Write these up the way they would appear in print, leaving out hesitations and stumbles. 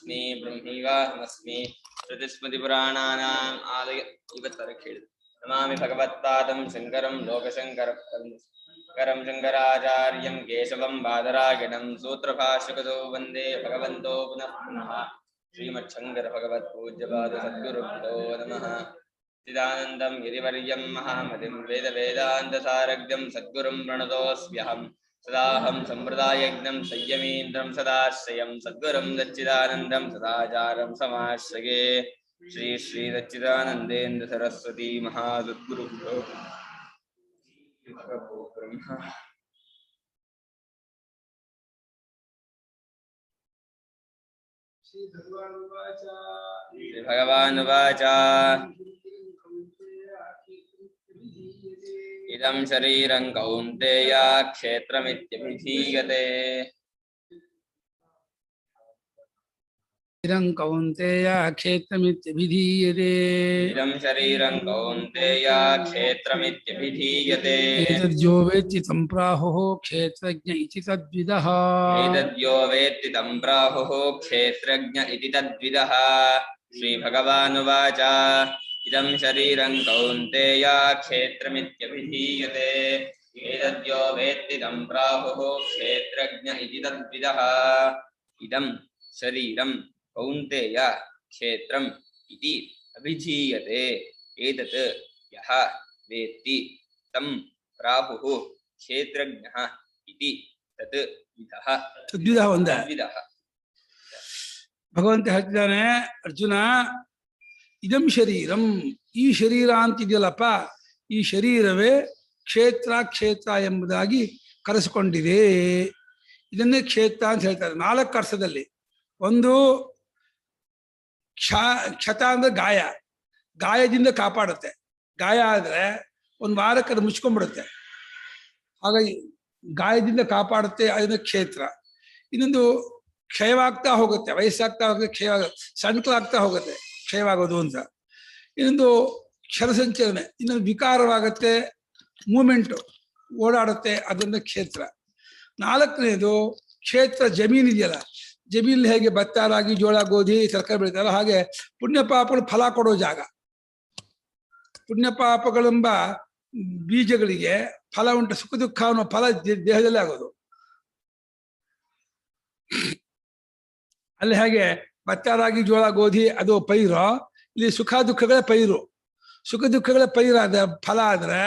ಬ್ರಹ್ಮೈವಾಹಮಸ್ಮಿ ಬ್ರಹ್ಮೈವಾಹಮಸ್ಮಿ ಶ್ರುತಿಸ್ಮೃತಿಪುರಾಣಾನಾಂ ಆಲಯ ಇವತ್ತರ ಕೇಳಿದೆ ನಮಾಮಿ ಭಗವತ್ಪಾದಂ ಶಂಕರಂ ಲೋಕಶಂಕರಂ ಶಂಕರಾಚಾರ್ಯಂ ಕೇಶವಂ ಬಾದರಾಯಣಂ ಸೂತ್ರಭಾಷ್ಯಕೃತೋ ವಂದೇ ಭಗವಂತೋ ಪುನಃ ಪುನಃ ಶ್ರೀಮಚ್ಛಂಕರ ಭಗವತ್ಪೂಜ್ಯಪಾದ ಸದ್ಗುರುಭ್ಯೋ ನಮಃ ಚಿದಾನಂದಂ ಗಿರಿವರ್ಯಂ ಮಹಾಮತಿಂ ವೇದಾಂತಸಾರಗ್ಯಂ ಸದ್ಗುರುಂ ಪ್ರಣತೋಸ್ಮ್ಯಹಂ ಸದಾಹಂ ಸಂಪ್ರದಾಯಜ್ಞಂ ಸಂಯಮೀಂದ್ರಂ ಸದಾಶ್ರಯಂ ಸದ್ಗುರುಂ ದಚ್ಚಿದಾನಂದಂ ಸದಾಚಾರಂ ಸಮಾಶ್ರಯೇ ಶ್ರೀ ಶ್ರೀ ದಚ್ಚಿದಾನಂದೇಂದ್ರ ಸರಸ್ವತಿ ಮಹಾಸದ್ಗುರುಭ್ಯೋ ಬ್ರಹ್ಮ. ಶ್ರೀ ಭಗವಾನುವಾಚ ಇದಂ ಶರೀರಂ ಕೌಂತೆಯ ಕ್ಷೇತ್ರಮಿತ್ಯಭಿಧೀಯತೆ. ಇದಂ ಕೌಂತೆಯ ಕ್ಷೇತ್ರಮಿತ್ಯಭಿಧೀಯತೆ. ಇದಂ ಶರೀರಂ ಕೌಂತೆಯ ಕ್ಷೇತ್ರಮಿತ್ಯಭಿಧೀಯತೆ. ಏತದ್ಯೋ ವೇತ್ತಿ तं ಪ್ರಾಹುಃ ಕ್ಷೇತ್ರಜ್ಞ ಇತಿ ತದ್ವಿದಃ. ಏತದ್ಯೋ ವೇತ್ತಿ तं ಪ್ರಾಹುಃ ಕ್ಷೇತ್ರಜ್ಞ ಇತಿ ತದ್ವಿದಃ. ಶ್ರೀ ಭಗವಾನುವಾಚ ಇದಂ ಶರೀರಂ ಕೌಂತೆಯ ಕ್ಷೇತ್ರಮಿತ್ಯಭಿಧೀಯತೆ. ಏತದ್ಯೋ ವೇತ್ತಿ तं ಪ್ರಾಹುಃ ಕ್ಷೇತ್ರಜ್ಞ ಇತಿ ತದ್ವಿದಃ. ಇದಂ ಶರೀರಂ ಕೌಂತೆಯ ಕ್ಷೇತ್ರಂ ಇತಿ ಅಭಿಧೀಯತೆ. ಏತತ್ ಯಃ ವೇತ್ತಿ ತಂ ಪ್ರಾಹುಃ ಕ್ಷೇತ್ರಜ್ಞಃ ಇತಿ ತತ್ ವಿದಃ. ತದ್ವಿದಃ ಒಂದೇ. ತದ್ವಿದಃ. ಭಗವಂತ ಹೇಳ್ತಿದ್ದಾನೆ, ಅರ್ಜುನ ಇದಂ ಶರೀರಂ, ಈ ಶರೀರ ಅಂತಿದೆಯಲ್ಲಪ್ಪ, ಈ ಶರೀರವೇ ಕ್ಷೇತ್ರ ಎಂಬುದಾಗಿ ಕರೆಸಿಕೊಂಡಿದೆ. ಇದನ್ನೇ ಕ್ಷೇತ್ರ ಅಂತ ಹೇಳ್ತಾರೆ 4 ಅರ್ಥದಲ್ಲಿ. ಒಂದು ಕ್ಷತ ಅಂದ್ರೆ ಗಾಯ, ಗಾಯದಿಂದ ಕಾಪಾಡುತ್ತೆ. ಗಾಯ ಆದ್ರೆ 1 ವಾರಕ್ಕೆ ಅದು ಮುಚ್ಕೊಂಡ್ಬಿಡುತ್ತೆ, ಹಾಗಾಗಿ ಗಾಯದಿಂದ ಕಾಪಾಡುತ್ತೆ, ಅದನ್ನ ಕ್ಷೇತ್ರ. ಇನ್ನೊಂದು ಕ್ಷಯವಾಗ್ತಾ ಹೋಗುತ್ತೆ, ವಯಸ್ಸಾಗ್ತಾ ಹೋಗುತ್ತೆ, ಸಣ್ಕಲಾಗ್ತಾ ಹೋಗುತ್ತೆ, ಕ್ಷಯವಾಗೋದು ಅಂತ. ಇನ್ನೊಂದು ಕ್ಷರಸಂಚಲನೆ, ಇನ್ನೊಂದು ವಿಕಾರವಾಗುತ್ತೆ, ಮೂಮೆಂಟು ಓಡಾಡುತ್ತೆ, ಅದನ್ನ ಕ್ಷೇತ್ರ. 4ನೇದು ಕ್ಷೇತ್ರ ಜಮೀನಿದೆಯಲ್ಲ, ಜಮೀನಲ್ಲಿ ಹೇಗೆ ಭತ್ತ ರಾಗಿ ಜೋಳ ಗೋಧಿ ತರಕಾರಿ ಬೆಳೀತಾರಲ್ಲ, ಹಾಗೆ ಪುಣ್ಯ ಪಾಪಗಳು ಫಲ ಕೊಡೋ ಜಾಗ. ಪುಣ್ಯ ಪಾಪಗಳೆಂಬ ಬೀಜಗಳಿಗೆ ಫಲ ಉಂಟು, ಸುಖ ದುಃಖ ಅನ್ನೋ ಫಲ ದೇಹದಲ್ಲೇ ಆಗೋದು. ಅಲ್ಲಿ ಹೇಗೆ ಭತ್ತ ರಾಗಿ ಜೋಳ ಗೋಧಿ ಅದು ಪೈರು, ಇಲ್ಲಿ ಸುಖ ದುಃಖಗಳ ಪೈರು. ಸುಖ ದುಃಖಗಳ ಪೈರಾದ ಫಲ ಆದ್ರೆ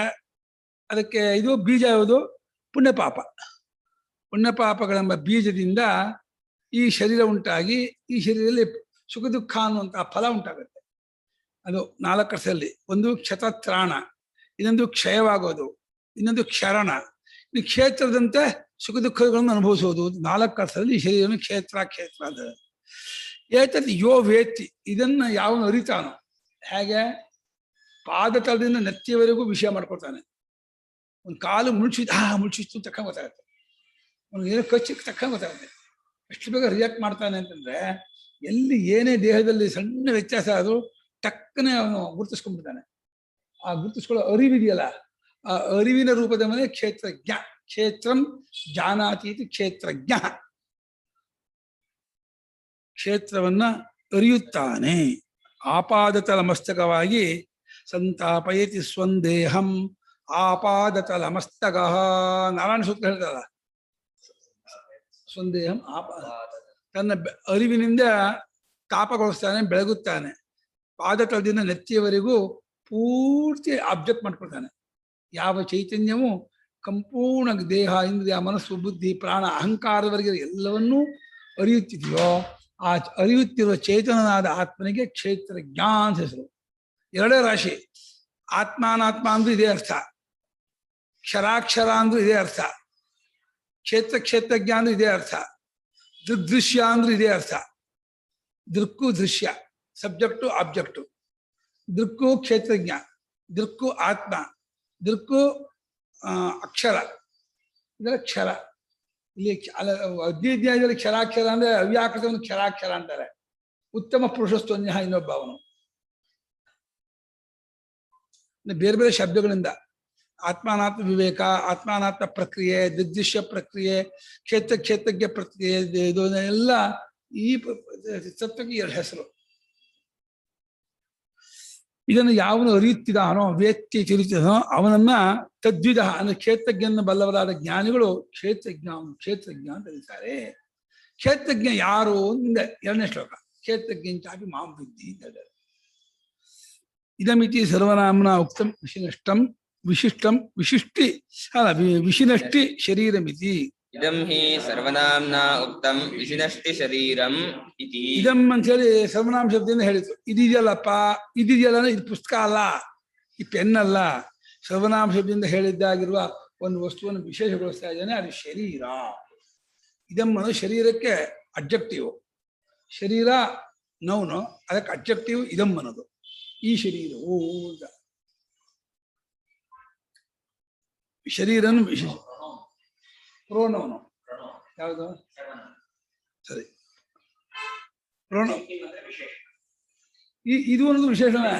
ಅದಕ್ಕೆ ಇದು ಬೀಜ ಯಾವುದು? ಪುಣ್ಯ ಪಾಪ. ಪುಣ್ಯ ಪಾಪಗಳೆಂಬ ಬೀಜದಿಂದ ಈ ಶರೀರ ಉಂಟಾಗಿ ಈ ಶರೀರದಲ್ಲಿ ಸುಖ ದುಃಖ ಅನ್ನುವಂತಹ ಫಲ ಉಂಟಾಗುತ್ತೆ. ಅದು 4 ಅರ್ಥದಲ್ಲಿ. ಒಂದು ಕ್ಷತತ್ರಾಣ, ಇನ್ನೊಂದು ಕ್ಷಯವಾಗೋದು, ಇನ್ನೊಂದು ಕ್ಷರಣ, ಇನ್ನು ಕ್ಷೇತ್ರದಂತೆ ಸುಖ ದುಃಖಗಳನ್ನು ಅನುಭವಿಸೋದು. 4 ಅರ್ಥದಲ್ಲಿ ಈ ಶರೀರವನ್ನು ಕ್ಷೇತ್ರ ಅಂತ. ಏತದ್ ಯೋ ವೇತ್ತಿ, ಇದನ್ನ ಯಾವನು ಅರಿತಾನೋ, ಹೇಗೆ ಪಾದತಲದಿಂದ ನೆತ್ತಿಯವರೆಗೂ ವಿಷಯ ಮಾಡ್ಕೊಳ್ತಾನೆ. ಒಂದು ಕಾಲು ಮುಳ್ಚಿತ್ತು ತಕ್ಕ ಗೊತ್ತಾಗುತ್ತೆ, ಒಂದು ಏನೋ ಕಚ್ಚಿ ತಕ್ಕ ಗೊತ್ತಾಗುತ್ತೆ. ಎಷ್ಟು ಬೇಗ ರಿಯಾಕ್ಟ್ ಮಾಡ್ತಾನೆ ಅಂತಂದ್ರೆ, ಎಲ್ಲಿ ಏನೇ ದೇಹದಲ್ಲಿ ಸಣ್ಣ ವ್ಯತ್ಯಾಸ ಆದ್ರೂ ಟಕ್ಕನೆ ಅವನು ಗುರುತಿಸ್ಕೊಂಡ್ಬಿಡ್ತಾನೆ. ಆ ಗುರುತಿಸ್ಕೊಳ್ಳೋ ಅರಿವಿದೆಯಲ್ಲ, ಆ ಅರಿವಿನ ರೂಪದ ಮೇಲೆ ಕ್ಷೇತ್ರಜ್ಞ. ಕ್ಷೇತ್ರಂ ಜಾನಾತಿ ಇತಿ ಕ್ಷೇತ್ರಜ್ಞ. ಕ್ಷೇತ್ರವನ್ನ ಅರಿಯುತ್ತಾನೆ. ಆಪಾದತಲ ಮಸ್ತಕವಾಗಿ ಸಂತಾಪಯತಿ ಸ್ವಂದೇಹಂ ಆಪಾದತಲ ಮಸ್ತಕ. ನಾರಾಯಣ ಸೂತ್ರ ಹೇಳ್ತಾರ, ಸ್ವಂದೇಹಂ ತನ್ನ ಅರಿವಿನಿಂದ ತಾಪಗೊಳಿಸ್ತಾನೆ, ಬೆಳಗುತ್ತಾನೆ. ಪಾದತಲದಿಂದ ನೆತ್ತಿಯವರೆಗೂ ಪೂರ್ತಿ ಆಬ್ಜೆಕ್ಟ್ ಮಾಡ್ಕೊಳ್ತಾನೆ. ಯಾವ ಚೈತನ್ಯವು ಸಂಪೂರ್ಣ ದೇಹ, ಇಂದ್ರಿಯ, ಮನಸ್ಸು, ಬುದ್ಧಿ, ಪ್ರಾಣ, ಅಹಂಕಾರದವರೆಗೆ ಎಲ್ಲವನ್ನೂ ಅರಿಯುತ್ತಿದೆಯೋ ಆ ಅರಿಯುತ್ತಿರುವ ಚೇತನನಾದ ಆತ್ಮನಿಗೆ ಕ್ಷೇತ್ರಜ್ಞ ಅಂತ ಹೆಸರು. 2 ರಾಶಿ. ಆತ್ಮಾನಾತ್ಮ ಅಂದ್ರೂ ಇದೇ ಅರ್ಥ, ಕ್ಷರಾಕ್ಷರ ಅಂದ್ರೂ ಇದೇ ಅರ್ಥ, ಕ್ಷೇತ್ರಜ್ಞ ಅಂದ್ರೂ ಇದೇ ಅರ್ಥ, ದೃಗ್ದೃಶ್ಯ ಅಂದ್ರೂ ಇದೇ ಅರ್ಥ. ದೃಕ್ಕು ದೃಶ್ಯ, ಸಬ್ಜೆಕ್ಟು ಆಬ್ಜೆಕ್ಟು. ದೃಕ್ಕು ಕ್ಷೇತ್ರಜ್ಞ, ದೃಕ್ಕು ಆತ್ಮ, ದೃಕ್ಕು ಅಕ್ಷರ, ಇದರ ಕ್ಷರ. ಇಲ್ಲಿ ಅದ್ವಿದ್ಯಾದಲ್ಲಿ ಕ್ಷರಾಕ್ಷರ ಅಂದ್ರೆ ಅವ್ಯಾಕೃತವನ್ನು ಕ್ಷರಾಕ್ಷರ ಅಂತಾರೆ. ಉತ್ತಮ ಪುರುಷಸ್ತೋನ್ಯ ಇನ್ನೊಬ್ಬ ಅವನು. ಬೇರೆ ಬೇರೆ ಶಬ್ದಗಳಿಂದ ಆತ್ಮಾನಾತ್ಮ ವಿವೇಕ, ಆತ್ಮಾನಾತ್ಮ ಪ್ರಕ್ರಿಯೆ, ದಿಗ್ದೃಶ್ಯ ಪ್ರಕ್ರಿಯೆ, ಕ್ಷೇತ್ರಜ್ಞ ಪ್ರಕ್ರಿಯೆ, ಇದು ಎಲ್ಲ ಈ ತತ್ವಕ್ಕೆ ಎರಡು ಹೆಸರು. ಇದನ್ನು ಯಾವನು ಅರಿಯುತ್ತಿದ್ದಾನೋ ವೇತ್ತಿ ತಿಳಿತಿದಾನೋ ಅವನನ್ನ ತದ್ವಿಧ ಅಂದ್ರೆ ಕ್ಷೇತ್ರಜ್ಞನ ಬಲ್ಲವರಾದ ಜ್ಞಾನಿಗಳು ಕ್ಷೇತ್ರಜ್ಞ ಅಂತ ಕರೀತಾರೆ. ಕ್ಷೇತ್ರಜ್ಞ ಯಾರು ಅಂದ ಎರಡನೇ ಶ್ಲೋಕ. ಕ್ಷೇತ್ರಜ್ಞಾಪಿ ಮಾಂ ವಿದ್ಧಿ ಅಂತ ಹೇಳಿದ್ದಾರೆ. ಇದಮಿತಿ ಸರ್ವನಾಮ್ನ ಉಕ್ತಂ ವಿಶಿನಷ್ಟಂ ವಿಶಿಷ್ಟಿ ವಿಶಿನಷ್ಟಿ ಶರೀರಮಿತಿ. ಇದಂ ಹಿ ಸರ್ವನಾಮ್ನ ಉಕ್ತಂ ವಿಶಿನಷ್ಟಿ ಶರೀರಂ ಇತಿ. ಇದಂ ಅಂತ ಹೇಳಿ ಸರ್ವನಾಮ ಶಬ್ದದಿಂದ ಹೇಳಿದ್ರು. ಇದೆಯಲ್ಲಪ್ಪ, ಇದೆಯಲ್ಲ ಇದು ಪುಸ್ತಕ ಅಲ್ಲ, ಈ ಪೆನ್ ಅಲ್ಲ. ಸರ್ವನಾಮ ಶಬ್ದದಿಂದ ಹೇಳಿದ್ದಾಗಿರುವ ಒಂದು ವಸ್ತುವನ್ನು ವಿಶೇಷಗೊಳಿಸ್ತಾ ಇದ್ದಾನೆ, ಅದು ಶರೀರ. ಇದಂ ಅನ್ನೋದು ಶರೀರಕ್ಕೆ ಅಬ್ಜೆಕ್ಟಿವ್. ಶರೀರ ನೌನು, ಅದಕ್ಕೆ ಅಬ್ಜೆಕ್ಟಿವ್ ಇದಂ ಅನ್ನೋದು. ಈ ಶರೀರವು ಶರೀರನು ವಿಶೇಷ ಪ್ರೋನೌನು ಯಾವುದು? ಸರಿ, ಪ್ರೋನೌ ಇದು ಅನ್ನೋದು ವಿಶೇಷಣೆ.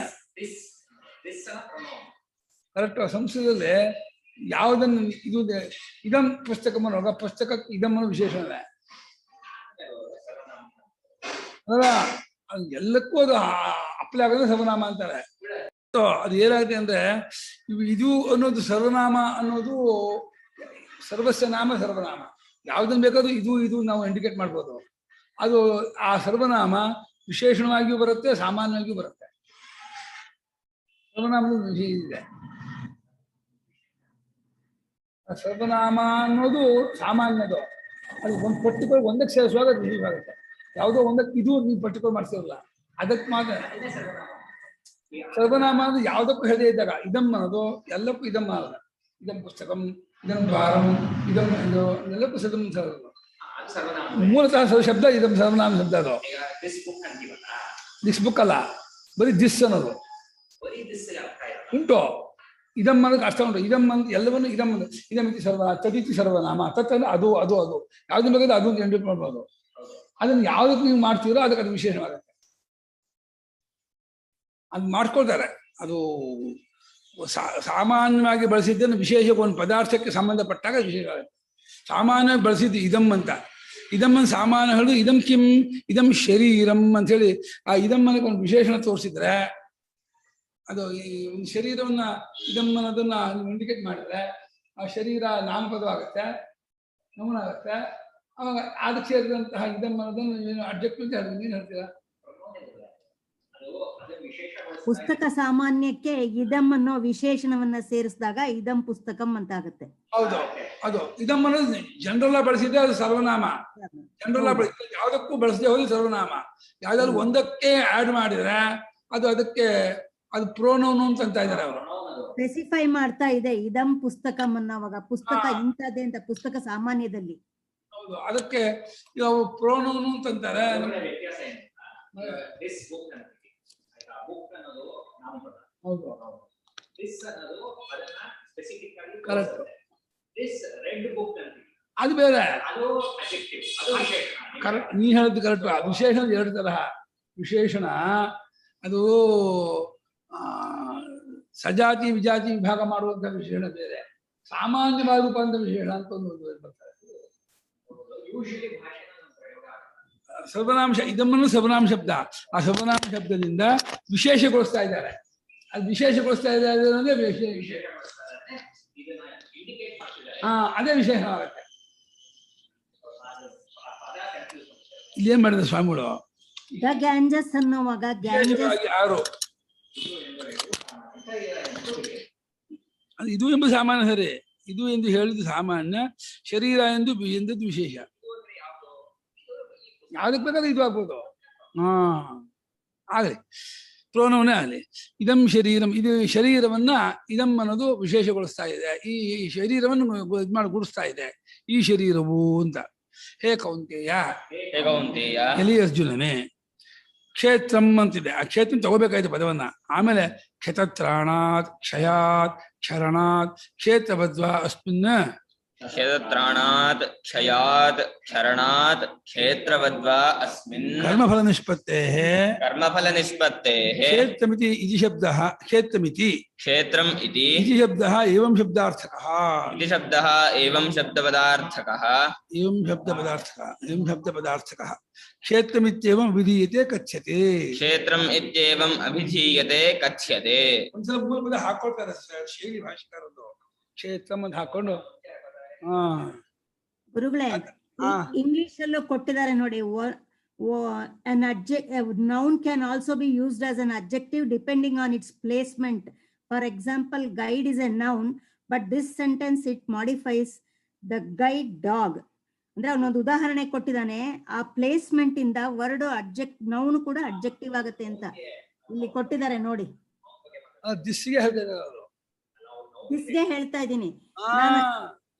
ಕರೆಕ್ಟ್. ಸಂಸ್ಕೃತದಲ್ಲಿ ಯಾವುದನ್ನು ಇದು ಇದಂ ಪುಸ್ತಕವನ್ನು ಪುಸ್ತಕಕ್ಕೆ ಇದಮ್ಮನ್ನು ವಿಶೇಷಣೆ ಅಲ್ಲ, ಅದು ಎಲ್ಲಕ್ಕೂ ಅದು ಅಪ್ಲೈ ಆಗೋದು ಸರ್ವನಾಮ ಅಂತಾರೆ. ಅದು ಏನಾಗುತ್ತೆ ಅಂದ್ರೆ ಇದು ಅನ್ನೋದು ಸರ್ವನಾಮ ಅನ್ನೋದು ಸರ್ವಸ್ವ ನಾಮ ಸರ್ವನಾಮ. ಯಾವುದನ್ನು ಬೇಕಾದ್ರೂ ಇದು ನಾವು ಇಂಡಿಕೇಟ್ ಮಾಡ್ಬೋದು. ಅದು ಆ ಸರ್ವನಾಮ ವಿಶೇಷಣವಾಗಿಯೂ ಬರುತ್ತೆ, ಸಾಮಾನ್ಯವಾಗಿಯೂ ಬರುತ್ತೆ. ಸರ್ವನಾಮದ ವಿಷಯ ಇದೆ. ಸರ್ವನಾಮ ಅನ್ನೋದು ಸಾಮಾನ್ಯದು. ಅದು ಒಂದು ಪರ್ಟಿಕ್ಯುಲರ್ ಒಂದಕ್ಕೆ ಸೇರಿಸುವಾಗ ಅದು ರಿಲೀವ್ ಆಗುತ್ತೆ. ಯಾವುದೋ ಒಂದಕ್ಕೆ ಇದು ನೀವು ಪರ್ಟಿಕ್ಯುಲರ್ ಮಾಡಿಸಿರಲ್ಲ, ಅದಕ್ಕೆ ಮಾತ್ರ ಸರ್ವನಾಮ ಅಂದ್ರೆ ಯಾವುದಕ್ಕೂ ಹೇಳದೇ ಇದ್ದಾಗ ಇದಂ ಅನ್ನೋದು ಎಲ್ಲಕ್ಕೂ ಇದಂ ಅಲ್ಲ. ಇದಂ ಪುಸ್ತಕಂ, ಇದಂ ದ್ವಾರಂ, ಇದಂ ಇದು ಎಲ್ಲಕ್ಕೂ ಸದಂ ಮೂಲತಃ ಶಬ್ದ ಇದಂ ಸರ್ವನಾಮ ಶಬ್ದ. ಅದು ದಿಸ್ ಬುಕ್ ಅಲ್ಲ, ಬರೀ ದಿಸ್ ಅನ್ನೋದು ಉಂಟು. ಇದಂ ಅನ್ನೋದು ಅರ್ಥ ಉಂಟು. ಇದಂ ಅಂತ ಎಲ್ಲವನ್ನು ಇದಂ ಇದಮಿತಿ ತದಿತಿ ಸರ್ವನಾಮ. ತತ್ ಅಂದ್ರೆ ಅದು ಅದು ಅದು ಯಾವ್ದು ಬೇಕಾದ್ರೆ ಅದು ಇಂಡಿಕೇಟ್ ಮಾಡ್ಬೋದು. ಅದನ್ನು ಯಾವುದಕ್ಕೆ ನೀವು ಮಾಡ್ತೀರೋ ಅದಕ್ಕೆ ಅದು ವಿಶೇಷವಾಗುತ್ತೆ. ಅದು ಮಾಡ್ಕೊಳ್ತಾರೆ. ಅದು ಸಾಮಾನ್ಯವಾಗಿ ಬಳಸಿದ್ದನ್ನು ವಿಶೇಷ ಒಂದು ಪದಾರ್ಥಕ್ಕೆ ಸಂಬಂಧಪಟ್ಟಾಗ ವಿಶೇಷವಾಗುತ್ತೆ. ಸಾಮಾನ್ಯವಾಗಿ ಬಳಸಿದ್ದು ಇದಂ ಅಂತ. ಇದಮ್ಮನ್ನು ಸಾಮಾನ್ಯ ಹೇಳಿ ಇದಂ ಕಿಂ ಇದಂ ಶರೀರಂ ಅಂತ ಹೇಳಿ ಆ ಇದಮ್ಮನಕ್ಕೆ ಒಂದು ವಿಶೇಷಣ ತೋರಿಸಿದ್ರೆ ಅದು ಈ ಒಂದು ಶರೀರವನ್ನ ಇದಂ ಅನ್ನೋದನ್ನ ನೀವು ಇಂಡಿಕೇಟ್ ಮಾಡಿದ್ರೆ ಆ ಶರೀರ ನಾಮಪದವಾಗುತ್ತೆ, ನಮೂನ ಆಗುತ್ತೆ. ಅವಾಗ ಅದಕ್ಕೆ ಸೇರಿದಂತಹ ಇದಂ ಅನ್ನೋದನ್ನು ಏನು ಅಬ್ಜೆಕ್ಟ್ ಅಂತ ಹೇಳಿದ್ರೆ ನೀನು ಹೇಳ್ತೀರಾ? ಪುಸ್ತಕ ಸಾಮಾನ್ಯಕ್ಕೆ ಇದಂ ಅನ್ನೋ ವಿಶೇಷಣವನ್ನ ಸೇರಿಸಿದಾಗ ಇದಂ ಪುಸ್ತಕಂ ಅಂತ ಆಗುತ್ತೆ. ಹೌದು, ಅದು ಇದಂ ಅನ್ನೋದು ಜನರಲ್ ಬಳಸಿದ್ರೆ ಅದು ಸರ್ವನಾಮ. ಜನರಲ್ ಬಳಸಿದ್ರೆ ಯಾವ್ದಕ್ಕೂ ಬಳಸದೆ ಹೋದ್ರೆ ಸರ್ವನಾಮ. ಯಾವ್ದಾದ್ರು ಒಂದಕ್ಕೆ ಆಡ್ ಮಾಡಿದ್ರೆ ಅದು ಅದಕ್ಕೆ ಅದು ಪ್ರೋನೌನ್ ಅಂತ ಇದ್ದಾರೆ ಅವರು. ಸ್ಪೆಸಿಫೈ ಮಾಡ್ತಾ ಇದೆ ಇದಂ ಪುಸ್ತಕಂ ಅನ್ನೋವಾಗ ಪುಸ್ತಕ ಇಂಥದ್ದೇ ಅಂತ ಪುಸ್ತಕ ಸಾಮಾನ್ಯದಲ್ಲಿ. ಹೌದು, ಅದಕ್ಕೆ ಇವು ಪ್ರೋನೌನ್ ಅಂತಾರೆ. ಹೌದು, ಅದು ಬೇರೆ. ಕರೆಕ್ಟ್, ನೀ ಹೇಳಿದ್ದು ಕರೆಕ್ಟ್. ಅದು ವಿಶೇಷಣ ಎರಡು ತರಹ. ವಿಶೇಷಣ ಅದು ಸಜಾತಿ ವಿಜಾತಿ ವಿಭಾಗ ಮಾಡುವಂತ ವಿಶೇಷಣ ಬೇರೆ, ಸಾಮಾನ್ಯವಾದ ರೂಪಾಂತ ವಿಶೇಷಣ ಅಂತ ಒಂದು ಬರ್ತಾರೆ. ಸರ್ವನಾಮ ಇದಮ್ಮನ್ನು ಸರ್ವನಾಮ ಶಬ್ದ. ಆ ಸರ್ವನಾಮ ಶಬ್ದದಿಂದ ವಿಶೇಷಗೊಳಿಸ್ತಾ ಇದ್ದಾರೆ. ಅದು ವಿಶೇಷಗೊಳಿಸ್ತಾ ಇದ್ದಾರೆ ಅನ್ನೋದೇ ವಿಶೇಷ. ಅದೇ ವಿಶೇಷ ಆಗುತ್ತೆ. ಇಲ್ಲೇನ್ ಮಾಡಿದ ಸ್ವಾಮಿಗಳು ಗ್ಯಾಂಜಸ್ ಅನ್ನುವಾಗ ಯಾರು ಇದು ಎಂಬ ಸಾಮಾನ್ಯ ಸರಿ. ಇದು ಎಂದು ಹೇಳಿದ್ದು ಸಾಮಾನ್ಯ, ಶರೀರ ಎಂದದ್ದು ವಿಶೇಷ. ಯಾವ್ದಕ್ಕೆ ಬೇಕಾದ್ರೆ ಇದು ಆಗ್ಬೋದು. ಆಗಲಿ, ಪ್ರೋನವನೇ ಆಗಲಿ. ಇದಂ ಶರೀರಂ, ಇದು ಶರೀರವನ್ನ ಇದಂ ಅನ್ನೋದು ವಿಶೇಷಗೊಳಿಸ್ತಾ ಇದೆ. ಈ ಶರೀರವನ್ನು ಇದು ಮಾಡಿ ಗುಡಿಸ್ತಾ ಇದೆ ಈ ಶರೀರವು ಅಂತ. ಹೇ ಕೌಂತೆಯ, ಎಲಿ ಅರ್ಜುನನೇ, ಕ್ಷೇತ್ರಂ ಅಂತಿದೆ. ಆ ಕ್ಷೇತ್ರ ತಗೋಬೇಕಾಯ್ತು ಪದವನ್ನ. ಆಮೇಲೆ ಕ್ಷತತ್ರಾಣಾತ್ ಕ್ಷಯಾತ್ ಕ್ಷರಣಾತ್ ಕ್ಷೇತ್ರಬದ್ಧ ಅಸ್ಮಿನ್ ಕ್ಷೇತ್ರಾಣಾತ್ ಕ್ಷಯಾತ್ ಕ್ಷರಣಾತ್ ಕ್ಷೇತ್ರವದ್ವಾ ಅಸ್ಮಿನ್ ಕರ್ಮಫಲ ನಿಷ್ಪತ್ತೇ ಕರ್ಮಫಲ ನಿಷ್ಪತ್ತೇಃ ಕ್ಷೇತ್ರಮಿತಿ ಇತಿ ಶಬ್ದಃ ಕ್ಷೇತ್ರಮಿತಿ ಕ್ಷೇತ್ರಂ ಇತಿ ಇತಿ ಶಬ್ದಃ ಏವಂ ಶಬ್ದಾರ್ಥಕಃ ಇತಿ ಶಬ್ದಃ ಏವಂ ಶಬ್ದಪದಾರ್ಥಕಃ ಏವಂ ಶಬ್ದಪದಾರ್ಥಕಃ ಕ್ಷೇತ್ರಮಿತ್ಯೇವಂ ವಿಧೀಯತೆ ಕಥ್ಯತೆ. ಕ್ಷೇತ್ರಂ ಇತ್ಯೇವಂ ಅಭಿಧೀಯತೆ ಕಥ್ಯತೆ. ಒಂದ್ಸಲ ಮೂಲ ಪದ ಹಾಕೊಳ್ತಾರೆ ಶೈಲಿ ಭಾಷೆಕಾರರು, ಕ್ಷೇತ್ರಂ ಅಂತ ಹಾಕೊಂಡು. ಗುರುಗಳೇ, ಹಾ. ಇಂಗ್ಲಿಷ್ ಅಲ್ಲೂ ಕೊಟ್ಟಿದ್ದಾರೆ ನೋಡಿ. an noun can also be used as an adjective depending on its placement. For example, guide is a noun, but this sentence it modifies the guide dog. ಅಂದ್ರೆ ಅವನೊಂದು ಉದಾಹರಣೆ ಕೊಟ್ಟಿದ್ದಾನೆ, ಆ ಪ್ಲೇಸ್ಮೆಂಟ್ ಇಂದ ವರ್ಡ್ ನೌನ್ ಕೂಡ ಅಬ್ಜೆಕ್ಟಿವ್ ಆಗುತ್ತೆ ಅಂತ ಇಲ್ಲಿ ಕೊಟ್ಟಿದ್ದಾರೆ ನೋಡಿ. ದಿಸ್ಗೆ ಹೇಳ್ತಾ ಇದ್ದೀನಿ.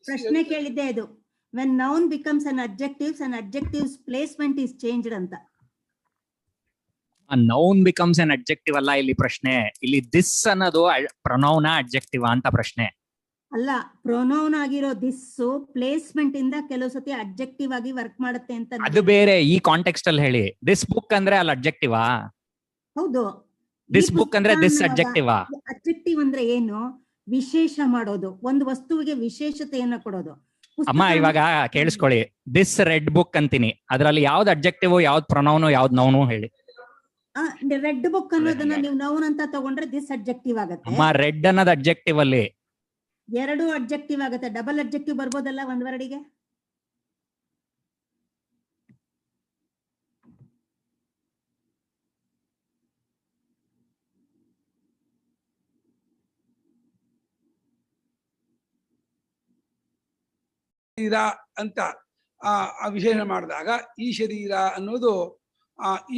ಪ್ರಶ್ನೆ ಕೇಳಿದ್ದೆ ಇದು, when noun becomes an adjective's placement is changed ಅಂತ. ನೌನ್ ಬಿಕಮ್ಸ್ ಅನ್ ಅಡ್ಜೆಕ್ಟಿವ್ ಅಲ್ಲ ಇಲ್ಲಿ ಪ್ರಶ್ನೆ. ಇಲ್ಲಿ ದಿಸ್ ಅನ್ನೋದು ಪ್ರೊನೌನ ಅಡ್ಜೆಕ್ಟಿವ್ ಅಂತ ಪ್ರಶ್ನೆ ಅಲ್ಲ. ಪ್ರೊನೌನ್ ಆಗಿರೋ ದಿಸ್ ಪ್ಲೇಸ್ಮೆಂಟ್ ಇಂದ ಕೆಲವು ಸತಿ ಅಡ್ಜೆಕ್ಟಿವ್ ಆಗಿ ವರ್ಕ್ ಮಾಡುತ್ತೆ ಅಂತ. ಅದು ಬೇರೆ. ಈ ಕಾಂಟೆಕ್ಸ್ಟ್ ಅಲ್ಲಿ ಹೇಳಿ, ದಿಸ್ ಬುಕ್ ಅಂದ್ರೆ ಅಲ್ಲಿ ಅಡ್ಜೆಕ್ಟಿವಾ? ಹೌದು. ದಿಸ್ ಬುಕ್ ಅಂದ್ರೆ ದಿಸ್ ಅಡ್ಜೆಕ್ಟಿವಾ? ಅಡ್ಜೆಕ್ಟಿವ್ ಅಂದ್ರೆ ಏನು? ವಿಶೇಷ ಮಾಡೋದು, ಒಂದು ವಸ್ತುವಿಗೆ ವಿಶೇಷತೆಯನ್ನ ಕೊಡೋದು. ಅಮ್ಮ ಇವಾಗ ಕೇಳಿಸ್ಕೊಳ್ಳಿ, ದಿಸ್ ರೆಡ್ ಬುಕ್ ಅಂತೀನಿ, ಅದ್ರಲ್ಲಿ ಯಾವ್ದು ಅಡ್ಜೆಕ್ಟಿವ್, ಯಾವ್ದು ಪ್ರೊನೌನು, ಯಾವ್ದು ನೌನು ಹೇಳಿ. ರೆಡ್ ಬುಕ್ ಅನ್ನೋದನ್ನ ನೀವು ನೌನ್ ಅಂತ ತಗೊಂಡ್ರೆ ದಿಸ್ ಅಡ್ಜೆಕ್ಟಿವ್ ಆಗುತ್ತೆ. ಅಮ್ಮ ರೆಡ್ ಅನ್ನೋದು ಅಡ್ಜೆಕ್ಟಿವ್ ಅಲ್ಲಿ ಎರಡು ಅಡ್ಜೆಕ್ಟಿವ್ ಆಗುತ್ತೆ. ಡಬಲ್ ಅಡ್ಜೆಕ್ಟಿವ್ ಬರ್ಬೋದಲ್ಲ ಒಂದ್ ವರ್ಡಿಗೆ? ಶರೀರ ಅಂತ ಆ ವಿಶೇಷಣ ಮಾಡಿದಾಗ ಈ ಶರೀರ ಅನ್ನೋದು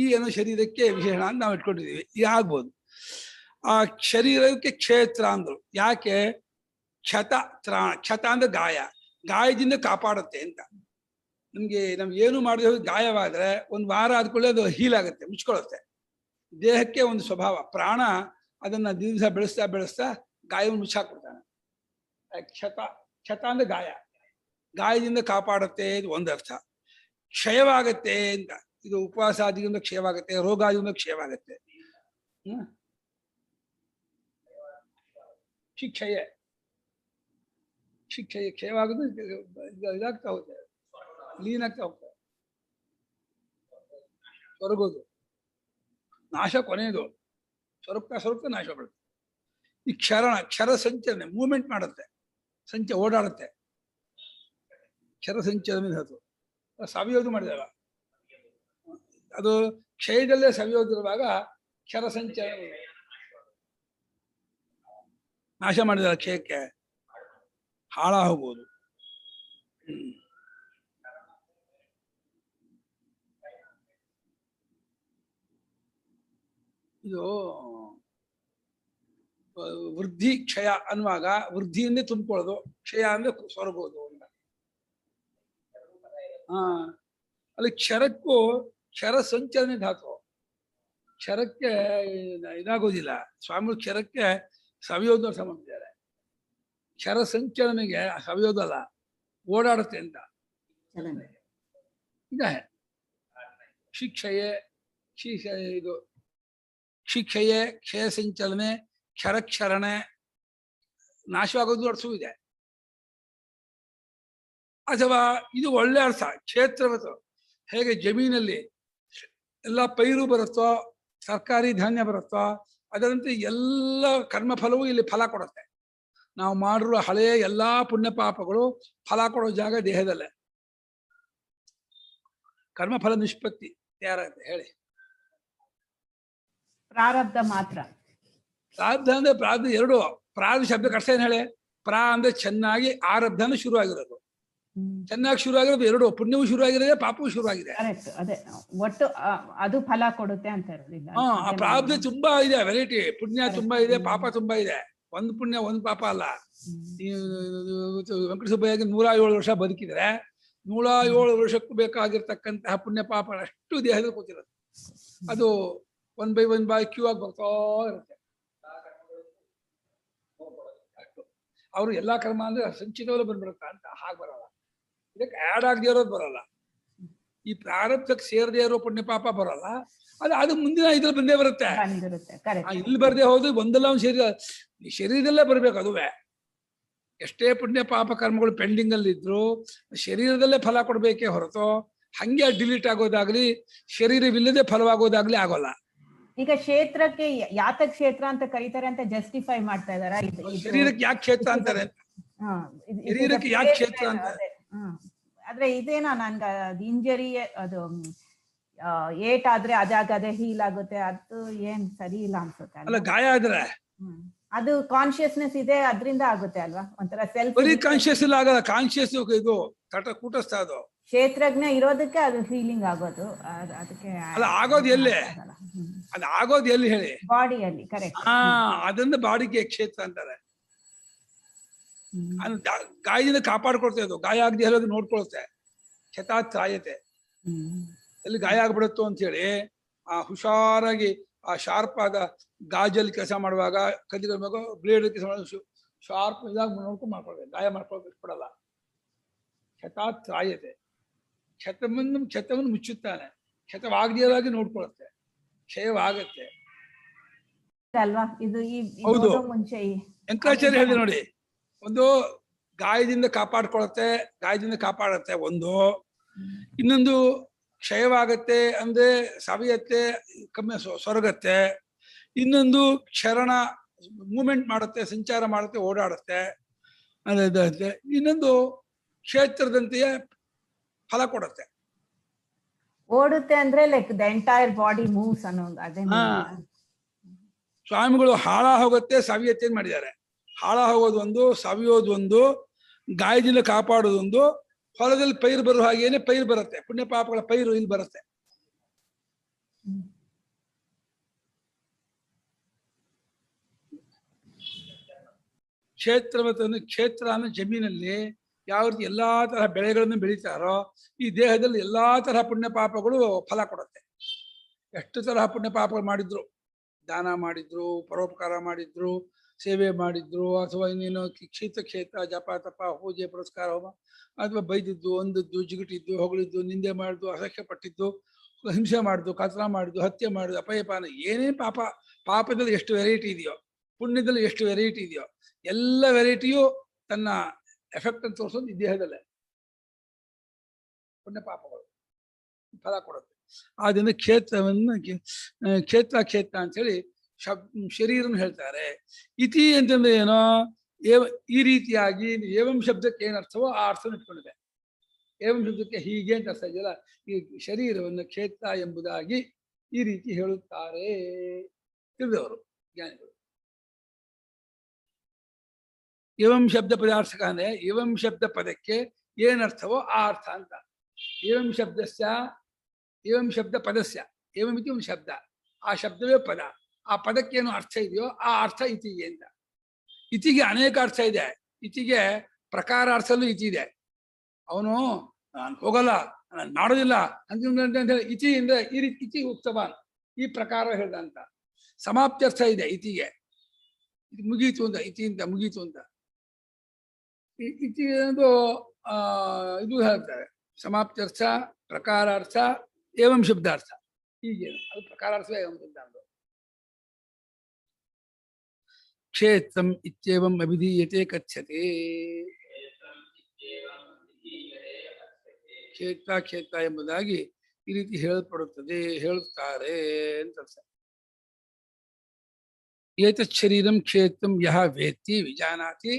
ಈ ಅನ್ನೋ ಶರೀರಕ್ಕೆ ವಿಶೇಷಣ ಅಂತ ನಾವು ಇಟ್ಕೊಂಡಿದ್ದೀವಿ. ಈ ಆಗ್ಬೋದು. ಆ ಶರೀರಕ್ಕೆ ಕ್ಷೇತ್ರ ಅಂದ್ರು. ಯಾಕೆ? ಕ್ಷತ ತ್ರಾಣ. ಕ್ಷತ ಅಂದ್ರೆ ಗಾಯ, ಗಾಯದಿಂದ ಕಾಪಾಡುತ್ತೆ ಅಂತ. ನಮ್ಗೆ ಏನು ಮಾಡಿದ್ರೆ ಗಾಯವಾದ್ರೆ ಒಂದು ವಾರ ಆದ್ಕೊಳ್ಳೆ ಅದು ಹೀಲ್ ಆಗುತ್ತೆ, ಮುಚ್ಕೊಳ್ಳುತ್ತೆ. ದೇಹಕ್ಕೆ ಒಂದು ಸ್ವಭಾವ, ಪ್ರಾಣ ಅದನ್ನ ದಿವಸ ಬೆಳೆಸ್ತಾ ಬೆಳೆಸ್ತಾ ಗಾಯವನ್ನು ಮುಚ್ಚಾಕ್ಬಿಡ್ತಾನೆ. ಕ್ಷತ ಅಂದ್ರೆ ಗಾಯ, ಗಾಯದಿಂದ ಕಾಪಾಡುತ್ತೆ ಇದು ಒಂದರ್ಥ. ಕ್ಷಯವಾಗತ್ತೆ ಅಂತ, ಇದು ಉಪವಾಸಾದಿಯಿಂದ ಕ್ಷಯವಾಗುತ್ತೆ, ರೋಗಾದಿಯಿಂದ ಕ್ಷಯವಾಗತ್ತೆ. ಶಿಕ್ಷಯ ಕ್ಷಯವಾಗೋದು ಇದಾಗ್ತಾ ಹೋಗ್ತದೆ, ಲೀನ್ ಆಗ್ತಾ ಹೋಗ್ತದೆ, ಸ್ವರ್ಗೋದು ನಾಶ ಕೊನೆಯದು, ಸ್ವರೂಪ ನಾಶ ಬರುತ್ತೆ. ಈ ಕ್ಷರ ಸಂಚಲನೆ, ಮೂವ್ಮೆಂಟ್ ಮಾಡುತ್ತೆ, ಓಡಾಡುತ್ತೆ. ಕ್ಷರ ಸಂಚಲನೆ ಅದು ಸವಿಯೋದು ಮಾಡಿದಾಗ, ಅದು ಕ್ಷಯದಲ್ಲೇ ಸವಿಯೋದಿರುವಾಗ ಕ್ಷರ ಸಂಚಲನೆ ನಾಶ ಮಾಡಿದ ಕ್ಷಯಕ್ಕೆ ಹಾಳ ಹೋಗ್ಬೋದು. ಇದು ವೃದ್ಧಿ ಕ್ಷಯ ಅನ್ನುವಾಗ ವೃದ್ಧಿಯನ್ನೇ ತುಂಬಿಕೊಳ್ಳೋದು, ಕ್ಷಯ ಅಂದ್ರೆ ಸೊರಗೋದು ಅಂತ. ಅಲ್ಲಿ ಕ್ಷರಕ್ಕೂ ಕ್ಷರ ಸಂಚಲನೆ ಧಾತು, ಕ್ಷರಕ್ಕೆ ಇದಾಗೋದಿಲ್ಲ. ಸ್ವಾಮಿ ಕ್ಷರಕ್ಕೆ ಸವಿಯೋದು ಸಂಬಂಧ ಇದೆ. ಕ್ಷರ ಸಂಚಲನೆಗೆ ಸವಿಯೋದಲ್ಲ, ಓಡಾಡುತ್ತೆ ಅಂತ ಇದೆ. ಶಿಕ್ಷಯೇ ಇದು ಶಿಕ್ಷಯೇ ಕ್ಷಯ ಸಂಚಲನೆ, ಕ್ಷರಕ್ಷರಣೆ, ನಾಶವಾಗೋದು ಅರ್ಥವೂ ಇದೆ. ಅಥವಾ ಇದು ಒಳ್ಳೆ ಅರ್ಥ, ಕ್ಷೇತ್ರವತ್ತು. ಹೇಗೆ ಜಮೀನಲ್ಲಿ ಎಲ್ಲ ಪೈರು ಬರುತ್ತೋ, ಸರ್ಕಾರಿ ಧಾನ್ಯ ಬರುತ್ತೋ, ಅದರಂತೆ ಎಲ್ಲ ಕರ್ಮಫಲವೂ ಇಲ್ಲಿ ಫಲ ಕೊಡುತ್ತೆ. ನಾವು ಮಾಡಿರುವ ಹಳೆಯ ಎಲ್ಲಾ ಪುಣ್ಯ ಪಾಪಗಳು ಫಲ ಕೊಡೋ ಜಾಗ ದೇಹದಲ್ಲೇ. ಕರ್ಮಫಲ ನಿಷ್ಪತ್ತಿ ಯಾರಾಗುತ್ತೆ ಹೇಳಿ? ಪ್ರಾರಬ್ಧ ಮಾತ್ರ. ಪ್ರಾರಬ್ಧ ಅಂದ್ರೆ ಪ್ರಾರಬ್ಧ ಎರಡು. ಪ್ರಾರಬ್ಧ ಶಬ್ದ ಕಷ್ಟ ಏನ್ ಹೇಳಿ? ಪ್ರಾ ಅಂದ್ರೆ ಚೆನ್ನಾಗಿ, ಆರಬ್ಧನೂ ಶುರು ಆಗಿರೋದು. ಚೆನ್ನಾಗಿ ಶುರು ಆಗಿರೋದು ಎರಡು, ಪುಣ್ಯವೂ ಶುರು ಆಗಿದೆ, ಪಾಪವೂ ಶುರು ಆಗಿದೆ. ಅದೇ ಒಟ್ಟು ಅದು ಫಲ ಕೊಡುತ್ತೆ ಅಂತ ಇರೋದಿಲ್ಲ. ಆ ಪ್ರಾರಬ್ಧ ತುಂಬಾ ಇದೆ, ವೆರೈಟಿ. ಪುಣ್ಯ ತುಂಬಾ ಇದೆ, ಪಾಪ ತುಂಬಾ ಇದೆ. ಒಂದು ಪುಣ್ಯ ಒಂದು ಪಾಪ ಅಲ್ಲ. ವೆಂಕಟಸುಬ್ಬಯ್ಯಗೆ 107 ವರ್ಷ ಬದುಕಿದ್ರೆ 107 ವರ್ಷಕ್ಕೂ ಬೇಕಾಗಿರ್ತಕ್ಕಂತಹ ಪುಣ್ಯ ಪಾಪ ಅಷ್ಟು ದೇಹದಲ್ಲಿ ಕೂತಿರೋದು. ಅದು 1 by 1 ಕ್ಯೂ ಆಗಿ ಬರ್ತಾ ಇರುತ್ತೆ. ಅವರು ಎಲ್ಲಾ ಕರ್ಮ ಅಂದ್ರೆ ಸಂಚಿತವಲ್ಲೂ ಬಂದ್ಬಿಡುತ್ತಾ ಅಂತ ಹಾಗೆ ಬರಲ್ಲ. ಇದಕ್ಕೆ ಆ್ಯಡ್ ಆಗದೆ ಇರೋದು ಬರಲ್ಲ. ಈ ಪ್ರಾರಬ್ಧಕ್ಕೆ ಸೇರದೇ ಇರೋ ಪುಣ್ಯ ಪಾಪ ಬರಲ್ಲ. ಅದು ಮುಂದಿನ ಇದ್ರಲ್ಲಿ ಬಂದೇ ಬರುತ್ತೆ. ಬಂದಿರುತ್ತೆ ಕರೆಕ್ಟ್. ಇಲ್ಲಿ ಬರ್ದೇ ಹೋದ್ರೆ ಒಂದಲ್ಲ ಒಂದು ಶರೀರದಲ್ಲೇ ಬರ್ಬೇಕು. ಅದುವೇ ಎಷ್ಟೇ ಪುಣ್ಯ ಪಾಪ ಕರ್ಮಗಳು ಪೆಂಡಿಂಗ್ ಅಲ್ಲಿ ಇದ್ರು ಶರೀರದಲ್ಲೇ ಫಲ ಕೊಡ್ಬೇಕೇ ಹೊರತು ಹಂಗೆ ಡಿಲೀಟ್ ಆಗೋದಾಗ್ಲಿ ಶರೀರವಿಲ್ಲದೆ ಫಲವಾಗೋದಾಗ್ಲಿ ಆಗೋಲ್ಲ. ಈಗ ಕ್ಷೇತ್ರಕ್ಕೆ ಯಾತಕ್ ಕ್ಷೇತ್ರ ಅಂತ ಕರೀತಾರೆ ಅಂತ ಜಸ್ಟಿಫೈ ಮಾಡ್ತಾ ಇದಾರ. ಶರೀರಕ್ಕೆ ಯಾಕೆ ಕ್ಷೇತ್ರ ಅಂತಾರೆ? ಶರೀರಕ್ಕೆ ಯಾಕೆ ಕ್ಷೇತ್ರ ಅಂತ ಆದ್ರೆ ಇದೇನಾ ನನ್ಗ ಇಂಜರಿ ಅದು ಏಟ್ ಆದ್ರೆ ಅದಾಗದೆ ಹೀಲ್ ಆಗುತ್ತೆ, ಅದು ಏನ್ ಸರಿ ಇಲ್ಲ ಅನ್ಸುತ್ತೆ. ಅಲ್ಲ, ಗಾಯ ಆದ್ರೆ ಅದು ಕಾನ್ಶಿಯಸ್ನೆಸ್ ಇದೆ, ಅದ್ರಿಂದ ಆಗುತ್ತೆ ಅಲ್ವಾ, ಒಂಥರ ಸೆಲ್ಫ್. ಬರೀ ಕಾನ್ಶಿಯಸ್ ಇಲ್ಲ ಆಗಲ್ಲ, ಕಾನ್ಶಿಯಸ್ ಇದು ಕೂಟಸ್ಥ ಅದು ಕ್ಷೇತ್ರಜ್ಞ ಇರೋದಕ್ಕೆ ಅದು ಫೀಲಿಂಗ್ ಆಗೋದು. ಅದಕ್ಕೆ ಅಲ್ಲ, ಆಗೋದು ಎಲ್ಲಿ? ಅದು ಆಗೋದು ಎಲ್ಲಿ ಹೇಳಿ? ಬಾಡಿಯಲ್ಲಿ. ಕರೆಕ್ಟ್. ಅದನ್ನ ಬಾಡಿಗೆ ಕ್ಷೇತ್ರ ಅಂತಾರೆ. ಗಾಯದಿಂದ ಕಾಪಾಡ್ಕೊಳ್ತೇ ಅದು, ಗಾಯ ಆಗದೆ ಹೇಳೋದು ನೋಡ್ಕೊಳುತ್ತೆ. ಕ್ಷತಾತ್ರಾಯತೆ, ಎಲ್ಲಿ ಗಾಯ ಆಗ್ಬಿಡುತ್ತೋ ಅಂತ ಹೇಳಿ ಹುಷಾರಾಗಿ ಆ ಶಾರ್ಪ್ ಆದ ಗಾಜಲ್ಲಿ ಕೆಲಸ ಮಾಡುವಾಗ ಕದಿಗ ಬ್ಲೇಡ್ ಕೆಲಸ ಮಾಡುವಾಗ ಶಾರ್ಪ್ ಇದಾಗಿ ನೋಡ್ಕೊಂಡು ಮಾಡ್ಕೊಳ್ಬೇಕು, ಗಾಯ ಮಾಡ್ಕೊಳ್ಬೇಕು ಬಿಡಲ್ಲ. ಕ್ಷತಾತ್ರಾಯತೆ, ಕ್ಷತವನ್ನು ಮುಚ್ಚುತ್ತಾನೆ, ಕ್ಷತವಾಗದಿಯಾಗಿ ನೋಡ್ಕೊಳುತ್ತೆ, ಕ್ಷಯವಾಗತ್ತೆ ಅಲ್ವಾ. ಇದು ಹೌದು. ಮುಂಚೆ ಶಂಕರಾಚಾರ್ಯ ಹೇಳಿದೆ ನೋಡಿ, ಒಂದು ಗಾಯದಿಂದ ಕಾಪಾಡುತ್ತೆ ಒಂದು, ಇನ್ನೊಂದು ಕ್ಷಯವಾಗತ್ತೆ ಅಂದ್ರೆ ಸವಿಯತ್ತೆ, ಕಮ್ಮಿ ಸೊರಗತ್ತೆ, ಇನ್ನೊಂದು ಕ್ಷರಣ ಮೂಮೆಂಟ್ ಮಾಡುತ್ತೆ, ಸಂಚಾರ ಮಾಡುತ್ತೆ, ಓಡಾಡುತ್ತೆ, ಅದೇ ಇನ್ನೊಂದು ಕ್ಷೇತ್ರದಂತೆಯೇ ಫಲ ಕೊಡುತ್ತೆ. ಓಡುತ್ತೆ ಅಂದ್ರೆ like the entire body moves ಅನ್ನೋದು ಅದೇ. ಸ್ವಾಮಿಗಳು ಹಾಳ ಹೋಗುತ್ತೆ ಸವಿಯತ್ತೆ ಮಾಡಿದ್ದಾರೆ. ಹಾಳ ಹೋಗೋದು ಒಂದು, ಸವಿಯೋದು ಒಂದು, ಗಾಯದಿಂದ ಕಾಪಾಡೋದೊಂದು, ಹೊಲದಲ್ಲಿ ಪೈರು ಬರುವ ಹಾಗೇನೆ ಪೈರು ಬರುತ್ತೆ, ಪುಣ್ಯ ಪಾಪಗಳ ಪೈರು ಇಲ್ಲಿ ಬರುತ್ತೆ. ಕ್ಷೇತ್ರ ಅನ್ನೋ ಜಮೀನಲ್ಲಿ ಯಾವ ರೀತಿ ಎಲ್ಲಾ ತರಹ ಬೆಳೆಗಳನ್ನು ಬೆಳೀತಾರೋ ಈ ದೇಹದಲ್ಲಿ ಎಲ್ಲಾ ತರಹ ಪುಣ್ಯ ಪಾಪಗಳು ಫಲ ಕೊಡುತ್ತೆ. ಎಷ್ಟು ತರಹ ಪುಣ್ಯ ಪಾಪಗಳು ಮಾಡಿದ್ರು, ದಾನ ಮಾಡಿದ್ರು, ಪರೋಪಕಾರ ಮಾಡಿದ್ರು, ಸೇವೆ ಮಾಡಿದ್ರು, ಅಥವಾ ಇನ್ನೇನು ಕ್ಷೇತ್ರ ಜಪ ತಪ ಪೂಜೆ ಪುರಸ್ಕಾರ ಹೋಮ, ಅಥವಾ ಬೈದಿದ್ದು, ಒಂದದ್ದು, ಜಿಗುಟಿದ್ದು, ಹೊಗಳಿದ್ದು, ನಿಂದೆ ಮಾಡಿದ್ದು, ಅಸಹ್ಯ ಪಟ್ಟಿದ್ದು, ಹಿಂಸೆ ಮಾಡಿದ್ದು, ಕತ್ಲ ಮಾಡಿದ್ದು, ಹತ್ಯೆ ಮಾಡಿದ್ದು, ಅಪಯಪಾನ, ಏನೇ ಪಾಪದಲ್ಲಿ ಎಷ್ಟು ವೆರೈಟಿ ಇದೆಯೋ, ಪುಣ್ಯದಲ್ಲಿ ಎಷ್ಟು ವೆರೈಟಿ ಇದೆಯೋ, ಎಲ್ಲ ವೆರೈಟಿಯು ತನ್ನ ಎಫೆಕ್ಟ್ ಅಂತ ತೋರಿಸೋದು ಈ ದೇಹದಲ್ಲೇ. ಪುಣ್ಯ ಪಾಪಗಳು ಫಲ ಕೊಡುತ್ತೆ. ಆದ್ದರಿಂದ ಕ್ಷೇತ್ರವನ್ನು ಕ್ಷೇತ್ರ ಅಂತ ಹೇಳಿ ಶರೀರನ ಹೇಳ್ತಾರೆ. ಇತಿ ಅಂತಂದ್ರೆ ಏನೋ, ಈ ರೀತಿಯಾಗಿ ಏವಂ ಶಬ್ದಕ್ಕೆ ಏನರ್ಥವೋ ಆ ಅರ್ಥವನ್ನು ಇಟ್ಕೊಂಡಿದೆ. ಏವಂ ಶಬ್ದಕ್ಕೆ ಹೀಗೆ ಅಂತ ಅರ್ಥ ಇದೆಯಲ್ಲ, ಈ ಶರೀರವನ್ನು ಕ್ಷೇತ್ರ ಎಂಬುದಾಗಿ ಈ ರೀತಿ ಹೇಳುತ್ತಾರೆ ತಿಳಿದವರು ಜ್ಞಾನಿಗಳು. ಏವಂ ಶಬ್ದ ಪದಾರ್ಥಕ ಅಂದ್ರೆ ಏವಂ ಶಬ್ದ ಪದಕ್ಕೆ ಏನರ್ಥವೋ ಆ ಅರ್ಥ ಅಂತ. ಏವಂ ಶಬ್ದ ಪದಸ್ಯ, ಏವಂ ಇತಿ ಒಂದು ಶಬ್ದ, ಆ ಶಬ್ದವೇ ಪದ, ಆ ಪದಕ್ಕೇನು ಅರ್ಥ ಇದೆಯೋ ಆ ಅರ್ಥ ಇತಿಗೆ ಅಂತ. ಇತಿಗೆ ಅನೇಕ ಅರ್ಥ ಇದೆ. ಇತಿಗೆ ಪ್ರಕಾರ ಅರ್ಥಲ್ಲೂ ಇತಿ ಇದೆ. ಅವನು ನಾನು ಹೋಗಲ್ಲ, ನಾನು ಮಾಡೋದಿಲ್ಲ ಅಂತ ಹೇಳಿ ಇತಿ ಅಂದ್ರೆ ಈ ರೀತಿ ಇತಿ ಉಕ್ತವಾನ್, ಈ ಪ್ರಕಾರ ಹೇಳ್ದ ಅಂತ. ಸಮಾಪ್ತಿ ಅರ್ಥ ಇದೆ ಇತಿಗೆ, ಇದು ಮುಗೀತು ಅಂತ, ಇತಿ ಅಂತ ಮುಗೀತು ಅಂತ. ಇತಿ ಅನ್ನೋದು ಇದು ಹೇಳ್ತಾರೆ, ಸಮಾಪ್ತ್ಯರ್ಥ, ಪ್ರಕಾರಾರ್ಥ, ಏವಂ ಶಬ್ದಾರ್ಥ, ಹೀಗೆ ಅದು ಪ್ರಕಾರಾರ್ಥ ಏವಂ ಶಬ್ದಾರ್ಥ. ಕ್ಷೇತ್ರಂ ಇತ್ಯೇವಂ ಅಭಿಧೀಯತೆ ಕಥ್ಯತೆ. ಕ್ಷೇತ್ರ ಎಂಬುದಾಗಿ ಈ ರೀತಿ ಹೇಳಲ್ಪಡುತ್ತದೆ, ಹೇಳುತ್ತಾರೆ ಅಂತ ಅರ್ಥ. ಏತತ್ ಶರೀರಂ ಕ್ಷೇತ್ರಂ ಯಹ ವೇತ್ತಿ ವಿಜಾನಾತಿ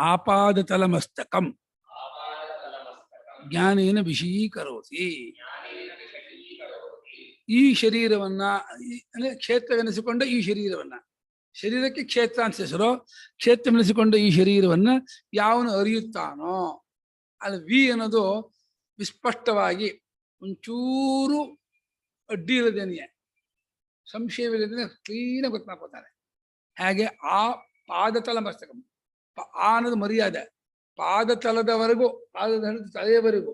ಆಪಾದತಲಮಸ್ತಕಂ ಜ್ಞಾನೇನ ವಿಷಯೀಕರೋತಿ. ಈ ಶರೀರವನ್ನ ಅಂದ್ರೆ ಕ್ಷೇತ್ರವೆನಿಸಿಕೊಂಡ ಈ ಶರೀರವನ್ನ, ಶರೀರಕ್ಕೆ ಕ್ಷೇತ್ರ ಅಂತ ಹೆಸರು, ಕ್ಷೇತ್ರವೆನಿಸಿಕೊಂಡ ಈ ಶರೀರವನ್ನ ಯಾವನು ಅರಿಯುತ್ತಾನೋ, ಅಲ್ಲಿ ವಿ ಅನ್ನೋದು ವಿಸ್ಪಷ್ಟವಾಗಿ ಒಂಚೂರು ಅಡ್ಡಿ ಇಲ್ಲದೇನೆ, ಸಂಶಯವಿಲ್ಲದೇನೆ ಕ್ಲೀನಾಗಿ ಗೊತ್ತು ಮಾಡ್ಕೊತಾನೆ. ಹಾಗೆ ಆ ಪಾದತಲ ಮಸ್ತಕಂ, ಆ ಅನ್ನೋದು ಮರ್ಯಾದೆ, ಪಾದತಲದವರೆಗೂ, ಪಾದದ ತಲೆಯವರೆಗೂ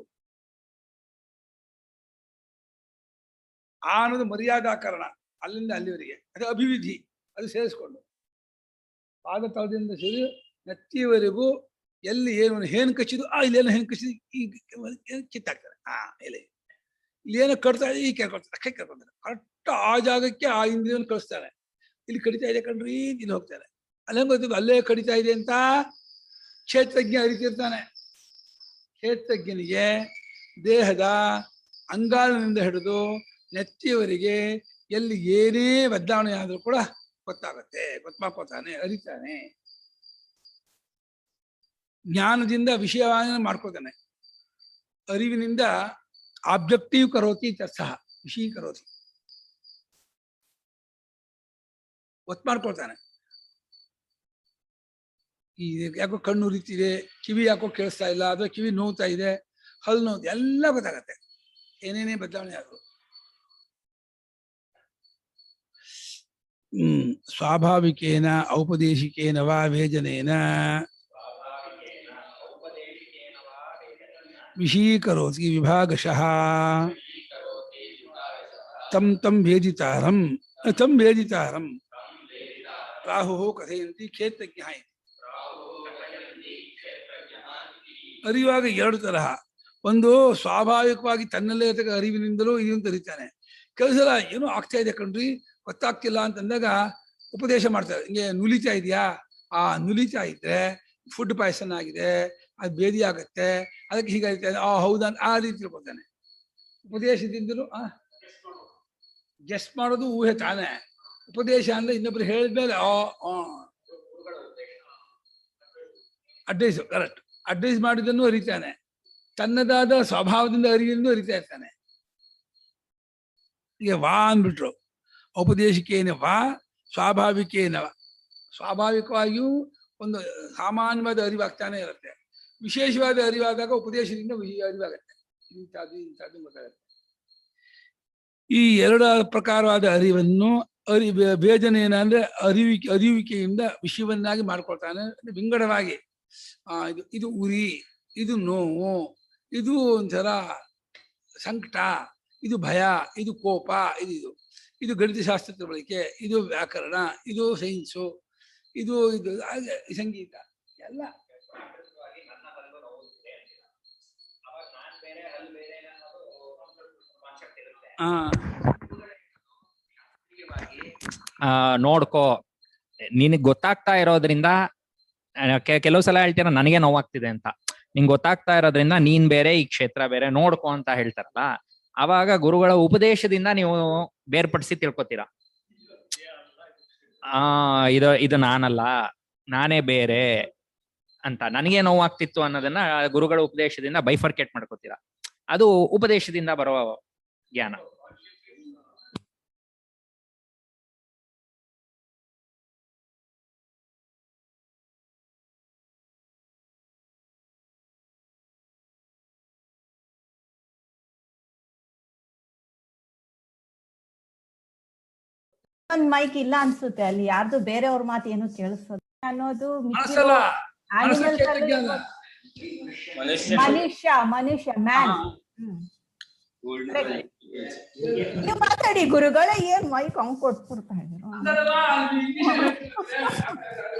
ಆ ಅನ್ನೋದು ಮರ್ಯಾದಾಕರಣ, ಅಲ್ಲಿಂದ ಅಲ್ಲಿವರೆಗೆ ಅದು ಅಭಿವಿಧಿ, ಅದು ಸೇರಿಸ್ಕೊಂಡು ಪಾದ ತಳದಿಂದ ಸೇರಿ ನೆತ್ತಿಯವರೆಗೂ ಎಲ್ಲಿ ಏನು ಕಚ್ಚಿದ್ದು ಇಲ್ಲೇನೋ ಹೆಣ್ಣು ಕಚ್ಚಿದ್ದು ಈಗ ಕಿತ್ತಾಕ್ತಾರೆ. ಇಲ್ಲಿ ಇಲ್ಲೇನೋ ಕಟ್ತಾ ಇದೆ, ಈ ಕೇಳ್ಕೊಳ್ತಾರೆ, ಅಕ್ಕ ಕೇಳ್ಕೊಳ್ತಾರೆ. ಕರೆಕ್ಟ್ ಆ ಜಾಗಕ್ಕೆ ಆ ಇಂದ್ರಿಯವನ್ನು ಕಳಿಸ್ತಾರೆ. ಇಲ್ಲಿ ಕಡಿತಾ ಇದೆ ಕಣ್ರಿ, ಇಲ್ಲಿ ಹೋಗ್ತಾರೆ. ಅಲ್ಲೇ ಗೊತ್ತಿದ್ದು ಅಲ್ಲೇ ಕಡಿತಾ ಇದೆ ಅಂತ ಕ್ಷೇತ್ರಜ್ಞ ಅರಿತಿರ್ತಾನೆ. ಕ್ಷೇತ್ರಜ್ಞನಿಗೆ ದೇಹದ ಅಂಗಾಲಿನಿಂದ ಹಿಡಿದು ನೆತ್ತಿಯವರೆಗೆ ಎಲ್ಲಿ ಏನೇ ಬದಲಾವಣೆ ಆದ್ರೂ ಕೂಡ ಗೊತ್ತಾಗತ್ತೆ, ಗೊತ್ತಾಕೋತಾನೆ, ಅರಿತಾನೆ. ಜ್ಞಾನದಿಂದ ವಿಷಯವಾದ ಮಾಡ್ಕೋತಾನೆ. ಅರಿವಿನಿಂದ ಆಬ್ಜೆಕ್ಟಿವ್ ಕರೋತಿ ಸಹ ವಿಷಯ ಕರೋತಿ, ಒತ್ತು ಮಾಡ್ಕೊಳ್ತಾನೆ. ಈ ಯಾಕೋ ಕಣ್ಣು ಉರಿತಿದೆ, ಕಿವಿ ಯಾಕೋ ಕೇಳಿಸ್ತಾ ಇಲ್ಲ, ಅಥವಾ ಕಿವಿ ನೋವ್ತಾ ಇದೆ, ಹಲ್ಲು ನೋವು, ಎಲ್ಲ ಗೊತ್ತಾಗತ್ತೆ ಏನೇನೇ ಬದಲಾವಣೆ ಆದ್ರು. ಸ್ವಾಭಾವಿಕೇನ ಔಪದೇಶಿಕೇನ ವಾ ವೇಜನೇನ ವಿಷೀಕರೋತಿ ವಿಭಾಗಶಃ ತಂ ವೇದಿತಾರಂ ರಾಹು ಕಥೆಯಂತಿ ಕ್ಷೇತ್ರಜ್ಞ. ಅರಿವಾಗ ಎರಡು ತರಹ. ಒಂದು ಸ್ವಾಭಾವಿಕವಾಗಿ ತನ್ನಲ್ಲೇ ಇರತಕ್ಕ ಅರಿವಿನಿಂದಲೂ ಇದನ್ನು ಅರಿತಾನೆ. ಕೆಲವು ಸಲ ಏನೋ ಆಗ್ತಾ ಇದೆ ಕಣ್ರಿ, ಗೊತ್ತಾಗ್ತಿಲ್ಲ ಅಂತಂದಾಗ ಉಪದೇಶ ಮಾಡ್ತಾರೆ. ಹಿಂಗೆ ನುಲಿತಾ ಇದೆಯಾ, ನುಲಿತಾ ಇದ್ರೆ ಫುಡ್ ಪಾಯ್ಸನ್ ಆಗಿದೆ, ಅದು ಬೇದಿ ಆಗತ್ತೆ, ಅದಕ್ಕೆ ಹೀಗಾಗುತ್ತೆ, ಹೌದಾ ಆ ರೀತಿ ತಿಳ್ಕೊತಾನೆ. ಉಪದೇಶದಿಂದಲೂ ಗೆಸ್ಟ್ ಮಾಡೋದು ಊಹೆ ತಾನೆ. ಉಪದೇಶ ಅಂದ್ರೆ ಇನ್ನೊಬ್ರು ಹೇಳಿದ್ಮೇಲೆ ಅಡ್ವೈಸ್, ಕರೆಕ್ಟ್, ಅಡ್ವೈಸ್ ಮಾಡಿದ್ದನ್ನು ಅರಿತಾನೆ. ತನ್ನದಾದ ಸ್ವಭಾವದಿಂದ ಅರಿವಿಂದ ಅರಿತಾ ಇರ್ತಾನೆ. ಈಗ ವಾ ಅಂದ್ಬಿಟ್ರು, ಔಪದೇಶಿಕೇನ ವಾ ಸ್ವಾಭಾವಿಕೇನ. ಸ್ವಾಭಾವಿಕವಾಗಿಯೂ ಒಂದು ಸಾಮಾನ್ಯವಾದ ಅರಿವಾಗ್ತಾನೆ ಇರುತ್ತೆ. ವಿಶೇಷವಾದ ಅರಿವಾದಾಗ ಉಪದೇಶದಿಂದ ಅರಿವಾಗತ್ತೆ. ಇಂಥದ್ದು ಗೊತ್ತಾಗತ್ತೆ. ಈ ಎರಡು ಪ್ರಕಾರವಾದ ಅರಿವನ್ನು ವೇದನೇನ ಅಂದ್ರೆ ಅರಿವಿಕೆಯಿಂದ ವಿಷಯವನ್ನಾಗಿ ಮಾಡ್ಕೊಳ್ತಾನೆ. ವಿಂಗಡವಾಗಿ ಇದು ಉರಿ, ಇದು ನೋವು, ಇದು ಒಂಥರ ಸಂಕಟ, ಇದು ಭಯ, ಇದು ಕೋಪ, ಇದು ಗಣಿತಶಾಸ್ತ್ರ ತಿಳುವಳಿಕೆ, ಇದು ವ್ಯಾಕರಣ, ಇದು ಸೈನ್ಸು, ಇದು ಸಂಗೀತ ಎಲ್ಲ. ನೋಡ್ಕೋ, ನಿನಗ್ ಗೊತ್ತಾಗ್ತಾ ಇರೋದ್ರಿಂದ, ಕೆಲವು ಸಲ ಹೇಳ್ತೀರ ನನಗೆ ನೋವಾಗ್ತಿದೆ ಅಂತ, ನಿಂಗೆ ಗೊತ್ತಾಗ್ತಾ ಇರೋದ್ರಿಂದ ನೀನ್ ಬೇರೆ, ಈ ಕ್ಷೇತ್ರ ಬೇರೆ, ನೋಡ್ಕೋ ಅಂತ ಹೇಳ್ತಾರಲ್ಲ, ಅವಾಗ ಗುರುಗಳ ಉಪದೇಶದಿಂದ ನೀವು ಬೇರ್ಪಡಿಸಿ ತಿಳ್ಕೊತೀರಾ. ಇದು ನಾನಲ್ಲ, ನಾನೇ ಬೇರೆ ಅಂತ, ನನಗೆ ನೋವಾಗ್ತಿತ್ತು ಅನ್ನೋದನ್ನ ಗುರುಗಳ ಉಪದೇಶದಿಂದ ಬೈಫರ್ಕೇಟ್ ಮಾಡ್ಕೋತೀರಾ. ಅದು ಉಪದೇಶದಿಂದ ಬರುವ ಜ್ಞಾನ. ಒಂದ್ ಮೈಕ್ ಇಲ್ಲ ಅನ್ಸುತ್ತೆ ಅಲ್ಲಿ, ಯಾರ್ದು ಬೇರೆಯವ್ರ ಮಾತು ಏನು ಕೇಳಿಸೋದು ಅನ್ನೋದು. ಮನುಷ್ಯ ಮ್ಯಾನ್. ನೀವು ಮಾತಾಡಿ ಗುರುಗಳೇ, ಏನ್ ಮೈಕ್ ಹಂಗ್ ಕೊಟ್ಬಿಡ್ತಾ ಇದ್ರು.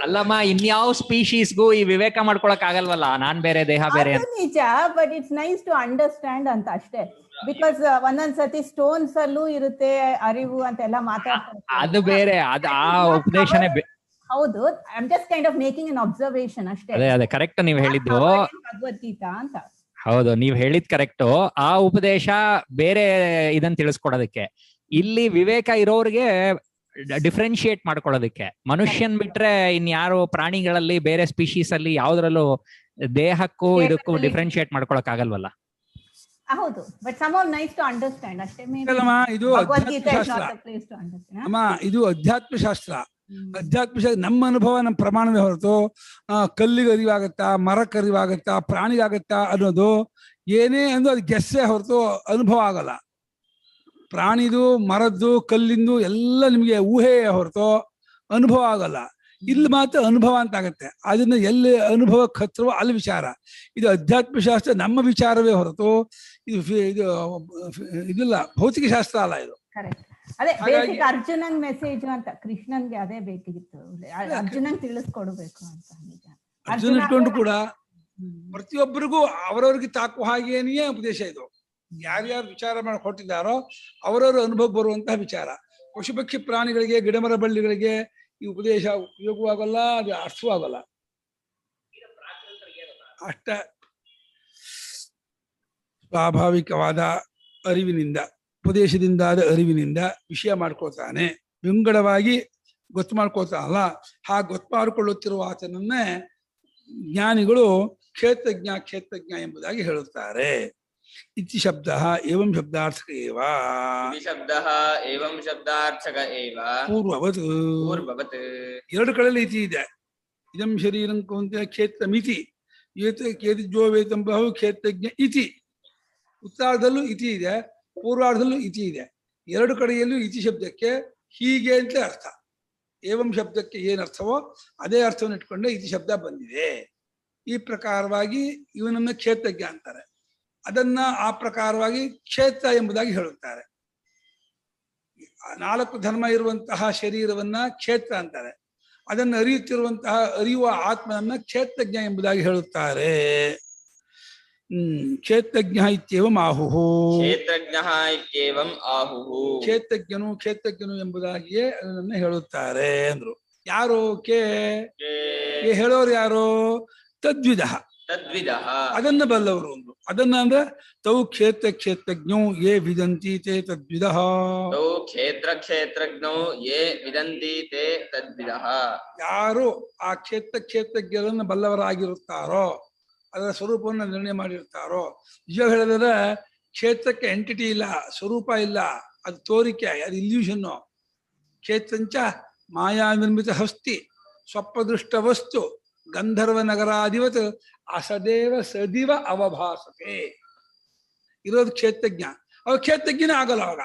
ಅಲ್ಲಮ್ಮ, ಇನ್ಯಾವ ಸ್ಪೀಶೀಸ್ಗೂ ಈ ವಿವೇಕ ಮಾಡ್ಕೊಳಕ್ ಆಗಲ್ವಲ್ಲ, ನಾನ್ ಬೇರೆ ದೇಹ ಬೇರೆ. ನಿಜ, but it's nice to understand ಅಂತ ಅಷ್ಟೇ. ಬಿಕಾಸ್ ಒಂದೊಂದ್ಸತಿ ಸ್ಟೋನ್ಸ್ ಅಲ್ಲೂ ಇರುತ್ತೆ ಅರಿವು ಅಂತೆಲ್ಲ ಮಾತಾಡ್ತಾರೆ, ಅದು ಬೇರೆ, ಅದು ಆ ಉಪದೇಶನೇ. ಹೌದು, I am just kind of making an observation ಅಷ್ಟೇ. ಅದೇ ಕರೆಕ್ಟ್ ನೀವು ಹೇಳಿದ್ದು. ಭಗವದ್ಗೀತಾ ಅಂತ. ಹೌದು, ನೀವ್ ಹೇಳಿದ್ ಕರೆಕ್ಟು. ಆ ಉಪದೇಶ ಬೇರೆ ಇದನ್ನ ತಿಳಿಸ್ಕೊಡೋದಕ್ಕೆ. ಇಲ್ಲಿ ವಿವೇಕ ಇರೋರಿಗೆ ಡಿಫ್ರೆನ್ಶಿಯೇಟ್ ಮಾಡ್ಕೊಳ್ಳೋದಕ್ಕೆ. ಮನುಷ್ಯನ್ ಬಿಟ್ರೆ ಇನ್ಯಾರು ಪ್ರಾಣಿಗಳಲ್ಲಿ ಬೇರೆ ಸ್ಪೀಶೀಸ್ ಅಲ್ಲಿ ಯಾವ್ದ್ರಲ್ಲೂ ದೇಹಕ್ಕೂ ಇದಕ್ಕೂ ಡಿಫ್ರೆನ್ಶಿಯೇಟ್ ಮಾಡ್ಕೊಳಕ್ ಆಗಲ್ವಲ್ಲ. ಹೌದು, but somehow nice to understand ಅಷ್ಟೇ. ಇದು ಅಧ್ಯಾತ್ಮ ಶಾಸ್ತ್ರ. ಅಧ್ಯಾತ್ಮ ಶಾಸ್ತ್ರ ನಮ್ಮ ಅನುಭವ, ನಮ್ಮ ಪ್ರಮಾಣವೇ ಹೊರತು ಕಲ್ಲಿಗೆ ಅರಿವಾಗತ್ತಾ, ಮರಕ್ಕೆ ಅರಿವಾಗತ್ತಾ, ಪ್ರಾಣಿಗಾಗತ್ತಾ ಅನ್ನೋದು ಏನೇ ಅಂದು ಅದು ಗೆಸ್ಸೇ ಹೊರತು ಅನುಭವ ಆಗಲ್ಲ. ಪ್ರಾಣಿದು, ಮರದ್ದು, ಕಲ್ಲಿಂದು ಎಲ್ಲ ನಿಮಗೆ ಊಹೆ ಹೊರತು ಅನುಭವ ಆಗಲ್ಲ. ಇಲ್ಲಿ ಮಾತ್ರ ಅನುಭವ ಅಂತ ಆಗತ್ತೆ. ಅದನ್ನ ಎಲ್ಲಿ ಅನುಭವಕ್ಕೆ ಹತ್ತಿರವೋ ಅಲ್ಲಿ ವಿಚಾರ. ಇದು ಅಧ್ಯಾತ್ಮ ಶಾಸ್ತ್ರ ನಮ್ಮ ವಿಚಾರವೇ ಹೊರತು ಇದು ಇದಿಲ್ಲ, ಭೌತಿಕ ಶಾಸ್ತ್ರ ಅಲ್ಲ ಇದು. ಅದೇ ಹಾಗಾಗಿ- ಬೇಸಿಕ್ ಅರ್ಜುನನ್ ಮೆಸೇಜ್ ಅಂತ, ಕೃಷ್ಣನ್ಗೆ ಅದೇ ಬೇಕಿತ್ತು, ಅರ್ಜುನನ್ ತಿಳಿಸ್ಕೊಡ್ಬೇಕು ಅಂತ. ನಿಜ. ಅರ್ಜುನ ಇಟ್ಕೊಂಡು ಕೂಡ ಪ್ರತಿಯೊಬ್ಬರಿಗೂ ಅವರವ್ರಿಗೆ ತಾಕುವ ಹಾಗೇನೆಯೇ ಉಪದೇಶ ಇದು. ಯಾರ್ಯಾರು ವಿಚಾರ ಮಾಡಿ ಕೊಟ್ಟಿದ್ದಾರೋ ಅವರವರ ಅನುಭವ ಬರುವಂತಹ ವಿಚಾರ. ಪಶುಪಕ್ಷಿ ಪ್ರಾಣಿಗಳಿಗೆ, ಗಿಡಮರ ಬಳ್ಳಿಗಳಿಗೆ ಈ ಉಪದೇಶ ಉಪಯೋಗವಾಗಲ್ಲ, ಅದು ಅರ್ಥವೂ ಆಗಲ್ಲ. ಅಷ್ಟ ಸ್ವಾಭಾವಿಕವಾದ ಅರಿವಿನಿಂದ, ಉಪದೇಶದಿಂದಾದ ಅರಿವಿನಿಂದ ವಿಷಯ ಮಾಡ್ಕೊಳ್ತಾನೆ, ವಿಂಗಡವಾಗಿ ಗೊತ್ತು ಮಾಡ್ಕೊಳ್ತಾನಲ್ಲ. ಹಾಗೆ ಗೊತ್ತು ಮಾಡಿಕೊಳ್ಳುತ್ತಿರುವ ಆತನನ್ನೇ ಜ್ಞಾನಿಗಳು ಕ್ಷೇತ್ರಜ್ಞ ಕ್ಷೇತ್ರಜ್ಞ ಎಂಬುದಾಗಿ ಹೇಳುತ್ತಾರೆ. ಇತಿ ಶಬ್ದ ಏವಂ ಶಬ್ದಾರ್ಥಕ ಏವ ಶಬ್ದಃ ಏವಂ ಶಬ್ದಾರ್ಥಕ ಏವ ಪೂರ್ವವತ್. ಪೂರ್ವವತ್. ಎರಡು ಕಡೆಯಲ್ಲಿ ಇತಿ ಇದೆ. ಇದಂ ಶರೀರಂ ಕೌಂತೆಯ ಕ್ಷೇತ್ರಮಿತಿ ಕೇತಿಜೋ ವೇತಂ ಬಹು ಕ್ಷೇತ್ರಜ್ಞ ಇತಿ. ಉತ್ತರಾರ್ಧದಲ್ಲೂ ಇತಿ ಇದೆ, ಪೂರ್ವಾರ್ಧದಲ್ಲೂ ಇತಿ ಇದೆ. ಎರಡು ಕಡೆಯಲ್ಲೂ ಇತಿ ಶಬ್ದಕ್ಕೆ ಹೀಗೆ ಅಂತ ಅರ್ಥ. ಏವಂ ಶಬ್ದಕ್ಕೆ ಏನರ್ಥವೋ ಅದೇ ಅರ್ಥವನ್ನು ಇಟ್ಕೊಂಡೆ ಇತಿ ಶಬ್ದ ಬಂದಿದೆ. ಈ ಪ್ರಕಾರವಾಗಿ ಇವನನ್ನ ಕ್ಷೇತ್ರಜ್ಞ ಅಂತಾರೆ. ಅದನ್ನ ಆ ಪ್ರಕಾರವಾಗಿ ಕ್ಷೇತ್ರ ಎಂಬುದಾಗಿ ಹೇಳುತ್ತಾರೆ. 4 ಧರ್ಮ ಇರುವಂತಹ ಶರೀರವನ್ನ ಕ್ಷೇತ್ರ ಅಂತಾರೆ. ಅದನ್ನು ಅರಿಯುತ್ತಿರುವಂತಹ ಅರಿಯುವ ಆತ್ಮನನ್ನ ಕ್ಷೇತ್ರಜ್ಞ ಎಂಬುದಾಗಿ ಹೇಳುತ್ತಾರೆ. ಕ್ಷೇತ್ರಜ್ಞ ಇತ್ಯೇವಂ ಆಹುಹು. ಕ್ಷೇತ್ರಜ್ಞಃ ಇತ್ಯೇವಂ ಆಹುಹು. ಕ್ಷೇತ್ರಜ್ಞನು ಎಂಬುದಾಗಿಯೇ ಅದನ್ನ ಹೇಳುತ್ತಾರೆ ಅಂದ್ರು. ಯಾರು ಕೆ ಹೇಳೋರು ಯಾರು? ತದ್ವಿಧ. ತದ್ವಿದಃ. ಅದನ್ನ ಬಲ್ಲವರು ಅಂದ್ರು. ಅದನ್ನ ಅಂದ್ರೆ ತೌ ಕ್ಷೇತ್ರಜ್ಞೋ ಯೇ ವಿದಂತಿ ತೇ ತದ್ವಿದಃ. ತೌ ಕ್ಷೇತ್ರಜ್ಞೌ ಯೇ ವಿದಂತಿ ತೇ ತದ್ವಿದಃ. ಯಾರು ಆ ಕ್ಷೇತ್ರಜ್ಞರನ್ನು ಬಲ್ಲವರಾಗಿರುತ್ತಾರೋ, ಅದರ ಸ್ವರೂಪವನ್ನು ನಿರ್ಣಯ ಮಾಡಿರ್ತಾರೋ. ನಿಜ ಹೇಳಿದ್ರೆ ಕ್ಷೇತ್ರಕ್ಕೆ ಎಂಟಿಟಿ ಇಲ್ಲ, ಸ್ವರೂಪ ಇಲ್ಲ, ಅದು ತೋರಿಕೆ, ಅದು ಇಲ್ಯೂಷನ್ನು. ಕ್ಷೇತ್ರಂಚ ಮಾಯಾ ನಿರ್ಮಿತ ಹಸ್ತಿ ಸ್ವಪ್ನದೃಷ್ಟ ವಸ್ತು ಗಂಧರ್ವ ನಗರಾಧಿವತ್ ಅಸದೇವ ಸದಿವ ಅವಭಾಸತೆ. ಇರೋದು ಕ್ಷೇತ್ರಜ್ಞ. ಅವ ಕ್ಷೇತ್ರಜ್ಞನೇ ಆಗಲ್ಲ. ಅವಾಗ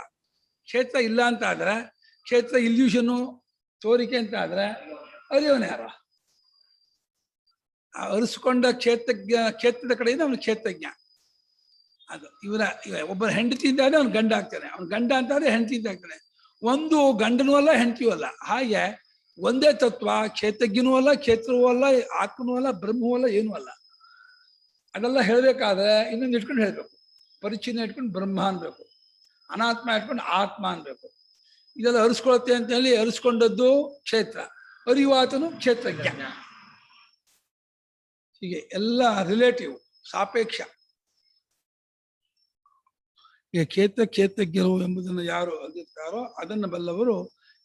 ಕ್ಷೇತ್ರ ಇಲ್ಲ ಅಂತ ಆದ್ರೆ, ಕ್ಷೇತ್ರ ಇಲ್ಯೂಷನ್ನು ತೋರಿಕೆ ಅಂತ ಆದ್ರೆ ಅರಿಯವನೇ ಯಾರ? ಅರಿಸ್ಕೊಂಡ ಕ್ಷೇತ್ರದ ಕಡೆಯಿಂದ ಅವನು ಕ್ಷೇತ್ರಜ್ಞ. ಅದು ಒಬ್ಬನ ಹೆಂಡತಿ ಇದ್ದಾದ್ರೆ ಅವನು ಗಂಡ ಆಗ್ತಾನೆ, ಅವನು ಗಂಡ ಅಂತಾದ್ರೆ ಹೆಂಡತಿ ಅಂತ ಆಗ್ತಾನೆ. ಒಂದು ಗಂಡನೂ ಅಲ್ಲ, ಹೆಂಡತಿಯೂ ಅಲ್ಲ. ಹಾಗೆ ಒಂದೇ ತತ್ವ, ಕ್ಷೇತ್ರಜ್ಞನೂ ಅಲ್ಲ, ಕ್ಷೇತ್ರವೂ ಅಲ್ಲ, ಆತ್ಮನೂ ಅಲ್ಲ, ಬ್ರಹ್ಮವೂ ಅಲ್ಲ, ಏನೂ ಅಲ್ಲ. ಅದೆಲ್ಲ ಹೇಳ್ಬೇಕಾದ್ರೆ ಇನ್ನೊಂದು ಇಟ್ಕೊಂಡು ಹೇಳ್ಬೇಕು. ಪರಿಚ್ಛಿನ್ನ ಇಟ್ಕೊಂಡು ಬ್ರಹ್ಮ ಅನ್ಬೇಕು, ಅನಾತ್ಮ ಇಟ್ಕೊಂಡು ಆತ್ಮ ಅನ್ಬೇಕು. ಇದೆಲ್ಲ ಅರಿಸ್ಕೊಳತ್ತೆ ಅಂತ ಹೇಳಿ ಅರಿಸ್ಕೊಂಡದ್ದು ಕ್ಷೇತ್ರ, ಅರಿವಾತನು ಕ್ಷೇತ್ರಜ್ಞ. ಹೀಗೆ ಎಲ್ಲ ರಿಲೇಟಿವ್, ಸಾಪೇಕ್ಷ. ಈಗ ಕ್ಷೇತ್ರಜ್ಞರು ಎಂಬುದನ್ನು ಯಾರು ಅರಿಯುತ್ತಾರೋ ಅದನ್ನು ಬಲ್ಲವರು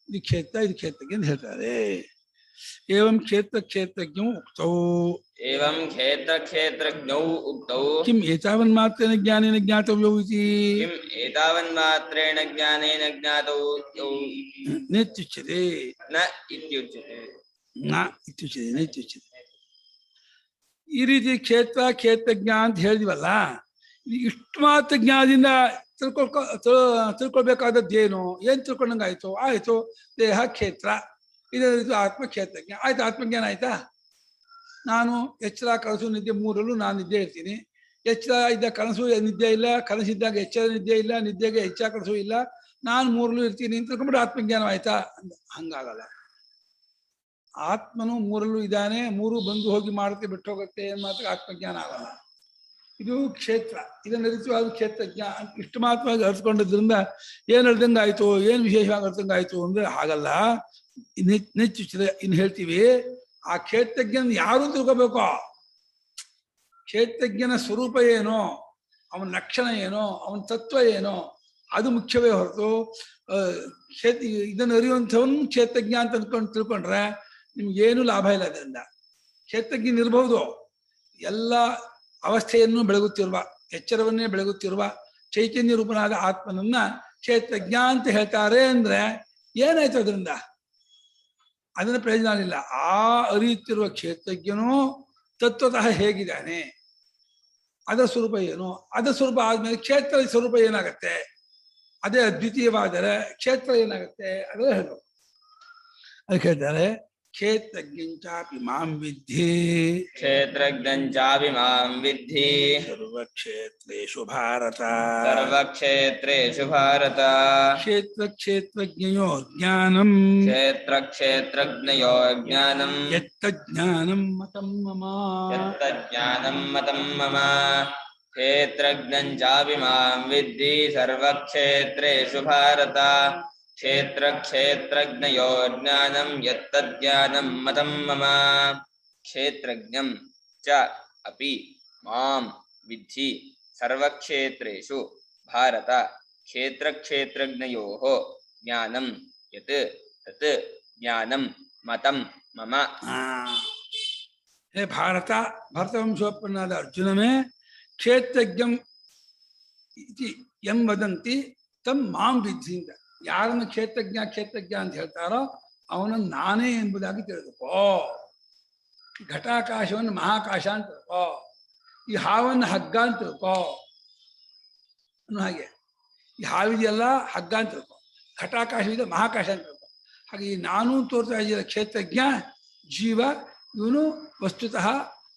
ಇದು ಕ್ಷೇತ್ರ, ಇದು ಕ್ಷೇತ್ರಜ್ಞ ಅಂತ ಹೇಳ್ತಾರೆ. ಏವಂ ಕ್ಷೇತ್ರಜ್ಞೌ ಉಕ್ತೌ. ಏವಂ ಕ್ಷೇತ್ರಜ್ಞೌ ಉಕ್ತೌ. ಕಿಂ ಏತಾವನ್ ಮಾತ್ರೇಣ ಜ್ಞಾನೇನ ಜ್ಞಾತವ್ಯೌ ಇತಿ. ಕಿಂ ಏತಾವನ್ ಮಾತ್ರೇಣ ಜ್ಞಾನೇನ ಜ್ಞಾತೌ ನೇತ್ಯುಚ್ಯತೆ. ನ ಇತ್ಯುಚ್ಯತೆ. ನ ಇತ್ಯುಚ್ಯತೆ, ನೇತ್ಯುಚ್ಯತೆ. ಈ ರೀತಿ ಕ್ಷೇತ್ರಜ್ಞ ಅಂತ ಹೇಳಿದ್ವಲ್ಲ, ಇಷ್ಟು ಮಾತ್ರ ಜ್ಞಾನದಿಂದ ತಿಳ್ಕೊಳ್ಬೇಕಾದದ್ದೇನು? ಏನ್ ತಿಳ್ಕೊಂಡಂಗಾಯ್ತು? ಆಯ್ತು, ದೇಹ ಕ್ಷೇತ್ರ, ಇದರ ಆತ್ಮ ಕ್ಷೇತ್ರಜ್ಞ ಆಯ್ತು. ಆತ್ಮಜ್ಞಾನ ಆಯ್ತಾ? ನಾನು ಎಚ್ಚರ, ಕನಸು, ನಿದ್ದೆ ಮೂರಲ್ಲೂ ನಾನು ನಿದ್ದೆ ಇರ್ತೀನಿ. ಎಚ್ಚರ ಇದ್ದ ಕನಸು ನಿದ್ದೆ ಇಲ್ಲ, ಕನಸಿದ್ದಾಗ ಎಚ್ಚರ ನಿದ್ದೆ ಇಲ್ಲ, ನಿದ್ದೆಗೆ ಎಚ್ಚರ ಕನಸು ಇಲ್ಲ, ನಾನು ಮೂರಲ್ಲೂ ಇರ್ತೀನಿ ಅಂತ ತಿಳ್ಕೊಂಡ್ಬಿಟ್ಟು ಆತ್ಮಜ್ಞಾನ ಆಯ್ತಾ? ಹಂಗಾಗಲ್ಲ. ಆತ್ಮನು ಮೂರಲ್ಲೂ ಇದ್ದಾನೆ, ಮೂರು ಬಂದು ಹೋಗಿ ಮಾಡುತ್ತೆ, ಬಿಟ್ಟು ಹೋಗುತ್ತೆ, ಏನ್ ಮಾತ್ರ ಆತ್ಮಜ್ಞಾನ ಆಗಲ್ಲ. ಇದು ಕ್ಷೇತ್ರ, ಇದನ್ನ ಅರಿತವಾದ ಕ್ಷೇತ್ರಜ್ಞ ಅಂತ ಇಷ್ಟು ಮಾತ್ರವಾಗಿ ಅರ್ಸ್ಕೊಂಡಿದ್ರಿಂದ ಏನ್ ಅರ್ಧಂಗ ಆಯ್ತು, ಏನ್ ವಿಶೇಷವಾಗಿ ಅರ್ಧಂಗ ಆಯ್ತು ಅಂದ್ರೆ ಹಾಗಲ್ಲ. ನೆಚ್ಚಿಸಿದ ಇನ್ನು ಹೇಳ್ತೀವಿ, ಆ ಕ್ಷೇತ್ರಜ್ಞನ ಯಾರು ತಿಳ್ಕೋಬೇಕು? ಕ್ಷೇತ್ರಜ್ಞನ ಸ್ವರೂಪ ಏನೋ, ಅವನ ಲಕ್ಷಣ ಏನೋ, ಅವನ ತತ್ವ ಏನೋ, ಅದು ಮುಖ್ಯವೇ ಹೊರತು ಇದನ್ನು ಅರಿಯುವಂಥವನು ಕ್ಷೇತ್ರಜ್ಞ ಅಂತ ತಿಳ್ಕೊಂಡ್ರೆ ನಿಮ್ಗೇನು ಲಾಭ ಇಲ್ಲ. ಅದರಿಂದ ಕ್ಷೇತ್ರಜ್ಞ ಇರಬಹುದು, ಎಲ್ಲ ಅವಸ್ಥೆಯನ್ನು ಬೆಳಗುತ್ತಿರುವ, ಎಚ್ಚರವನ್ನೇ ಬೆಳಗುತ್ತಿರುವ ಚೈತನ್ಯ ರೂಪನಾದ ಆತ್ಮನನ್ನ ಕ್ಷೇತ್ರಜ್ಞ ಅಂತ ಹೇಳ್ತಾರೆ ಅಂದ್ರೆ ಏನಾಯ್ತು ಅದರಿಂದ? ಅದನ್ನ ಪ್ರಯೋಜನ ಇಲ್ಲ. ಆ ಅರಿಯುತ್ತಿರುವ ಕ್ಷೇತ್ರಜ್ಞನು ತತ್ವತಃ ಹೇಗಿದ್ದಾನೆ, ಅದರ ಸ್ವರೂಪ ಏನು, ಅದರ ಸ್ವರೂಪ ಆದ್ಮೇಲೆ ಕ್ಷೇತ್ರದ ಸ್ವರೂಪ ಏನಾಗತ್ತೆ, ಅದೇ ಅದ್ವಿತೀಯವಾದರೆ ಕ್ಷೇತ್ರ ಏನಾಗತ್ತೆ, ಅದನ್ನ ಹೇಳ್ಬೇಕು. ಅದಕ್ಕೆ ಹೇಳ್ತಾರೆ ಕ್ಷೇತ್ರಜ್ಞಂಚಾಪಿ ಮಾಂ ವಿದ್ಧಿ ಕ್ಷೇತ್ರಜ್ಞಂಚಾಭಿಮಾಂ ವಿದ್ಧಿ ಸರ್ವಕ್ಷೇತ್ರೇಷು ಭಾರತ. ಸರ್ವಕ್ಷೇತ್ರೇಷು ಭಾರತ. ಕ್ಷೇತ್ರಜ್ಞಯೋ ಜ್ಞಾನಂ ಕ್ಷೇತ್ರಜ್ಞಯೋ ಜ್ಞಾನಂ ಯತ್ತಜ್ಞಾನಂ ಮತಂ ಮಮ. ಯತ್ತಜ್ಞಾನಂ ಮತಂ ಮಮ. ಕ್ಷೇತ್ರಜ್ಞಂಚಾಭಿಮಾಂ ವಿದ್ಧಿ ಸರ್ವಕ್ಷೇತ್ರೇಷು ಭಾರತ. ಕ್ಷೇತ್ರಜ್ಞಯೋ ಜ್ಞಾನಂ ಯತ್ತಜ್ಞಾನಂ ಮತಂ ಮಮ. ಕ್ಷೇತ್ರಜ್ಞಂ ಚ ಅಪಿ ಮಾಂ ವಿದ್ಧಿ ಸರ್ವಕ್ಷೇತ್ರೇಷು ಭಾರತ. ಕ್ಷೇತ್ರಜ್ಞಯೋಃ ಜ್ಞಾನಂ ಯತ್ ತತ್ ಜ್ಞಾನಂ ಮತಂ ಮಮ. ಹೇ ಭಾರತ, ಭರತವಂಶೋತ್ಪನ್ನಾದ ಅರ್ಜುನನೇ, ಕ್ಷೇತ್ರಜ್ಞಂ ಇತಿ ಎಂ ವದಂತಿ ತಂ ಮಾಂ ವಿದ್ಧಿ ಅಂತ. ಯಾರನ್ನು ಕ್ಷೇತ್ರಜ್ಞ ಅಂತ ಹೇಳ್ತಾರೋ ಅವನನ್ನು ನಾನೇ ಎಂಬುದಾಗಿ ತಿಳಿದುಕೋ. ಘಟಾಕಾಶವನ್ನು ಮಹಾಕಾಶ ಅಂತ ತಿಳ್ಕೋ, ಈ ಹಾವನ್ನು ಹಗ್ಗ ಅಂತ ತಿಳ್ಕೋ ಅನ್ನೋ ಹಾಗೆ. ಈ ಹಾವಿದೆಯಲ್ಲ ಹಗ್ಗ ಅಂತ ತಿಳ್ಕೋ, ಘಟಾಕಾಶವಿದೆ ಮಹಾಕಾಶ ಅಂತ ತಿಳ್ಕೋ. ಹಾಗೆ ಈ ನಾನು ತೋರ್ತಾ ಇದ್ದ ಕ್ಷೇತ್ರಜ್ಞ ಜೀವ, ಇವನು ವಸ್ತುತಃ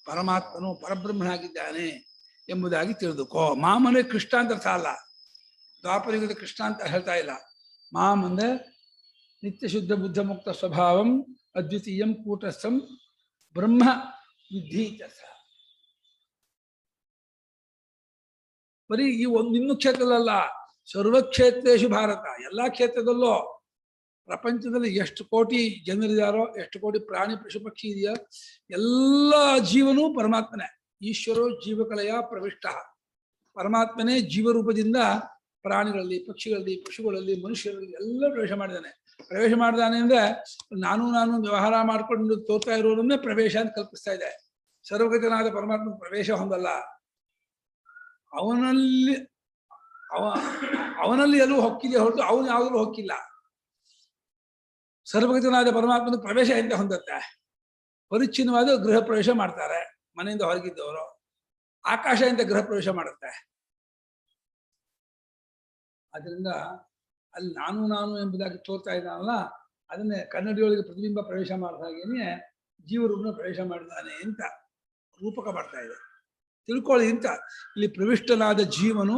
ಪರಮಾತ್ಮನು ಪರಬ್ರಹ್ಮನಾಗಿದ್ದಾನೆ ಎಂಬುದಾಗಿ ತಿಳಿದುಕೋ. ಮಾಮನೇ ಕೃಷ್ಣ ಅಂತ ಅರ್ಥ ಅಲ್ಲ, ದ್ವಾಪರಯುಗದ ಕೃಷ್ಣ ಅಂತ ಹೇಳ್ತಾ ಇಲ್ಲ. ಮಾಂ ಅಂದ್ರೆ ನಿತ್ಯ ಶುದ್ಧ ಬುದ್ಧ ಮುಕ್ತ ಸ್ವಭಾವಂ ಅದ್ವಿತೀಯಂ ಕೂಟಸ್ಥಂ ಬ್ರಹ್ಮ ವಿದ್ಧಿ. ಬರೀ ಈ ಒಂದು ಕ್ಷೇತ್ರದಲ್ಲ, ಸರ್ವಕ್ಷೇತ್ರೇಷು ಭಾರತ. ಎಲ್ಲಾ ಕ್ಷೇತ್ರದಲ್ಲೂ ಪ್ರಪಂಚದಲ್ಲಿ ಎಷ್ಟು ಕೋಟಿ ಜನರಿದಾರೋ, ಎಷ್ಟು ಕೋಟಿ ಪ್ರಾಣಿ ಪಶು ಪಕ್ಷಿ ಇದೆಯೋ, ಎಲ್ಲ ಜೀವನೂ ಪರಮಾತ್ಮನೇ. ಈಶ್ವರೋ ಜೀವಕಲೆಯ ಪ್ರವಿಷ್ಟ. ಪರಮಾತ್ಮನೇ ಜೀವರೂಪದಿಂದ ಪ್ರಾಣಿಗಳಲ್ಲಿ, ಪಕ್ಷಿಗಳಲ್ಲಿ, ಪಶುಗಳಲ್ಲಿ, ಮನುಷ್ಯರಲ್ಲಿ ಎಲ್ಲ ಪ್ರವೇಶ ಮಾಡಿದಾನೆ ಅಂದ್ರೆ ನಾನು ವ್ಯವಹಾರ ಮಾಡ್ಕೊಂಡು ತೋರ್ತಾ ಇರೋದನ್ನೇ ಪ್ರವೇಶ ಅಂತ ಕಲ್ಪಿಸ್ತಾ ಇದೆ. ಸರ್ವಗತನಾದ ಪರಮಾತ್ಮ ಪ್ರವೇಶ ಹೊಂದಲ್ಲ. ಅವನಲ್ಲಿ ಎಲ್ಲೂ ಹೊಕ್ಕಿದೆ ಹೊರತು ಅವನು ಯಾವುದೂ ಹೊಕ್ಕಿಲ್ಲ. ಸರ್ವಗತನಾದ ಪರಮಾತ್ಮನ ಪ್ರವೇಶ ಎಂತ ಹೊಂದತ್ತೆ? ಪರಿಚ್ಛಿನ್ನವಾದ ಗೃಹ ಪ್ರವೇಶ ಮಾಡ್ತಾರೆ ಮನೆಯಿಂದ ಹೊರಗಿದ್ದವರು. ಆಕಾಶ ಎಂತ ಗೃಹ ಪ್ರವೇಶ ಮಾಡುತ್ತೆ. ಆದ್ರಿಂದ ಅಲ್ಲಿ ನಾನು ಎಂಬುದಾಗಿ ತೋರ್ತಾ ಇದ್ದಾನಲ್ಲ, ಅದನ್ನೇ ಕನ್ನಡಿಯೊಳಗೆ ಪ್ರತಿಬಿಂಬ ಪ್ರವೇಶ ಮಾಡಿದ ಹಾಗೇನೆ ಜೀವರೂಪನ ಪ್ರವೇಶ ಮಾಡಿದಾನೆ ಅಂತ ರೂಪಕ ಮಾಡ್ತಾ ಇದೆ. ತಿಳ್ಕೊಳ್ಳಿ ಅಂತ. ಇಲ್ಲಿ ಪ್ರವಿಷ್ಟನಾದ ಜೀವನು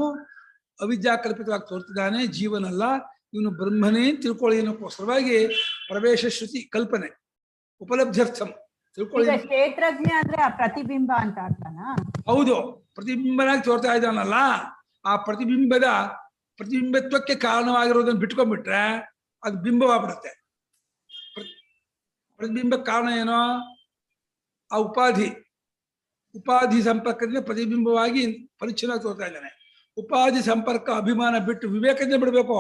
ಅವಿದ್ಯಾಕಲ್ಪಿತವಾಗಿ ತೋರ್ತಿದ್ದಾನೆ, ಜೀವನಲ್ಲ, ಇವನು ಬ್ರಹ್ಮನೇ ತಿಳ್ಕೊಳ್ಳಿ ಅನ್ನೋಕ್ಕೋಸ್ಕರವಾಗಿ ಪ್ರವೇಶ ಶ್ರುತಿ ಕಲ್ಪನೆ ಉಪಲಬ್ಧ್ಯರ್ಥಂ ತಿಳ್ಕೊಳ್ಳಿ. ಕ್ಷೇತ್ರಜ್ಞ ಅಂದ್ರೆ ಆ ಪ್ರತಿಬಿಂಬ ಅಂತ ಅರ್ಥನಾ? ಹೌದು, ಪ್ರತಿಬಿಂಬನಾಗಿ ತೋರ್ತಾ ಇದ್ದಾನಲ್ಲ, ಆ ಪ್ರತಿಬಿಂಬತ್ವಕ್ಕೆ ಕಾರಣವಾಗಿರೋದನ್ನ ಬಿಟ್ಕೊಂಡ್ಬಿಟ್ರೆ ಅದು ಬಿಂಬವಾಗ್ಬಿಡುತ್ತೆ. ಪ್ರತಿಬಿಂಬ ಕಾರಣ ಏನೋ? ಆ ಉಪಾಧಿ ಸಂಪರ್ಕದಿಂದ ಪ್ರತಿಬಿಂಬವಾಗಿ ಪರಿಚ್ಛಿನ್ನವಾಗಿ ತೋರ್ತಾ ಇದ್ದಾನೆ. ಉಪಾಧಿ ಸಂಪರ್ಕ ಅಭಿಮಾನ ಬಿಟ್ಟು ವಿವೇಕದಿಂದ ಬಿಡಬೇಕು,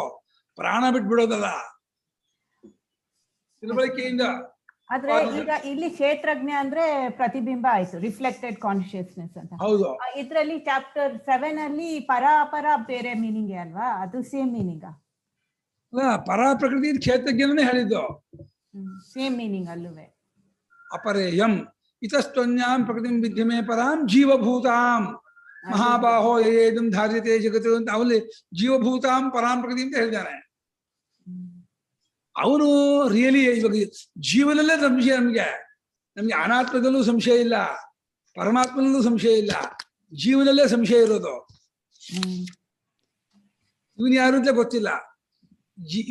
ಪ್ರಾಣ ಬಿಟ್ಟು ಬಿಡೋದಲ್ಲ. ತಿಳುವಳಿಕೆಯಿಂದ. ಆದ್ರೆ ಈಗ ಇಲ್ಲಿ ಕ್ಷೇತ್ರಜ್ಞ ಅಂದ್ರೆ ಪ್ರತಿಬಿಂಬ ಆಯ್ತು, ರಿಫ್ಲೆಕ್ಟೆಡ್ ಕಾನ್ಶಿಯಸ್ನೆಸ್ ಅಂತ. ಹೌದು. ಇದ್ರಲ್ಲಿ ಚಾಪ್ಟರ್ 7 ಅಲ್ಲಿ ಪರಾಪರ ಬೇರೆ ಮೀನಿಂಗ್ ಅಲ್ವಾ? ಅದು ಸೇಮ್ ಮೀನಿಂಗ್? ಪರಾ ಪ್ರಕೃತಿ ಕ್ಷೇತ್ರಜ್ಞನೇ ಹೇಳಿದ್ದು. Same meaning ಅಲ್ಲುವೆ. ಅಪರೇಯಂ ಇತಸ್ತ್ವನ್ಯಾಂ ಪ್ರಕೃತಿಂ ವಿದ್ಯಮೇ ಪರಾಂ ಜೀವಭೂತಾಂ ಮಹಾಬಾಹೋ ಏದಂ ಧಾರ್ಯತೆ ಜಗತ್ತು ಅಂತ ಅವಲ್ಲಿ ಜೀವಭೂತಾಂ ಪರಾಂ ಪ್ರಕೃತಿ ಅಂತ ಹೇಳಿದ್ದಾನೆ. ಅವನು ರಿಯಲಿ ಇವಾಗ ಜೀವನಲ್ಲೇ ಸಂಶಯ. ನಮ್ಗೆ ಅನಾತ್ಮದಲ್ಲೂ ಸಂಶಯ ಇಲ್ಲ, ಪರಮಾತ್ಮನಲ್ಲೂ ಸಂಶಯ ಇಲ್ಲ, ಜೀವನಲ್ಲೇ ಸಂಶಯ ಇರೋದು. ಇವನು ಯಾರು ಅಂತ ಗೊತ್ತಿಲ್ಲ.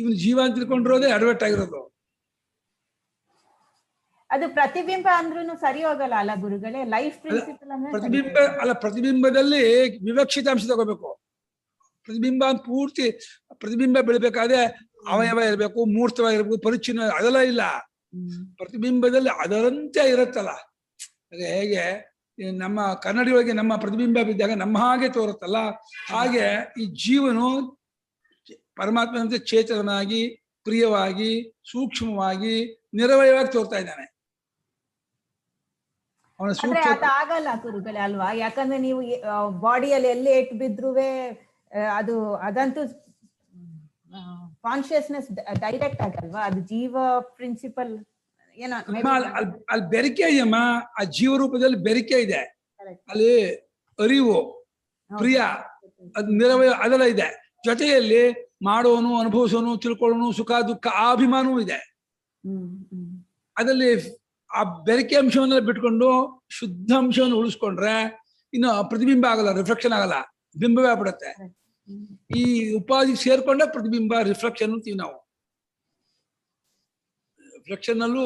ಇವನು ಜೀವ ಅಂತ ತಿಳ್ಕೊಂಡಿರೋದೇ ಅಡ್ವರ್ಟ್ ಆಗಿರೋದು. ಅದು ಪ್ರತಿಬಿಂಬ ಅಂದ್ರೂ ಸರಿ ಹೋಗಲ್ಲ ಅಲ್ಲ ಗುರುಗಳೇ? ಲೈಫ್ ಪ್ರಿನ್ಸಿಪಲ್ ಅಂದ್ರೆ ಪ್ರತಿಬಿಂಬದಲ್ಲಿ ವಿವಕ್ಷಿತಾಂಶ ತಗೋಬೇಕು. ಪ್ರತಿಬಿಂಬ ಪೂರ್ತಿ ಪ್ರತಿಬಿಂಬ ಬೆಳಿಬೇಕಾದ್ರೆ ಅವಯವ ಇರಬೇಕು, ಮೂರ್ತವಾಗಿರ್ಬೇಕು, ಪರಿಚ್ಛಿನ್ನ, ಅದೆಲ್ಲ ಇಲ್ಲ. ಪ್ರತಿಬಿಂಬದಲ್ಲಿ ಅದರಂತೆ ಇರುತ್ತಲ್ಲ. ಹೇಗೆ ನಮ್ಮ ಕನ್ನಡಿಯೊಳಗೆ ನಮ್ಮ ಪ್ರತಿಬಿಂಬ ಬಿದ್ದಾಗ ನಮ್ಮ ಹಾಗೆ ತೋರುತ್ತಲ್ಲ, ಹಾಗೆ ಈ ಜೀವನು ಪರಮಾತ್ಮನಂತೆ ಚೇತನಾಗಿ, ಪ್ರಿಯವಾಗಿ, ಸೂಕ್ಷ್ಮವಾಗಿ, ನಿರವಯವಾಗಿ ತೋರ್ತಾ ಇದ್ದಾನೆ. ಆಗಲ್ಲ ಗುರುಗಳೇ ಅಲ್ವಾ? ಯಾಕಂದ್ರೆ ನೀವು ಬಾಡಿಯಲ್ಲಿ ಎಲ್ಲಿ ಏಟ್ ಬಿದ್ರುವೆ ಅದಂತೂ ಕಾನ್ಶಿಯಸ್ನೆಸ್ ಡೈರೆಕ್ಟ್ ಆಗಲ್ವಾ? ಅದು ಜೀವ ಪ್ರಿನ್ಸಿಪಲ್ ಏನೋ ಅಲ್ಲಿ ಬೆರಿಕೆ ಇದೆಯಮ್ಮ. ಆ ಜೀವ ರೂಪದಲ್ಲಿ ಬೆರಿಕೆ ಇದೆ, ಅಲ್ಲಿ ಅರಿವು, ಪ್ರಿಯ, ಅದ್ ನಿರವಯ ಅದೆಲ್ಲ ಇದೆ. ಜೊತೆಯಲ್ಲಿ ಮಾಡೋನು, ಅನುಭವಿಸೋನು, ತಿಳ್ಕೊಳ್ಳೋನು, ಸುಖ ದುಃಖ, ಆ ಅಭಿಮಾನವೂ ಇದೆ. ಅದರಲ್ಲಿ ಆ ಬೆರಕೆ ಅಂಶವನ್ನೆಲ್ಲ ಬಿಟ್ಕೊಂಡು ಶುದ್ಧ ಅಂಶವನ್ನು ಉಳಿಸ್ಕೊಂಡ್ರೆ ಇನ್ನು ಪ್ರತಿಬಿಂಬ ಆಗಲ್ಲ, ರಿಫ್ಲೆಕ್ಷನ್ ಆಗಲ್ಲ, ಬಿಂಬವೇ ಆಗ್ಬಿಡುತ್ತೆ. ಈ ಉಪಾಧಿ ಸೇರ್ಕೊಂಡೆ ಪ್ರತಿಬಿಂಬ ರಿಫ್ಲೆಕ್ಷನ್ ಅಂತೀವಿ ನಾವು. ರಿಫ್ಲೆಕ್ಷನ್ ಅಲ್ಲೂ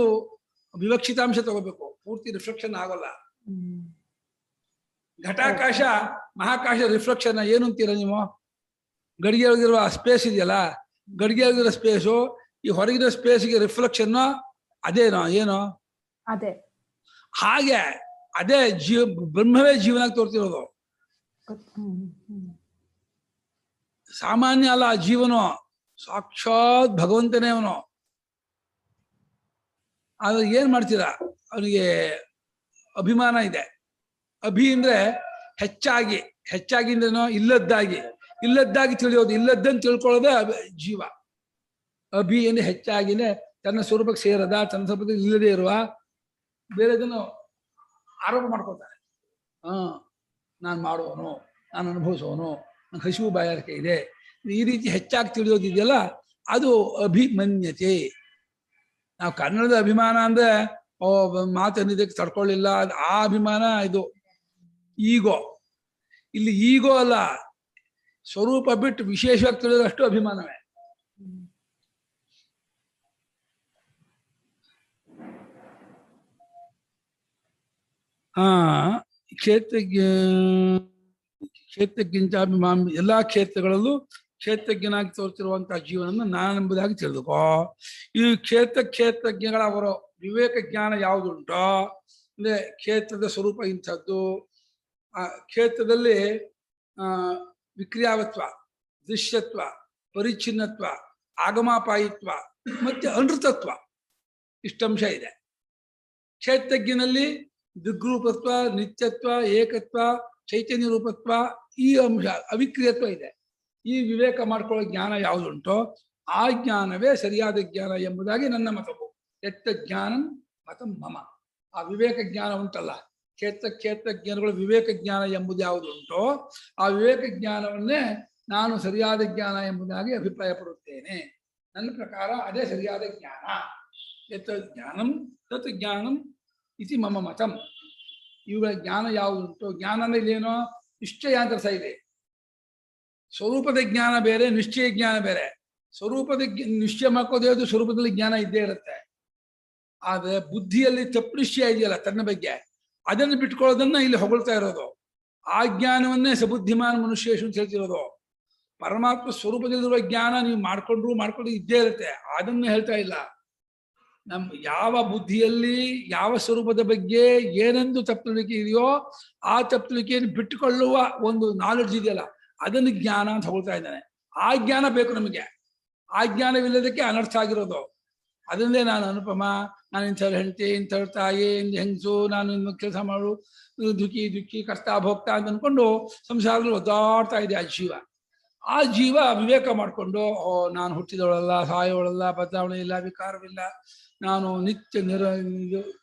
ವಿವಕ್ಷಿತಾಂಶ ತಗೋಬೇಕು, ಪೂರ್ತಿ ರಿಫ್ಲೆಕ್ಷನ್ ಆಗೋಲ್ಲ. ಘಟಾಕಾಶ ಮಹಾಕಾಶ ರಿಫ್ಲೆಕ್ಷನ್ ಏನು ಅಂತೀರ ನೀವು? ಗಡಿಗೆ ಒಳಗಿರುವ ಸ್ಪೇಸ್ ಇದೆಯಲ್ಲ, ಗಡಿಗೆ ಒಳಗಿರೋ ಸ್ಪೇಸು ಈ ಹೊರಗಿರೋ ಸ್ಪೇಸ್ಗೆ ರಿಫ್ಲೆಕ್ಷನ್ ಅದೇನೋ ಏನೋ ಅದೇ ಹಾಗೆ ಅದೇ ಬ್ರಹ್ಮವೇ ಜೀವನಾಗಿ ತೋರ್ತಿರೋದು. ಸಾಮಾನ್ಯ ಅಲ್ಲ ಆ ಜೀವನು, ಸಾಕ್ಷಾತ್ ಭಗವಂತನೇ ಅವನು. ಆದ್ರೆ ಏನ್ ಮಾಡ್ತೀರಾ, ಅವನಿಗೆ ಅಭಿಮಾನ ಇದೆ. ಅಭಿ ಅಂದ್ರೆ ಹೆಚ್ಚಾಗಿ, ಹೆಚ್ಚಾಗಿ ಅಂದ್ರೇನೋ ಇಲ್ಲದ್ದಾಗಿ ತಿಳಿಯೋದು, ಇಲ್ಲದ್ದನ್ನು ತಿಳ್ಕೊಳ್ಳೋದೇ ಜೀವ. ಅಭಿ ಅಂದ್ರೆ ಹೆಚ್ಚಾಗಿನೇ ತನ್ನ ಸ್ವರೂಪಕ್ಕೆ ಸೇರದ, ತನ್ನ ಸ್ವರೂಪಕ್ಕೆ ಇಲ್ಲದೆ ಇರುವ ಬೇರೆದನ್ನು ಆರೋಪ ಮಾಡ್ಕೊಳ್ತಾನೆ. ನಾನು ಮಾಡುವವನು, ನಾನು ಅನುಭವಿಸೋನು, ನನ್ನ ಹಸಿವು ಬಾಯಾರಿಕೆ ಇದೆ, ಈ ರೀತಿ ಹೆಚ್ಚಾಗಿ ತಿಳಿಯೋದಿದೆಯಲ್ಲ ಅದು ಅಭಿಮನ್ಯತೆ. ನಾವು ಕನ್ನಡದ ಅಭಿಮಾನ ಅಂದ್ರೆ ಮಾತನ್ನಿದ್ದಕ್ಕೆ ತಡ್ಕೊಳ್ಳಿಲ್ಲ, ಆ ಅಭಿಮಾನ ಇದು ಈಗೋ. ಇಲ್ಲಿ ಈಗೋ ಅಲ್ಲ, ಸ್ವರೂಪ ಬಿಟ್ಟು ವಿಶೇಷವಾಗಿ ತಿಳಿಯೋದಷ್ಟು ಅಭಿಮಾನವೇ. ಕ್ಷೇತ್ರಜ್ಞ ಎಲ್ಲಾ ಕ್ಷೇತ್ರಗಳಲ್ಲೂ ಕ್ಷೇತ್ರಜ್ಞನಾಗಿ ತೋರ್ತಿರುವಂತಹ ಜೀವನವನ್ನು ನಾನೆಂಬುದಾಗಿ ತಿಳಿದುಕೋ. ಈ ಕ್ಷೇತ್ರಜ್ಞಗಳ ಅವರ ವಿವೇಕ ಜ್ಞಾನ ಯಾವುದುಂಟೋ ಅಂದ್ರೆ ಕ್ಷೇತ್ರದ ಸ್ವರೂಪ ಇಂಥದ್ದು, ಆ ಕ್ಷೇತ್ರದಲ್ಲಿ ವಿಕ್ರಿಯಾವತ್ವ, ದೃಶ್ಯತ್ವ, ಪರಿಚ್ಛಿನ್ನತ್ವ, ಆಗಮಾಪಾಯಿತ್ವ ಮತ್ತೆ ಅನೃತತ್ವ, ಇಷ್ಟಂಶ ಇದೆ. ಕ್ಷೇತ್ರಜ್ಞನಲ್ಲಿ ದಿಗ್ರೂಪತ್ವ, ನಿತ್ಯತ್ವ, ಏಕತ್ವ, ಚೈತನ್ಯ ರೂಪತ್ವ, ಈ ಅಂಶ ಅವಿಕ್ರಿಯತ್ವ ಇದೆ. ಈ ವಿವೇಕ ಮಾಡ್ಕೊಳ್ಳೋ ಜ್ಞಾನ ಯಾವುದುಂಟೋ ಆ ಜ್ಞಾನವೇ ಸರಿಯಾದ ಜ್ಞಾನ ಎಂಬುದಾಗಿ ನನ್ನ ಮತವು. ಎತ್ತ ಜ್ಞಾನಂ ಮತಂ ಮಮ. ಆ ವಿವೇಕ ಜ್ಞಾನ ಉಂಟಲ್ಲ, ಕ್ಷೇತ್ರಜ್ಞಾನಗಳು ವಿವೇಕ ಜ್ಞಾನ ಎಂಬುದು ಯಾವುದುಂಟೋ ಆ ವಿವೇಕ ಜ್ಞಾನವನ್ನೇ ನಾನು ಸರಿಯಾದ ಜ್ಞಾನ ಎಂಬುದಾಗಿ ಅಭಿಪ್ರಾಯ ಪಡುತ್ತೇನೆ. ನನ್ನ ಪ್ರಕಾರ ಅದೇ ಸರಿಯಾದ ಜ್ಞಾನ. ಎತ್ತ ಜ್ಞಾನಂ ತತ್ ಜ್ಞಾನಂ ಇತಿ ಮಮ ಮತಂ. ಇವುಗಳ ಜ್ಞಾನ ಯಾವುದುಂಟು, ಜ್ಞಾನ ಅಂದ್ರೆ ಇಲ್ಲೇನೋ ನಿಶ್ಚಯ ಅಂತ ಅರ್ಥ ಇದೆ. ಸ್ವರೂಪದ ಜ್ಞಾನ ಬೇರೆ, ನಿಶ್ಚಯ ಜ್ಞಾನ ಬೇರೆ. ಸ್ವರೂಪದ ನಿಶ್ಚಯ ಮಾಡ್ಕೋದೇ ಅದು ಸ್ವರೂಪದಲ್ಲಿ ಜ್ಞಾನ ಇದ್ದೇ ಇರುತ್ತೆ. ಆದ್ರೆ ಬುದ್ಧಿಯಲ್ಲಿ ತಪ್ಪು ನಿಶ್ಚಯ ಇದೆಯಲ್ಲ ತನ್ನ ಬಗ್ಗೆ, ಅದನ್ನು ಬಿಟ್ಕೊಳ್ಳೋದನ್ನ ಇಲ್ಲಿ ಹೊಗಳ್ತಾ ಇರೋದು. ಆ ಜ್ಞಾನವನ್ನೇ ಸಬುದ್ಧಿಮಾನ್ ಮನುಷ್ಯೇಶು ಅಂತ ಹೇಳ್ತಿರೋದು. ಪರಮಾತ್ಮ ಸ್ವರೂಪದಲ್ಲಿರುವ ಜ್ಞಾನ ನೀವು ಮಾಡ್ಕೊಂಡು ಇದ್ದೇ ಇರುತ್ತೆ, ಅದನ್ನು ಹೇಳ್ತಾ ಇಲ್ಲ. ಯಾವ ಬುದ್ಧಿಯಲ್ಲಿ ಯಾವ ಸ್ವರೂಪದ ಬಗ್ಗೆ ಏನೆಂದು ತಪ್ಪಲಿಕೆ ಇದೆಯೋ ಆ ತಪ್ಪಲಿಕೆಯನ್ನು ಬಿಟ್ಟುಕೊಳ್ಳುವ ಒಂದು ನಾಲೆಡ್ಜ್ ಇದೆಯಲ್ಲ ಅದನ್ನು ಜ್ಞಾನ ಅಂತ ಹೊಗಳ್ತಾ ಇದ್ದಾನೆ. ಆ ಜ್ಞಾನ ಬೇಕು ನಮಗೆ. ಆ ಜ್ಞಾನವಿಲ್ಲದಕ್ಕೆ ಅನರ್ಥ ಆಗಿರೋದು. ಅದನ್ನೇ ನಾನು ಅನುಪಮ, ನಾನು ಇಂಥವ್ರು ಹೆಂಡತಿ, ಇಂಥವ್ರ ತಾಯಿ, ಹೆಂಗಸು, ನಾನು ಇನ್ನು ಕೆಲಸ ಮಾಡು, ದುಃಖಿ ಕರ್ತಾ ಭೋಗ್ತಾ ಅಂತ ಅನ್ಕೊಂಡು ಸಂಸಾರದಲ್ಲಿ ಒದ್ದಾಡ್ತಾ ಇದೆ ಆ ಜೀವ ವಿವೇಕ ಮಾಡಿಕೊಂಡು ನಾನು ಹುಟ್ಟಿದವಳಲ್ಲ, ಸಾಯೋಳಲ್ಲ, ಬದಲಾವಣೆ ಇಲ್ಲ, ವಿಕಾರವಿಲ್ಲ, ನಾನು ನಿತ್ಯ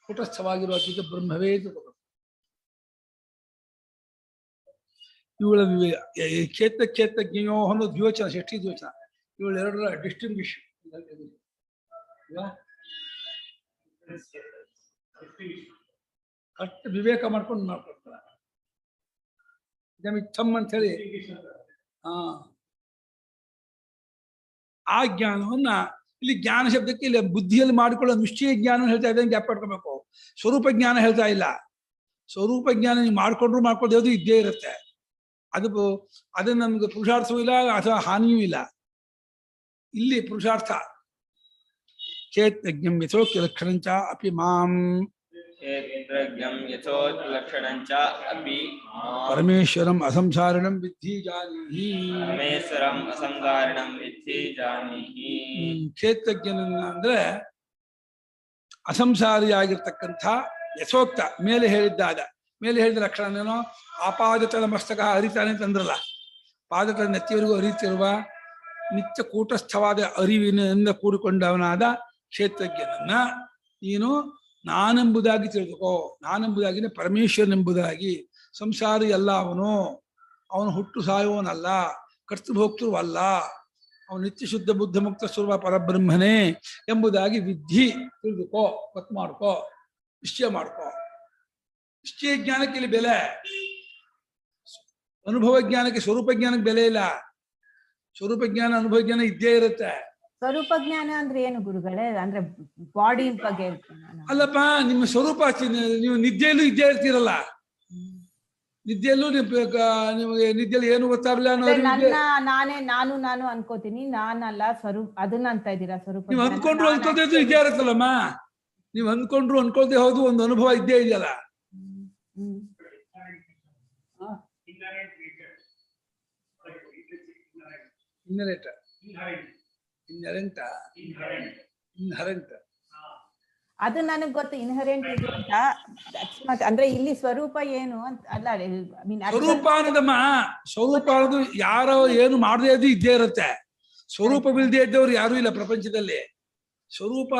ಕೂಟಸ್ಥವಾಗಿರುವ ಅದ್ವಿತ ಬ್ರಹ್ಮವೇ ತಿಳ್ಕೋಬೇಕು. ಇವುಗಳ ಕ್ಷೇತ್ರಜ್ಞೋ ಅನ್ನೋ ದ್ಯೋಚನ, ಷಷ್ಠಿ ದ್ಯೋಚನ, ಇವಳೆರಡರ ಡಿಸ್ಟಿಂಗ್ವಿಷ್ ಕರೆಕ್ಟ್ ವಿವೇಕ ಮಾಡ್ಕೊಂಡು ಮಾಡ್ಕೊಡ್ತಾರೆ. ಮಿಥಮ್ ಅಂತ ಹೇಳಿ ಆ ಜ್ಞಾನವನ್ನ ಇಲ್ಲಿ ಜ್ಞಾನ ಶಬ್ದಕ್ಕೆ ಇಲ್ಲಿ ಬುದ್ಧಿಯಲ್ಲಿ ಮಾಡಿಕೊಳ್ಳೋ ನಿಶ್ಚಯ ಜ್ಞಾನ ಹೇಳ್ತಾ ಇದ್ದಂಗೆ ಗ್ಯಾಪ್ ಮಾಡ್ಕೋಬೇಕು. ಸ್ವರೂಪ ಜ್ಞಾನ ಹೇಳ್ತಾ ಇಲ್ಲ. ಸ್ವರೂಪ ಜ್ಞಾನ ನೀವು ಮಾಡ್ಕೊಳ್ಳೋದು ಇದ್ದೇ ಇರುತ್ತೆ. ಅದನ್ನ ನಮ್ಗೆ ಪುರುಷಾರ್ಥವೂ ಇಲ್ಲ ಅಥವಾ ಹಾನಿಯೂ ಇಲ್ಲ. ಇಲ್ಲಿ ಪುರುಷಾರ್ಥ ಕ್ಷೇತ್ರಜ್ಞಂ ಯಥೋಕ್ತ ಲಕ್ಷಣಂಚ ಅಪಿ ಮಾಂ ಪರಮೇಶ್ವರಂ ಅಸಂಸಾರಿಣಂ ವಿದ್ಧಿ ಜಾನೀಹಿ. ಕ್ಷೇತ್ರಜ್ಞನ ಅಂದ್ರೆ ಅಸಂಸಾರಿಯಾಗಿರ್ತಕ್ಕಂಥ ಯಥೋಕ್ತ ಮೇಲೆ ಹೇಳಿದ ಲಕ್ಷಣನೇನೋ ಆಪಾದತಲ ಮಸ್ತಕ ಅರಿತಾನೆ ಅಂತಂದ್ರಲ್ಲ, ಪಾದತಲ ನೆತ್ತಿಯವರೆಗೂ ಅರಿತಿರುವ ನಿತ್ಯ ಕೂಟಸ್ಥವಾದ ಅರಿವಿನಿಂದ ಕೂಡಿಕೊಂಡವನಾದ ಕ್ಷೇತ್ರಜ್ಞನನ್ನ ನೀನು ನಾನೆಂಬುದಾಗಿ ತಿಳಿದುಕೋ. ನಾನೆಂಬುದಾಗಿನೇ ಪರಮೇಶ್ವರನೆಂಬುದಾಗಿ. ಸಂಸಾರಿ ಅಲ್ಲ ಅವನು ಹುಟ್ಟು ಸಾಯುವವನಲ್ಲ, ಕರ್ತೃಭೋಕ್ತೃವಲ್ಲ. ಅವನು ನಿತ್ಯ ಶುದ್ಧ ಬುದ್ಧ ಮುಕ್ತ ಸ್ವರೂಪ ಪರಬ್ರಹ್ಮನೇ ಎಂಬುದಾಗಿ ವಿಧಿ ತಿಳಿದುಕೋ, ಗೊತ್ತು ಮಾಡ್ಕೋ, ನಿಶ್ಚಯ ಮಾಡ್ಕೋ. ನಿಶ್ಚಯ ಜ್ಞಾನಕ್ಕೆ ಇಲ್ಲಿ ಬೆಲೆ, ಅನುಭವ ಜ್ಞಾನಕ್ಕೆ ಸ್ವರೂಪ ಜ್ಞಾನಕ್ಕೆ ಬೆಲೆ ಇಲ್ಲ. ಸ್ವರೂಪ ಜ್ಞಾನ ಅನುಭವ ಜ್ಞಾನ ಇದ್ದೇ ಇರುತ್ತೆ. ಸ್ವರೂಪ ಜ್ಞಾನ ಅಂದ್ರೆ ಏನು ಗುರುಗಳೇ? ಅಂದ್ರೆ ಬಾಡಿ ಬಗ್ಗೆ ಹೇಳ್ತೀನಿ ನಾನು. ಅಲ್ಲಪ್ಪ, ನಿಮ್ಮ ಸ್ವರೂಪ ನೀವು ನಿದ್ದೆಯಲ್ಲೂ ಇದ್ದೇ ಇರ್ತೀರಲ್ಲ. ನಿದ್ದೆಯಲ್ಲೂ ನಿಮಗೆ ನಿದ್ದೆಯಲ್ಲಿ ಏನು ಗೊತ್ತಾಗಲ್ಲ ನಾನು ಅನ್ಕೋತೀನಿ, ನಾನಲ್ಲ ಸ್ವರೂಪ ಅದನ್ನ ಅಂತ ಇದ್ದೀರಾ? ಸ್ವರೂಪ ನೀವು ಅಂದ್ಕೊಂಡ್ರು ಅನ್ಕೋದೇ ಇದ್ದೇ ಇರುತ್ತಲ್ಲಮ್ಮ. ನೀವು ಅಂದ್ಕೊಂಡ್ರು ಅನ್ಕೊಳ್ದೆ ಹೌದು, ಒಂದು ಅನುಭವ ಇದ್ದೇ ಇದೆಯಲ್ಲ. ಅದು ನನಗ್ ಗೊತ್ತು, ಇನ್ಹರೆಂಟ್ ಇದು ಅಂತ. ಅಂದ್ರೆ ಇಲ್ಲಿ ಸ್ವರೂಪ ಏನು ಅಂತ ಅಲ್ಲ, ಸ್ವರೂಪ ಅನ್ನೋದಮ್ಮ, ಸ್ವರೂಪ ಅನ್ನೋದು ಯಾರೋ ಏನು ಮಾಡದೇ ಇದ್ದು ಇದ್ದೇ ಇರುತ್ತೆ. ಸ್ವರೂಪವಿಲ್ಲದೆ ಇದ್ದವ್ರು ಯಾರು ಇಲ್ಲ ಪ್ರಪಂಚದಲ್ಲಿ. ಸ್ವರೂಪ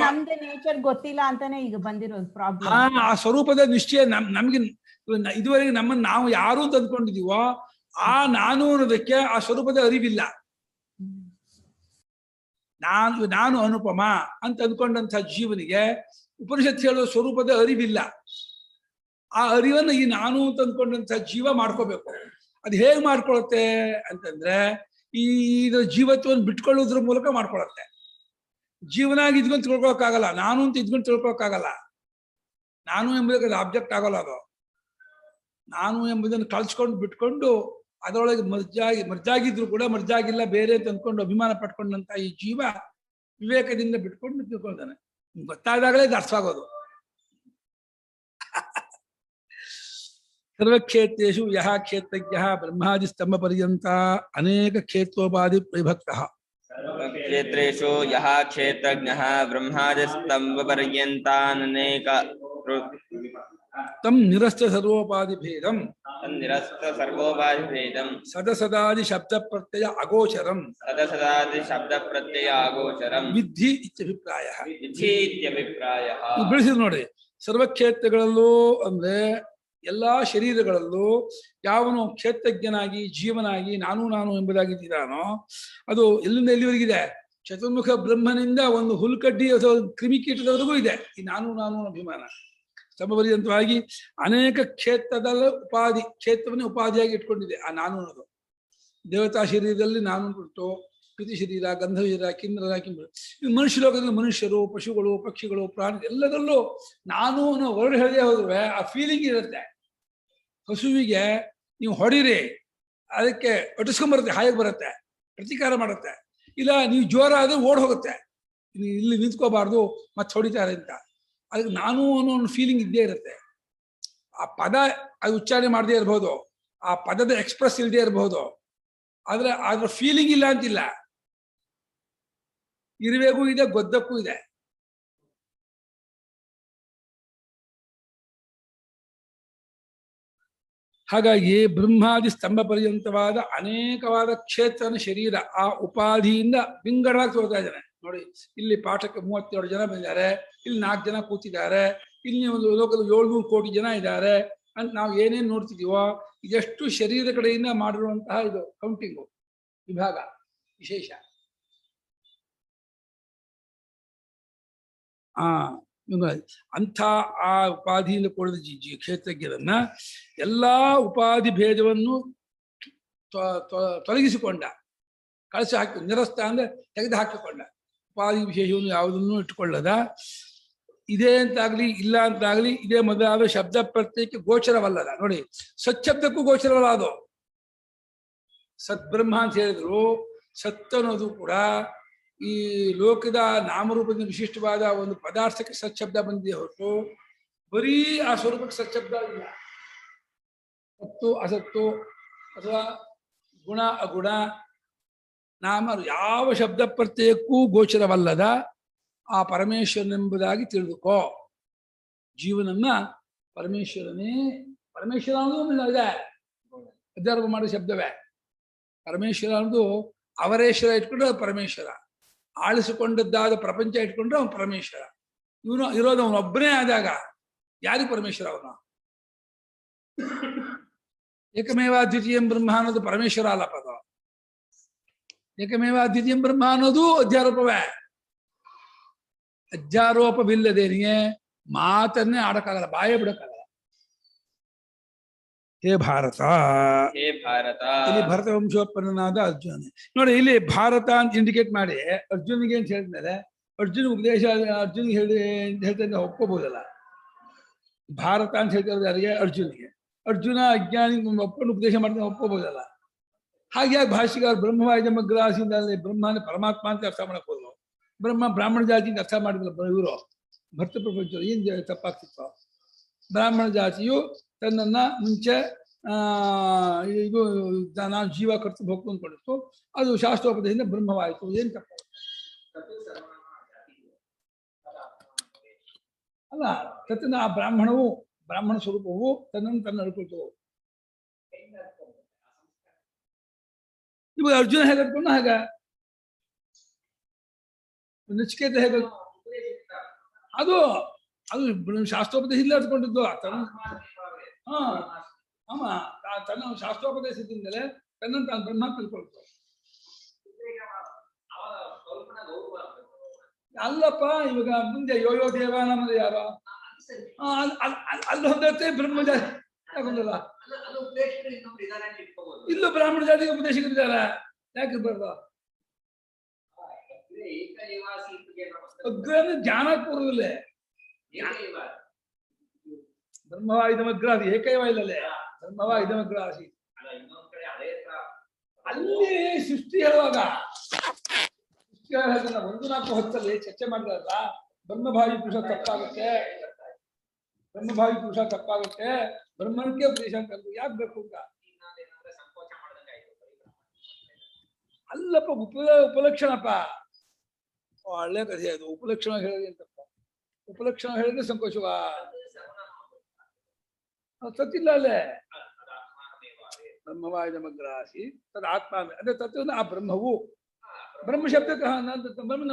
ನಮ್ದೇ ನೇಚರ್ ಗೊತ್ತಿಲ್ಲ ಅಂತಾನೆ ಈಗ ಬಂದಿರೋದು ಪ್ರಾಬ್ಲಮ್. ಆ ಸ್ವರೂಪದ ನಿಶ್ಚಯ ನಮ್ಗೆ ಇದುವರೆಗೆ ನಮ್ಮನ್ನ ನಾವು ಯಾರು ಅಂತ ಅಂದ್ಕೊಂಡಿದೀವೋ ಆ ನಾನು ಅನ್ನೋದಕ್ಕೆ ಆ ಸ್ವರೂಪದ ಅರಿವಿಲ್ಲ. ನಾನು ಅನುಪಮ ಅಂತ ಅಂದ್ಕೊಂಡಂತ ಜೀವನಿಗೆ ಉಪನಿಷತ್ ಹೇಳೋ ಸ್ವರೂಪದ ಅರಿವಿಲ್ಲ. ಆ ಅರಿವನ್ನ ಈ ನಾನು ಅಂತ ಅಂದ್ಕೊಂಡಂತ ಜೀವ ಮಾಡ್ಕೋಬೇಕು. ಅದು ಹೇಗೆ ಮಾಡ್ಕೊಳತ್ತೆ ಅಂತಂದ್ರೆ ಈ ಜೀವತ್ವವನ್ನು ಬಿಟ್ಕೊಳ್ಳೋದ್ರ ಮೂಲಕ ಮಾಡ್ಕೊಳತ್ತೆ. ಜೀವನಾಗಿ ಇದ್ಕೊಂಡು ತಿಳ್ಕೊಳಕ್ಕಾಗಲ್ಲ, ನಾನು ಅಂತ ಇದ್ಕೊಂಡು ತಿಳ್ಕೊಳಕ್ಕಾಗಲ್ಲ. ನಾನು ಎಂಬುದಕ್ಕೆ ಅದು ಆಬ್ಜೆಕ್ಟ್ ಆಗೋಲ್ಲ. ಅದು ನಾನು ಎಂಬುದನ್ನು ಕಳ್ಸ್ಕೊಂಡು ಬಿಟ್ಕೊಂಡು ಅದರೊಳಗೆ ಮರ್ಜಾಗಿದ್ರು ಕೂಡ ಮರ್ಜಾಗಿಲ್ಲ ಬೇರೆ ಅಂತ ಅಂದ್ಕೊಂಡು ಅಭಿಮಾನ ಪಟ್ಕೊಂಡಂತ ಈ ಜೀವ ವಿವೇಕದಿಂದ ಬಿಟ್ಕೊಂಡು ತಿಳ್ಕೊಳ್ತಾನೆ. ಗೊತ್ತಾದಾಗಲೇ ಇದು ಅರ್ಥ ಆಗೋದು. ಸರ್ವಕ್ಷೇತ್ರೇಷು ಯಹ ಕ್ಷೇತ್ರಜ್ಞ ಬ್ರಹ್ಮಾದಿ ಸ್ತಂಭ ಪರ್ಯಂತ ಅನೇಕ ಕ್ಷೇತ್ರೋಪಾಧಿ ವಿಭಕ್ತ. ಕ್ಷೇತ್ರೇಷು ಯಹ ಕ್ಷೇತ್ರಜ್ಞಃ ಬ್ರಹ್ಮಾದಿ ಸ್ತಂಭ ಪರ್ಯಂತಾನೇಕ ತಂ ನಿರಸ್ತ ಸರ್ವೋಪಾಧಿ ಭೇದಂ ನಿರಸ್ತ ಸರ್ವೋಪಾಧಿ ಭೇದಂ ಸದಸದಾದಿ ಶಬ್ದ ಪ್ರತ್ಯಯ ಅಗೋಚರಂ ಸದಸದಾದಿ ಶಬ್ದ ಪ್ರತ್ಯಯ ಅಗೋಚರಂ ವಿಧಿ ಇತ್ಯಭಿಪ್ರಾಯ. ವಿಧಿ ಇತ್ಯಭಿಪ್ರಾಯಃ. ಬೆಳೆಸಿದ್ರು ನೋಡಿ. ಸರ್ವಕ್ಷೇತ್ರಗಳಲ್ಲೂ ಅಂದ್ರೆ ಎಲ್ಲಾ ಶರೀರಗಳಲ್ಲೂ ಯಾವನು ಕ್ಷೇತ್ರಜ್ಞನಾಗಿ ಜೀವನಾಗಿ ನಾನು ಎಂಬುದಾಗಿದ್ದಾನೋ ಅದು ಎಲ್ಲಿಂದ ಎಲ್ಲಿವರೆಗಿದೆ? ಚತುರ್ಮುಖ ಬ್ರಹ್ಮನಿಂದ ಒಂದು ಹುಲ್ಕಡ್ಡಿ ಅಥವಾ ಕ್ರಿಮಿಕೀಟದವರೆಗೂ ಇದೆ ಈ ನಾನು ಅಭಿಮಾನ. ಸಮಪರ್ಯಂತವಾಗಿ ಅನೇಕ ಕ್ಷೇತ್ರದ ಉಪಾಧಿ, ಕ್ಷೇತ್ರವನ್ನೇ ಉಪಾಧಿಯಾಗಿ ಇಟ್ಕೊಂಡಿದೆ ಆ ನಾನು ಅನ್ನೋದು. ದೇವತಾ ಶರೀರದಲ್ಲಿ ನಾನು ಉಂಟು, ಪಿತಿ ಶರೀರ, ಗಂಧರ್ವ ಶರೀರ, ಕಿನ್ನರ, ಕಿಂಬರು. ಮನುಷ್ಯ ಲೋಕದಲ್ಲಿ ಮನುಷ್ಯರು, ಪಶುಗಳು, ಪಕ್ಷಿಗಳು, ಪ್ರಾಣಿ ಎಲ್ಲದರಲ್ಲೂ ನಾನು ಅನ್ನೋ ಹೊರಡು ಹೇಳದೆ ಹೋದ್ರೆ ಆ ಫೀಲಿಂಗ್ ಇರುತ್ತೆ. ಹಸುವಿಗೆ ನೀವು ಹೊಡಿರಿ, ಅದಕ್ಕೆ ಒಟ್ಟಿಸ್ಕೊಂಡ್ಬರುತ್ತೆ, ಹಾಯಾಗಿ ಬರುತ್ತೆ, ಪ್ರತಿಕಾರ ಮಾಡುತ್ತೆ. ಇಲ್ಲ ನೀವು ಜೋರ ಆದ್ರೆ ಓಡ್ ಹೋಗುತ್ತೆ, ಇಲ್ಲಿ ನಿಂತ್ಕೋಬಾರ್ದು ಮತ್ತೆ ಹೊಡಿತಾರೆ ಅಂತ. ಅದಕ್ಕೆ ನಾನು ಅನ್ನೋ ಒಂದು ಫೀಲಿಂಗ್ ಇದ್ದೇ ಇರುತ್ತೆ. ಆ ಪದ ಅದು ಉಚ್ಚಾರಣೆ ಮಾಡದೇ ಇರ್ಬೋದು, ಆ ಪದದ ಎಕ್ಸ್ಪ್ರೆಸ್ ಇಲ್ಲದೆ ಇರಬಹುದು, ಆದ್ರೆ ಅದ್ರ ಫೀಲಿಂಗ್ ಇಲ್ಲ ಅಂತಿಲ್ಲ. ಇರುವೆಗೂ ಇದೆ, ಗೊದ್ದಕ್ಕೂ ಇದೆ. ಹಾಗಾಗಿ ಬ್ರಹ್ಮಾದಿ ಸ್ತಂಭ ಪರ್ಯಂತವಾದ ಅನೇಕವಾದ ಕ್ಷೇತ್ರನ ಶರೀರ ಆ ಉಪಾಧಿಯಿಂದ ವಿಂಗಡವಾಗಿ ತೋರ್ತಾ ಇದ್ದಾನೆ ನೋಡಿ. ಇಲ್ಲಿ ಪಾಠಕ್ಕೆ 37 ಜನ ಬಂದಿದ್ದಾರೆ, ಇಲ್ಲಿ 4 ಜನ ಕೂತಿದ್ದಾರೆ, ಇಲ್ಲಿ ಒಂದು ಲೋಕದ 700 ಕೋಟಿ ಜನ ಇದ್ದಾರೆ ಅಂತ ನಾವು ಏನೇನು ನೋಡ್ತಿದೀವೋ ಇದೆಷ್ಟು ಶರೀರ ಕಡೆಯಿಂದ ಮಾಡಿರುವಂತಹ ಇದು ಕೌಂಟಿಂಗು ವಿಭಾಗ ವಿಶೇಷ. ಅಂಥ ಆ ಉಪಾಧಿಯಿಂದ ಕೂಡಿದ ಕ್ಷೇತ್ರಜ್ಞರನ್ನ ಎಲ್ಲಾ ಉಪಾಧಿ ಭೇದವನ್ನು ತೊಲಗಿಸಿಕೊಂಡ, ಕಳಸಿ ಹಾಕಿ, ನಿರಸ್ತ ಅಂದ್ರೆ ತೆಗೆದು ಹಾಕಿಕೊಂಡ, ಉಪಾಧಿ ವಿಶೇಷವನ್ನು ಯಾವುದನ್ನು ಇಟ್ಟುಕೊಳ್ಳದ, ಇದೇ ಅಂತಾಗ್ಲಿ ಇಲ್ಲ ಅಂತಾಗ್ಲಿ ಇದೇ ಮೊದಲಾದ ಶಬ್ದ ಪ್ರತ್ಯಯಕ್ಕೆ ಗೋಚರವಲ್ಲದ ನೋಡಿ. ಸಚ್ಛಬ್ದಕ್ಕೂ ಗೋಚರವಲ್ಲ ಅದು. ಸದ್ಬ್ರಹ್ಮ ಅಂತ ಹೇಳಿದ್ರು, ಸತ್ ಅನ್ನೋದು ಕೂಡ ಈ ಲೋಕದ ನಾಮರೂಪದಿಂದ ವಿಶಿಷ್ಟವಾದ ಒಂದು ಪದಾರ್ಥಕ್ಕೆ ಸಚ್ಛಬ್ದ ಬಂದಿದೆ ಹೊರತು ಬರೀ ಆ ಸ್ವರೂಪಕ್ಕೆ ಸಚ್ಛಬ್ದ ಇಲ್ಲ. ಸತ್ತು ಅಸತ್ತು ಅಥವಾ ಗುಣ ಅಗುಣ ನಾಮ ಯಾವ ಶಬ್ದ ಪ್ರತ್ಯಯಕ್ಕೂ ಗೋಚರವಲ್ಲದ ಆ ಪರಮೇಶ್ವರನೆಂಬುದಾಗಿ ತಿಳಿದುಕೋ. ಜೀವನನ್ನ ಪರಮೇಶ್ವರನೇ, ಪರಮೇಶ್ವರ ಅನ್ನೋದು ಇದೆ, ಅಧ್ಯಾರೋಪ ಮಾಡೋ ಶಬ್ದವೇ. ಪರಮೇಶ್ವರ ಅನ್ನೋದು ಅವರೇಶ್ವರ ಇಟ್ಕೊಂಡ್ರೆ ಅದು ಪರಮೇಶ್ವರ, ಆಳಿಸಿಕೊಂಡದ್ದಾದ ಪ್ರಪಂಚ ಇಟ್ಕೊಂಡ್ರೆ ಅವನು ಪರಮೇಶ್ವರ. ಇವನು ಇರೋದು ಅವನೊಬ್ಬನೇ ಆದಾಗ ಯಾರಿಗೆ ಪರಮೇಶ್ವರ? ಅವನು ಏಕಮೇವ ದ್ವಿತೀಯಂ ಬ್ರಹ್ಮ ಅನ್ನೋದು ಪರಮೇಶ್ವರ ಅಲ್ಲಪ್ಪ. ಅದು ಏಕಮೇವ ಅದ್ವಿತೀಯಂ ಬ್ರಹ್ಮ ಅನ್ನೋದು ಅಧ್ಯಾರೋಪವೇ. ಅಧ್ಯಾರೋಪವಿಲ್ಲದೇನಿಗೆ ಮಾತನ್ನೇ ಆಡಕ್ಕಾಗಲ್ಲ, ಬಾಯೇ ಬಿಡಕ್ಕಾಗಲ್ಲ. ಹೇ ಭಾರತ, ಹೇ ಭಾರತ, ಇಲ್ಲಿ ಭರತ ವಂಶೋತ್ಪನ್ನನಾದ ಅರ್ಜುನ. ನೋಡಿ ಇಲ್ಲಿ ಭಾರತ ಅಂತ ಇಂಡಿಕೇಟ್ ಮಾಡಿ ಅರ್ಜುನಿಗೆ ಅಂತ ಹೇಳಿದ್ಮೇಲೆ ಅರ್ಜುನ ಉಪದೇಶ ಅರ್ಜುನಿಗೆ ಹೇಳ್ತಾ ಒಪ್ಕೋಬಹುದಲ್ಲ. ಭಾರತ ಅಂತ ಹೇಳ್ತಿರೋದು ಯಾರಿಗೆ? ಅರ್ಜುನಿಗೆ. ಅರ್ಜುನ ಅಜ್ಞಾನಿ ಒಪ್ಕೊಂಡು ಉಪದೇಶ ಮಾಡ್ತಾನೆ, ಒಪ್ಕೋಬಹುದಲ್ಲ. ಹಾಗೆ ಭಾಷಿಗಾರ ಬ್ರಹ್ಮವಾಯುಧಮಗ್ರಾಸಿಂದ ಬ್ರಹ್ಮನ ಪರಮಾತ್ಮ ಅಂತ ಅರ್ಥ ಮಾಡಕ್ ಹೋದ್ರು. ಬ್ರಹ್ಮ ಬ್ರಾಹ್ಮಣ ಜಾತಿಯಿಂದ ಅರ್ಥ ಮಾಡಿದ್ರು ಇವರು ಭರ್ತ ಪ್ರಪಂಚ. ಏನ್ ತಪ್ಪಾಗ್ತಿತ್ತು? ಬ್ರಾಹ್ಮಣ ಜಾತಿಯು ತನ್ನನ್ನ ಮುಂಚೆ ಇದು ನಾನು ಜೀವ ಕರ್ತು ಹೋಗ್ತು ಅಂದ್ಕೊಂಡಿತ್ತು, ಅದು ಶಾಸ್ತ್ರೋಪದೇಶದಿಂದ ಬ್ರಹ್ಮವಾಯಿತು. ಏನ್ ತಪ್ಪ ಅಲ್ಲ. ತನ್ನ ಆ ಬ್ರಾಹ್ಮಣವು ಬ್ರಾಹ್ಮಣ ಸ್ವರೂಪವು ತನ್ನನ್ನು ತನ್ನ ನಡ್ಕೊಳ್ತು. ಇವಾಗ ಅರ್ಜುನ ಹೇಗೆ ಅಡ್ಕೊಂಡು ಹಾಗ ನಚಿಕೇತ ಹೇಗೆ ಅದು ಶಾಸ್ತ್ರೋಪದೇಶದಿಂದ ಅಡ್ಕೊಂಡಿದ್ದು. ತನ್ನ ಶಾಸ್ತ್ರೋಪದೇಶದಿಂದಲೇ ತನ್ನನ್ನು ತಾನು ಬ್ರಹ್ಮ ತಿಳ್ಕೊಳ್ತು. ಅಲ್ಲಪ್ಪ, ಇವಾಗ ಮುಂದೆ ಯೋಯೋ ದೇವ ನಮ್ಮದು ಯಾರೋ ಅಲ್ಲಿ ಹೊಂದತ್ತೆ ಬ್ರಹ್ಮ ಜಾತಿ ಯಾಕೊಂದಲ್ಲ. ಇಲ್ಲೂ ಬ್ರಾಹ್ಮಣ ಜಾತಿಗೆ ಉಪದೇಶಕರಿದ್ದಾರೆ, ಯಾಕೆ ಬರ್ದು? ಅಗ್ರನ ಜ್ಞಾನ ಪೂರ್ವದಲ್ಲೇ ಬ್ರಹ್ಮವಾಯುಧಮಗ್ರಾಸಿ ಏಕೈವ ಇಲ್ಲಲೇ ಬ್ರಹ್ಮವಾಯುಧಮಗ್ರಾಸಿ. ಅಲ್ಲಿ ಸೃಷ್ಟಿ ಹೇಳುವಾಗ ಒಂದು 4 ಹೊತ್ತಲ್ಲಿ ಚರ್ಚೆ ಮಾಡಿದಾರಲ್ಲ, ಬ್ರಹ್ಮಭಾವಿ ಪುರುಷ ತಪ್ಪಾಗುತ್ತೆ, ಬ್ರಹ್ಮಭಾವಿ ಪುರುಷ ತಪ್ಪಾಗುತ್ತೆ, ಬ್ರಹ್ಮನಿಗೆ ಉಪದೇಶ ಅಂತ ಯಾಕೆ ಬೇಕು ಅಂತ. ಅಲ್ಲಪ್ಪ, ಉಪಲಕ್ಷಣಪ್ಪ, ಒಳ್ಳೆ ಕಥೆ ಅದು. ಉಪಲಕ್ಷಣ ಹೇಳಿದ್ರೆ ಅಂತಪ್ಪ, ಉಪಲಕ್ಷಣ ಹೇಳಿದ್ರೆ ಸಂಕೋಚವ ತತ್ತಿಲ್ಲ ಅಲ್ಲೇ. ಬ್ರಹ್ಮವಾಯುಧಮಗ್ರಾಸಿ ತದ್ ಆತ್ಮ ಅದೇ ತತ್ವ. ಆ ಬ್ರಹ್ಮವು ಬ್ರಹ್ಮ ಶಬ್ದಕ್ಕೆ ಬ್ರಹ್ಮ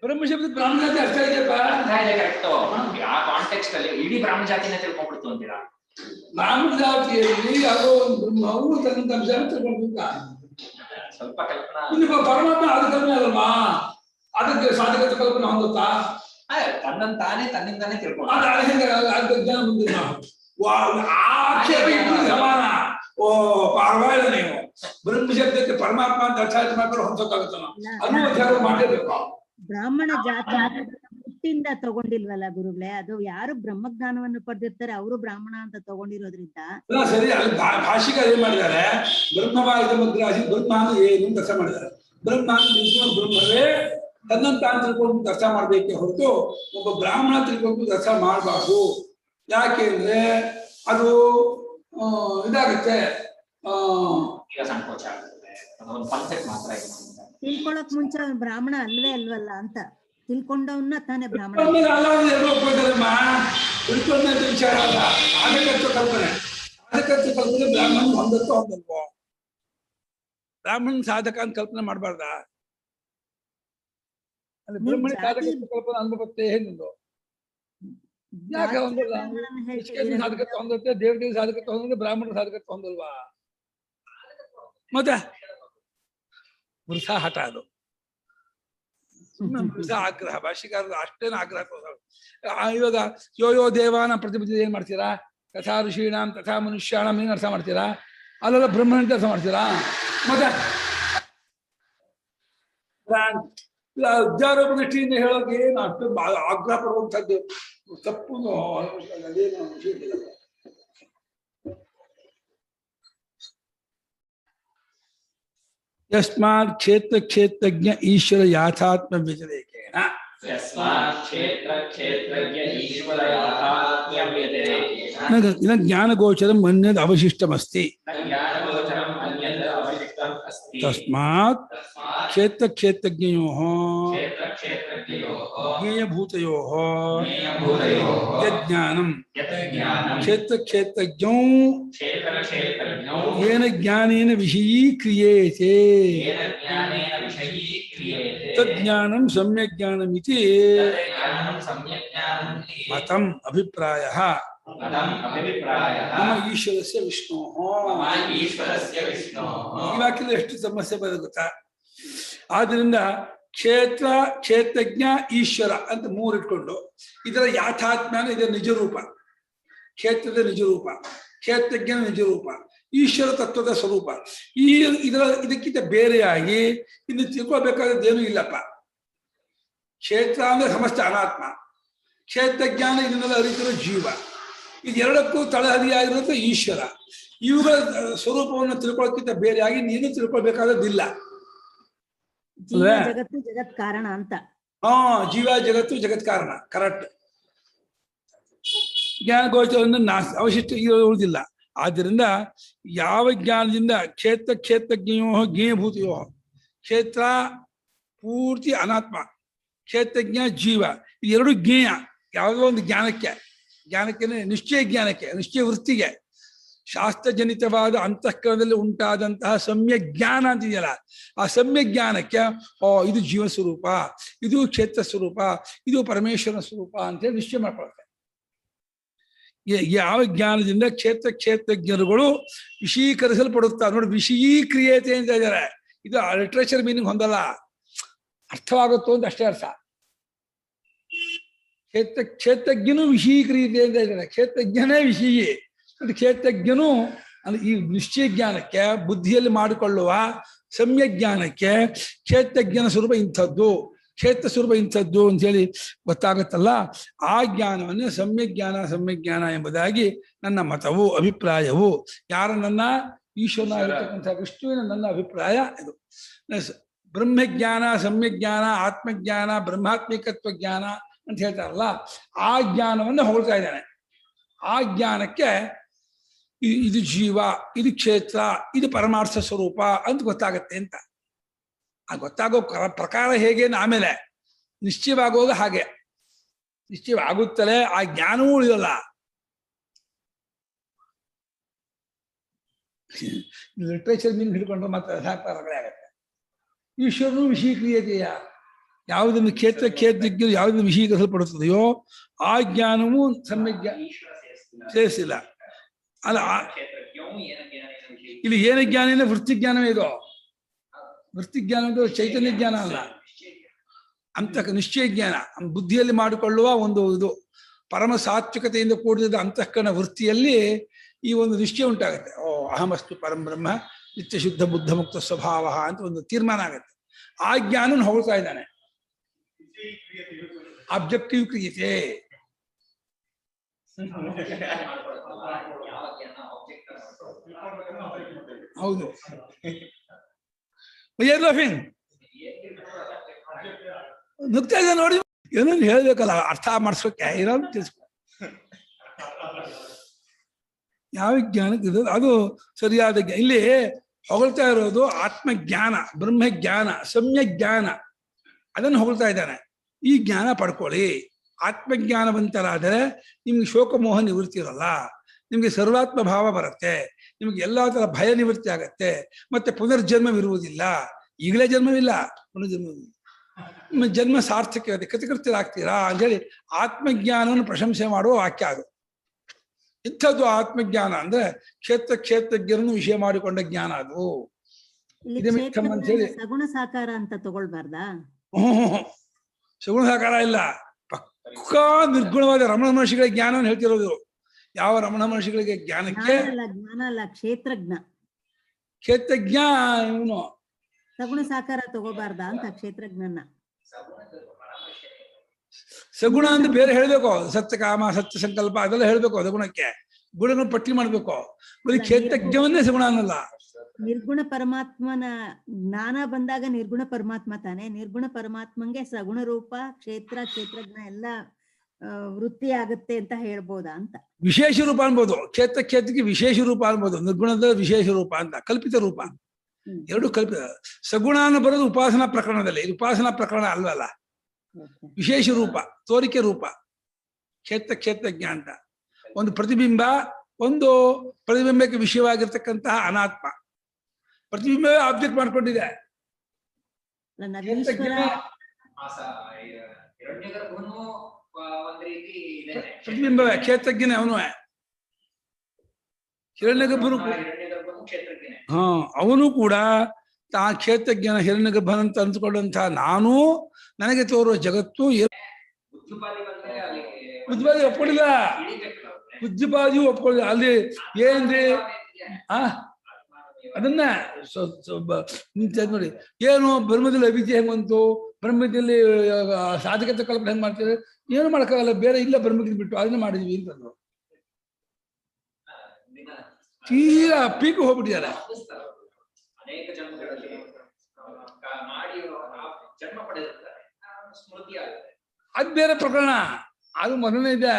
ಬ್ರಹ್ಮ ಶಬ್ದ ಬ್ರಾಹ್ಮಣ ಜಾತಿ ಅರ್ಥ ಇದೆಯಪ್ಪ. ಇಡೀ ಬ್ರಾಹ್ಮಣ ಜಾತಿನ ತಿಳ್ಕೊಂಡ್ಬಿಡ್ತು ಅಂತೀರಾ? ಬ್ರಾಹ್ಮಣ ಜಾತಿಯಲ್ಲಿ ಅದು ಬ್ರಹ್ಮವು ತನ್ನ ಅಂಶ ತಿಳ್ಕೊಂಡು ಸ್ವಲ್ಪ ಕಲ್ಪನಾ. ಪರಮಾತ್ಮ ಅದು ಕಲ್ಪನೆ ಅಲ್ವಾ? ಅದಕ್ಕೆ ಸಾಧಕತೆ ಕಲ್ಪನೆ ಹೊಂದುತ್ತಾ? ತನ್ನಂತಾನೆ ತನ್ನಿಂದಾನೇ ತಿಳ್ಕೊಂಡು ಜ್ಞಾನ ಮುಂದಿನ ಆಕ್ಷೇಪ ಸಮಾನ. ಓ ಪರವಾಗಿಲ್ಲ, ನೀವು ಬ್ರಹ್ಮ ಶಬ್ದಕ್ಕೆ ಪರಮಾತ್ಮ ಅಂತ ಅರ್ಥ ಮಾಡ್ಕೊಂಡು ಹೊಂದಕ್ಕಾಗುತ್ತ ಅನ್ನೋ ಮಾಡಲೇಬೇಕು. ಬ್ರಾಹ್ಮಣ ಜಾತಿ ಹುಟ್ಟಿಂದ ತಗೊಂಡಿಲ್ವಲ್ಲ ಗುರುಗಳೇ, ಅದು ಯಾರು ಬ್ರಹ್ಮಜ್ಞಾನವನ್ನು ಪಡೆದಿರ್ತಾರೆ ಅವರು ಬ್ರಾಹ್ಮಣ ಅಂತ ತಗೊಂಡಿರೋದ್ರಿಂದ ಸರಿ. ಅಲ್ಲಿ ಭಾಷಿಕ ಏನ್ ಮಾಡಿದ್ದಾರೆ? ಬ್ರಹ್ಮವಾಯುಧಮಗ್ರಾಸಿ ಬ್ರಹ್ಮ ಅಂದ್ರೆ ಏನು ಅಂತ ಅರ್ಥ ಮಾಡಿದ್ದಾರೆ. ಬ್ರಹ್ಮ ಬ್ರಹ್ಮವೇ ತನ್ನಂತ ತಿಳ್ಕೊಂಡು ಅರ್ಥ ಮಾಡ್ಬೇಕೆ ಹೊರತು ಒಬ್ಬ ಬ್ರಾಹ್ಮಣ ತಿಳ್ಕೊಂಡು ಅರ್ಥ ಮಾಡಬಾರ್ದು. ಯಾಕೆ ಅಂದ್ರೆ ಅದು ಇದಾಗುತ್ತೆ, ತಿಳ್ಕೊಳಕ್ ಮುಂಚೆ ಅವನು ಬ್ರಾಹ್ಮಣ ಅಲ್ವೇ ಅಲ್ವಲ್ಲ ಅಂತ ತಿಳ್ಕೊಂಡವನ್ನ ತಾನೇ ಬ್ರಾಹ್ಮಣ. ವಿಚಾರ ಅಲ್ಲ, ಸಾಧಕತ್ವ ಕಲ್ಪನೆ. ಸಾಧಕತ್ವ ಕಲ್ಪನೆ ಬ್ರಾಹ್ಮಣ ಹೊಂದತ್ತೋ ಹೊಂದಲ್ವೋ? ಬ್ರಾಹ್ಮಣ ಸಾಧಕ ಅಂತ ಕಲ್ಪನೆ ಮಾಡಬಾರ್ದ? ಅಲ್ಲಿ ಬ್ರಾಹ್ಮಣ ಸಾಧಕತ್ವ ಕಲ್ಪನೆ ಅನ್ಬೇಕತ್ತೆ. ಏನಿಲ್ಲ, ಯಾಕೆ ಹೊಂದಲ್ಲ? ಸಾಧಕತ್ವ ಹೊಂದತ್ತೆ, ದೇವತೆಗೆ ಸಾಧಕತ್ವ ಹೊಂದಿದ್ರೆ ಬ್ರಾಹ್ಮಣ ಸಾಧಕತ್ವ ಹೊಂದಲ್ವಾ? ಮತ್ತೆ ವೃಥ ಹಠ ಅದು, ವೃಥ ಆಗ್ರಹ. ಭಾಷಿಕಾರದ ಅಷ್ಟೇನು ಆಗ್ರಹ. ಇವಾಗ ಯೋ ದೇವಾನ ಪ್ರತಿಪತ್ತಿ ಏನ್ ಮಾಡ್ತೀರಾ? ತಥಾ ಋಷೀಣಾಂ ತಥಾ ಮನುಷ್ಯಾಣಂ ಏನ್ ಅರ್ಥ ಮಾಡ್ತೀರಾ? ಅಲ್ಲೆಲ್ಲ ಬ್ರಹ್ಮಣ ಅರ್ಥ ಮಾಡ್ತೀರಾ? ಮತ್ತೆ ಅಧ್ಯಾರೋಪ ದೃಷ್ಟಿಯಿಂದ ಹೇಳೋಕೆ ಏನು ಅಷ್ಟು ಆಗ್ರಹ ಪಡುವಂಥದ್ದು ತಪ್ಪು. ಯಸ್ಮಾತ್ ಕ್ಷೇತ್ರ ಕ್ಷೇತ್ರಜ್ಞ ಈಶ್ವರ ಯಾಥಾತ್ಮ ವ್ಯತಿರೇಕೇಣ ಜ್ಞಾನಗೋಚರಂ ಅನ್ಯದ್ ಅವಶಿಷ್ಟಮಸ್ತಿ. ತಸ್ಮಾತ್ ಕ್ಷೇತ್ರ ಕ್ಷೇತ್ರಜ್ಞಯೋಃ ಜ್ಞೇಯಭೂತಯೋಃ ಯಜ್ಞಾನಂ ಕ್ಷೇತ್ರ ಕ್ಷೇತ್ರಜ್ಞೌ ಯೇನ ಜ್ಞಾನೇನ ವಿಷಯೀಕ್ರಿಯೇತೆ ತಜ್ಞಾನಂ ಸಮ್ಯಕ್ ಜ್ಞಾನಮಿತಿ ಮತಂ ಅಭಿಪ್ರಾಯಃ ಮತಂ ಅಭಿಪ್ರಾಯಃ ಮಮ ಈಶ್ವರಸ್ಯ ವಿಷ್ಣು. ಮಮ ಈಶ್ವರಸ್ಯ ವಿಷ್ಣೋಃ. ಈ ವಾಕ್ಯದಲ್ಲಿ ಎಷ್ಟು ಸಮಸ್ಯೆ ಬರೋದು ಗೊತ್ತಾ? ಆದ್ರಿಂದ ಕ್ಷೇತ್ರ, ಕ್ಷೇತ್ರಜ್ಞ, ಈಶ್ವರ ಅಂತ ಮೂರು ಇಟ್ಕೊಂಡು ಇದರ ಯಾಥಾತ್ಮ್ಯಾನ ಇದರ ನಿಜ ರೂಪ, ಕ್ಷೇತ್ರದ ನಿಜ ರೂಪ, ಕ್ಷೇತ್ರಜ್ಞನ ನಿಜ ರೂಪ, ಈಶ್ವರ ತತ್ವದ ಸ್ವರೂಪ. ಇದಕ್ಕಿಂತ ಬೇರೆಯಾಗಿ ಇನ್ನು ತಿಳ್ಕೊಳ್ಬೇಕಾದದ್ದೇನೂ ಇಲ್ಲಪ್ಪ. ಕ್ಷೇತ್ರ ಅಂದ್ರೆ ಸಮಸ್ತ ಅನಾತ್ಮ, ಕ್ಷೇತ್ರಜ್ಞಾನ ಇದನ್ನೆಲ್ಲ ಅರಿತಿರೋ ಜೀವ, ಇದೆರಡಕ್ಕೂ ತಳಹದಿಯಾಗಿರೋದು ಈಶ್ವರ. ಇವುಗಳ ಸ್ವರೂಪವನ್ನು ತಿಳ್ಕೊಳ್ಳೋಕ್ಕಿಂತ ಬೇರೆಯಾಗಿ ನೀನು ತಿಳ್ಕೊಳ್ಬೇಕಾದದ್ದಿಲ್ಲ. ಜಗತ್ತು ಜಗತ್ ಕಾರಣ ಅಂತ. ಜೀವ ಜಗತ್ತು ಜಗತ್ ಕಾರಣ, ಕರೆಕ್ಟ್. ಜ್ಞಾನ ಗೋಚರವನ್ನು ಅವಶಿಷ್ಟ ಉಳಿದಿಲ್ಲ. ಆದ್ದರಿಂದ ಯಾವ ಜ್ಞಾನದಿಂದ ಕ್ಷೇತ್ರಜ್ಞಯೋ ಜ್ಞೇಯಭೂತಯೋ, ಕ್ಷೇತ್ರ ಪೂರ್ತಿ ಅನಾತ್ಮ, ಕ್ಷೇತ್ರಜ್ಞ ಜೀವ, ಇದೆರಡು ಜ್ಞೇಯ. ಯಾವುದೋ ಒಂದು ಜ್ಞಾನಕ್ಕೆ ನಿಶ್ಚಯ ಜ್ಞಾನಕ್ಕೆ, ನಿಶ್ಚಯ ವೃತ್ತಿಗೆ, ಶಾಸ್ತ್ರಜನಿತವಾದ ಅಂತಃಕರಣದಲ್ಲಿ ಉಂಟಾದಂತಹ ಸಮ್ಯಕ್ ಜ್ಞಾನ ಅಂತಿದೆಯಲ್ಲ, ಆ ಸಮ್ಯಕ್ ಜ್ಞಾನಕ್ಕೆ ಇದು ಜೀವ ಸ್ವರೂಪ, ಇದು ಕ್ಷೇತ್ರ ಸ್ವರೂಪ, ಇದು ಪರಮೇಶ್ವರನ ಸ್ವರೂಪ ಅಂತೇಳಿ ನಿಶ್ಚಯ ಮಾಡ್ಕೊಳ್ತಾರೆ. ಯಾವ ಜ್ಞಾನದಿಂದ ಕ್ಷೇತ್ರಜ್ಞರುಗಳು ವಿಷೀಕರಿಸಲ್ಪಡುತ್ತಾರೆ ನೋಡಿ. ವಿಷಯೀಕ್ರಿಯತೆ ಅಂತ ಇದ್ದಾರೆ. ಇದು ಲಿಟ್ರೇಚರ್ ಮೀನಿಂಗ್ ಹೊಂದಲ್ಲ, ಅರ್ಥವಾಗುತ್ತೋ ಅಂತ ಅಷ್ಟೇ ಅರ್ಥ. ಕ್ಷೇತ್ರಜ್ಞನು ವಿಷಯೀಕ್ರಿಯತೆ ಅಂತ ಇದ್ದಾರೆ. ಕ್ಷೇತ್ರಜ್ಞನೇ ವಿಷಯಿ. ಕ್ಷೇತ್ರಜ್ಞನು ಅಂದ್ರೆ ಈ ನಿಶ್ಚಯ ಜ್ಞಾನಕ್ಕೆ, ಬುದ್ಧಿಯಲ್ಲಿ ಮಾಡಿಕೊಳ್ಳುವ ಸಮ್ಯ ಜ್ಞಾನಕ್ಕೆ ಕ್ಷೇತ್ರಜ್ಞನ ಸ್ವರೂಪ ಇಂಥದ್ದು, ಕ್ಷೇತ್ರ ಸ್ವರೂಪ ಇಂಥದ್ದು ಅಂತೇಳಿ ಗೊತ್ತಾಗುತ್ತಲ್ಲ, ಆ ಜ್ಞಾನವನ್ನೇ ಸಮ್ಯಜ್ಞಾನ ಎಂಬುದಾಗಿ ನನ್ನ ಮತವು, ಅಭಿಪ್ರಾಯವು. ಯಾರ ನನ್ನ ಈಶ್ವರನಾಗಿರ್ತಕ್ಕಂಥ ವಿಷ್ಣುವಿನ ನನ್ನ ಅಭಿಪ್ರಾಯ ಇದು. ಬ್ರಹ್ಮಜ್ಞಾನ, ಸಮ್ಯಜ್ಞಾನ, ಆತ್ಮಜ್ಞಾನ, ಬ್ರಹ್ಮಾತ್ಮಿಕತ್ವ ಜ್ಞಾನ ಅಂತ ಹೇಳ್ತಾರಲ್ಲ, ಆ ಜ್ಞಾನವನ್ನು ಹೊಗಳ್ತಾ ಇದ್ದಾನೆ. ಆ ಜ್ಞಾನಕ್ಕೆ ಇದು ಜೀವ, ಇದು ಕ್ಷೇತ್ರ, ಇದು ಪರಮಾರ್ಥ ಸ್ವರೂಪ ಅಂತ ಗೊತ್ತಾಗತ್ತೆ ಅಂತ. ಆ ಗೊತ್ತಾಗೋ ಪ್ರಕಾರ ಹೇಗೆ ಆಮೇಲೆ ನಿಶ್ಚಯವಾಗುವಾಗ ಹಾಗೆ ನಿಶ್ಚಯವಾಗುತ್ತಲೇ ಆ ಜ್ಞಾನವೂ ಉಳಿಯಲ್ಲ. ಲಿಟ್ರೇಚರ್ ಮೀನ್ ಹಿಡ್ಕೊಂಡ್ರೆ ಮತ್ತೆ ರಗಳೆ ಆಗತ್ತೆ. ಈಶ್ವರನು ವಿಷಯೀಕ್ರಿಯತೆಯ, ಯಾವುದನ್ನು ಕ್ಷೇತ್ರಜ್ಞರು ಯಾವುದನ್ನು ವಿಷಯೀಕರಿಸಲ್ಪಡುತ್ತದೆಯೋ ಆ ಜ್ಞಾನವೂ ಸಮ್ಯಜ್ಞ ಸೇರಿಸಿಲ್ಲ. ಅಲ್ಲ, ಇಲ್ಲಿ ಏನ ಜ್ಞಾನ? ವೃತ್ತಿಜ್ಞಾನವೇ ಇದು. ವೃತ್ತಿಜ್ಞಾನ ಅಂದ್ರೆ ಚೈತನ್ಯ ಜ್ಞಾನ ಅಲ್ಲ, ಅಂತ ನಿಶ್ಚಯ ಜ್ಞಾನ. ಬುದ್ಧಿಯಲ್ಲಿ ಮಾಡಿಕೊಳ್ಳುವ ಒಂದು ಇದು ಪರಮ ಸಾತ್ವಿಕತೆಯಿಂದ ಕೂಡಿದ ಅಂತಃಕರಣ ವೃತ್ತಿಯಲ್ಲಿ ಈ ಒಂದು ನಿಶ್ಚಯ ಉಂಟಾಗುತ್ತೆ. ಅಹಮಸ್ತು ಪರಂ ಬ್ರಹ್ಮ ನಿತ್ಯ ಶುದ್ಧ ಬುದ್ಧ ಮುಕ್ತ ಸ್ವಭಾವ ಅಂತ ಒಂದು ತೀರ್ಮಾನ ಆಗುತ್ತೆ. ಆ ಜ್ಞಾನ ಹೊಗಳ್ತಾ ಇದ್ದಾನೆ. ಆಬ್ಜೆಕ್ಟಿವ್ ಕ್ರಿಯತೆ. ಹೌದು. ನುಗ್ತಾ ಇದೆ ನೋಡಿ, ಏನನ್ನು ಹೇಳ್ಬೇಕಲ್ಲ, ಅರ್ಥ ಮಾಡಿಸ್ಬೇಕೆ ಇರೋ ತಿಳಿಸ್ಕೊ. ಯಾವ ಜ್ಞಾನಕ್ಕೆ ಅದು ಸರಿಯಾದ ಜ್ಞಾನ. ಇಲ್ಲಿ ಹೊಗಳ್ತಾ ಇರೋದು ಆತ್ಮಜ್ಞಾನ, ಬ್ರಹ್ಮಜ್ಞಾನ, ಸಮ್ಯಜ್ಞಾನ, ಅದನ್ನು ಹೊಗಳ್ತಾ ಇದ್ದಾನೆ. ಈ ಜ್ಞಾನ ಪಡ್ಕೊಳ್ಳಿ. ಆತ್ಮಜ್ಞಾನವಂತರಾದರೆ ನಿಮ್ಗೆ ಶೋಕಮೋಹ ನಿವೃತ್ತಿ ಇರಲ್ಲ, ನಿಮ್ಗೆ ಸರ್ವಾತ್ಮ ಭಾವ ಬರುತ್ತೆ, ನಿಮ್ಗೆ ಎಲ್ಲಾ ತರ ಭಯ ನಿವೃತ್ತಿ ಆಗತ್ತೆ, ಮತ್ತೆ ಪುನರ್ಜನ್ಮವಿರುವುದಿಲ್ಲ. ಈಗಲೇ ಜನ್ಮವಿಲ್ಲ, ಪುನರ್ಜನ್ಮವಿಲ್ಲ, ನಿಮ್ಮ ಜನ್ಮ ಸಾರ್ಥಕತೆ, ಕೃತಕೃತ್ಯರಾಗ್ತೀರಾ ಅಂತೇಳಿ ಆತ್ಮಜ್ಞಾನವನ್ನು ಪ್ರಶಂಸೆ ಮಾಡುವ ವಾಕ್ಯ ಅದು. ಇಂಥದ್ದು ಆತ್ಮಜ್ಞಾನ ಅಂದ್ರೆ ಕ್ಷೇತ್ರಜ್ಞರನ್ನು ವಿಷಯ ಮಾಡಿಕೊಂಡ ಜ್ಞಾನ ಅದು. ಸಗುಣ ಸಾಕಾರ ಅಂತ ತಗೊಳ್ಬಾರ್ದಾ? ಸಗುಣ ಸಾಕಾರ ಇಲ್ಲ, ಪಕ್ಕಾ ನಿರ್ಗುಣವಾದ ರಮಣ ಮಹರ್ಷಿಗಳ ಜ್ಞಾನವನ್ನು ಹೇಳ್ತಿರೋದು. ಯಾವ ರಮಣ ಮಹರ್ಷಿಗಳಿಗೆ ಜ್ಞಾನಕ್ಕೆ ಜ್ಞಾನ ಅಲ್ಲ, ಕ್ಷೇತ್ರಜ್ಞ. ಕ್ಷೇತ್ರಜ್ಞ ಇವನು ಸಗುಣ ಸಾಕಾರ ತಗೋಬಾರ್ದಾ ಅಂತ ಕ್ಷೇತ್ರಜ್ಞನ. ಸಗುಣ ಅಂತ ಬೇರೆ ಹೇಳ್ಬೇಕು, ಸತ್ಯ ಕಾಮ, ಸತ್ಯ ಸಂಕಲ್ಪ ಅದೆಲ್ಲ ಹೇಳ್ಬೇಕು. ಸಗುಣಕ್ಕೆ ಗುಣಗಳನ್ನು ಪಟ್ಟಿ ಮಾಡ್ಬೇಕು. ಬರೀ ಕ್ಷೇತ್ರಜ್ಞವನ್ನೇ ಸಗುಣ ಅನ್ನಲ್ಲ. ನಿರ್ಗುಣ ಪರಮಾತ್ಮನ ಜ್ಞಾನ ಬಂದಾಗ ನಿರ್ಗುಣ ಪರಮಾತ್ಮ ತಾನೆ. ನಿರ್ಗುಣ ಪರಮಾತ್ಮಂಗೆ ಸಗುಣ ರೂಪ, ಕ್ಷೇತ್ರಜ್ಞ ಎಲ್ಲ ವೃತ್ತಿ ಆಗುತ್ತೆ ಅಂತ ಹೇಳ್ಬೋದಾ ಅಂತ. ವಿಶೇಷ ರೂಪ ಅನ್ಬೋದು, ಕ್ಷೇತ್ರಕ್ಕೆ ವಿಶೇಷ ರೂಪ ಅನ್ಬೋದು. ನಿರ್ಗುಣದ ವಿಶೇಷ ರೂಪ ಅಂತ, ಕಲ್ಪಿತ ರೂಪ, ಎರಡು ಕಲ್ಪಿತ. ಸಗುಣ ಅನ್ನು ಬರೋದು ಉಪಾಸನಾ ಪ್ರಕರಣದಲ್ಲಿ, ಇದು ಉಪಾಸನಾ ಪ್ರಕರಣ ಅಲ್ವಲ್ಲ. ವಿಶೇಷ ರೂಪ, ತೋರಿಕೆ ರೂಪ, ಕ್ಷೇತ್ರಜ್ಞ ಅಂತ. ಒಂದು ಪ್ರತಿಬಿಂಬ, ಒಂದು ಪ್ರತಿಬಿಂಬಕ್ಕೆ ವಿಷಯವಾಗಿರ್ತಕ್ಕಂತಹ ಅನಾತ್ಮ. ಪ್ರತಿಬಿಂಬವೇ ಆಬ್ಜೆಕ್ಟ್ ಮಾಡ್ಕೊಂಡಿದೆ. ಒಂದ್ ರೀತಿ ಇದೇನೆ. ಪ್ರತಿಬಿಂಬವೇ, ಕ್ಷೇತ್ರಜ್ಞನೇ ಅವನು. ಹಿರಣ್ಯಗರ್ಭನು ಕ್ಷೇತ್ರಜ್ಞನೇ. ಹಾ, ಅವನು ಕೂಡ ತಾ ಕ್ಷೇತ್ರಜ್ಞನ ಹಿರಣ್ಯಗರ್ಭನಂತ ಅಂದ್ಕೊಂಡಂತಹ ನಾನು ನನಗೆ ತೋರುವ ಜಗತ್ತು ಬುದ್ಧಿಪಾದಿ ಒಪ್ಕೊಳ್ಳಿಲ್ಲ. ಬುದ್ಧಿಪಾದಿಯು ಒಪ್ಕೊಳ್ಳಿಲ್ಲ. ಅಲ್ಲಿ ಏನ್ರಿ ಅದನ್ನ ನೋಡಿ, ಏನು ಬ್ರಹ್ಮದಲ್ಲಿ ಅವಿದ್ಯೆ ಹೆಂಗ್ ಬಂತು, ಬ್ರಹ್ಮದಲ್ಲಿ ಸಾಧಕತೆ ಕಲ್ಪನೆ ಹೆಂಗ್ ಮಾಡ್ತಾರೆ, ಏನು ಮಾಡಕ್ಕಾಗಲ್ಲ, ಬೇರೆ ಇಲ್ಲ ಬ್ರಹ್ಮಕ್ಕೆ ಬಿಟ್ಟು ಅದನ್ನ ಮಾಡಿದ್ವಿ ಅಂತಂದ್ರು. ತೀರಾ ಪೀಕು ಹೋಗ್ಬಿಟ್ಟಿದ್ದಾರೆ. ಅನೇಕ ಜನ್ಮಗಳಲ್ಲಿ ಮಾಡಿ ಜನ್ಮ ಪಡೆದಿರ್ತಾರೆ, ಸ್ಮೃತಿ ಆಗುತ್ತೆ. ಅದ್ ಬೇರೆ ಪ್ರಕರಣ, ಅದು ಮೊದಲನೇ ಇದೆ.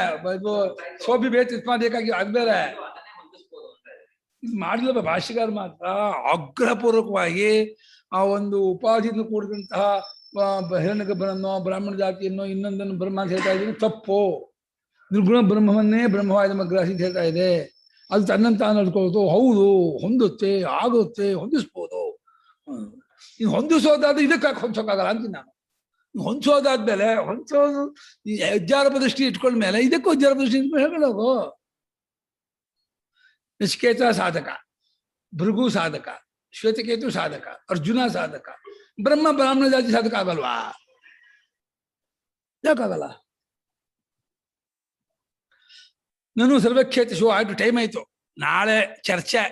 ಸೋಬಿ ಬೇಕಿಸ್ಮಾದೇಕಾಗಿ ಅದ್ ಬೇರೆ. ಇದು ಮಾಡಿಲ್ಲ ಭಾಷೆಗಾರ ಮಾತ್ರ ಆಗ್ರಹಪೂರ್ವಕವಾಗಿ ಆ ಒಂದು ಉಪಾಧಿಯಿಂದ ಕೂಡಿದಂತಹ ಹಿರಣ್ಯಗರ್ಭನನ್ನೋ ಬ್ರಾಹ್ಮಣ ಜಾತಿಯನ್ನೋ ಇನ್ನೊಂದನ್ನು ಬ್ರಹ್ಮ ಅಂತ ಹೇಳ್ತಾ ಇದ್ದೀನಿ, ತಪ್ಪು. ನಿರ್ಗುಣ ಬ್ರಹ್ಮವನ್ನೇ ಬ್ರಹ್ಮವಾದ ಮಗ್ರಹ ಅಂತ ಹೇಳ್ತಾ ಇದೆ. ಅದು ತನ್ನಂತ ನಡ್ಕೊಳ್ಳೋದು. ಹೌದು, ಹೊಂದುತ್ತೆ, ಆಗುತ್ತೆ, ಹೊಂದಿಸ್ಬೋದು. ಇನ್ನು ಹೊಂದಿಸೋದಾದ್ರೆ ಇದಕ್ಕೆ ಹೊಂದೋಕ್ಕಾಗಲ್ಲ ಅಂತೀನಿ ನಾನು. ಹೊಂದಿಸೋದಾದ್ಮೇಲೆ ಹೊಂದಿಸೋದು ಅಜ್ಜಾರಪ ದೃಷ್ಟಿ ಇಟ್ಕೊಂಡ್ಮೇಲೆ ಇದಕ್ಕೂ ಅಜ್ಜಾರಪ ದೃಷ್ಟಿ ಇಟ್ಕೊಂಡು ಹೇಳ್ಕೊಳ್ಳೋದು. ನಚಿಕೇತ ಸಾಧಕ, ಭೃಗು ಸಾಧಕ, ಶ್ವೇತಕೇತು ಸಾಧಕ, ಅರ್ಜುನ ಸಾಧಕ, ಬ್ರಹ್ಮ ಬ್ರಾಹ್ಮಣ ಜಾತಿ ಸಾಧಕ ಆಗಲ್ವಾ? ಯಾಕಾಗಲ್ಲ? ನಾನು ಸರ್ವಕ್ಷೇತ್ರ ಶೋ ಆಯ್ತು, ಟೈಮ್ ಆಯ್ತು. ನಾಳೆ ಚರ್ಚೆ.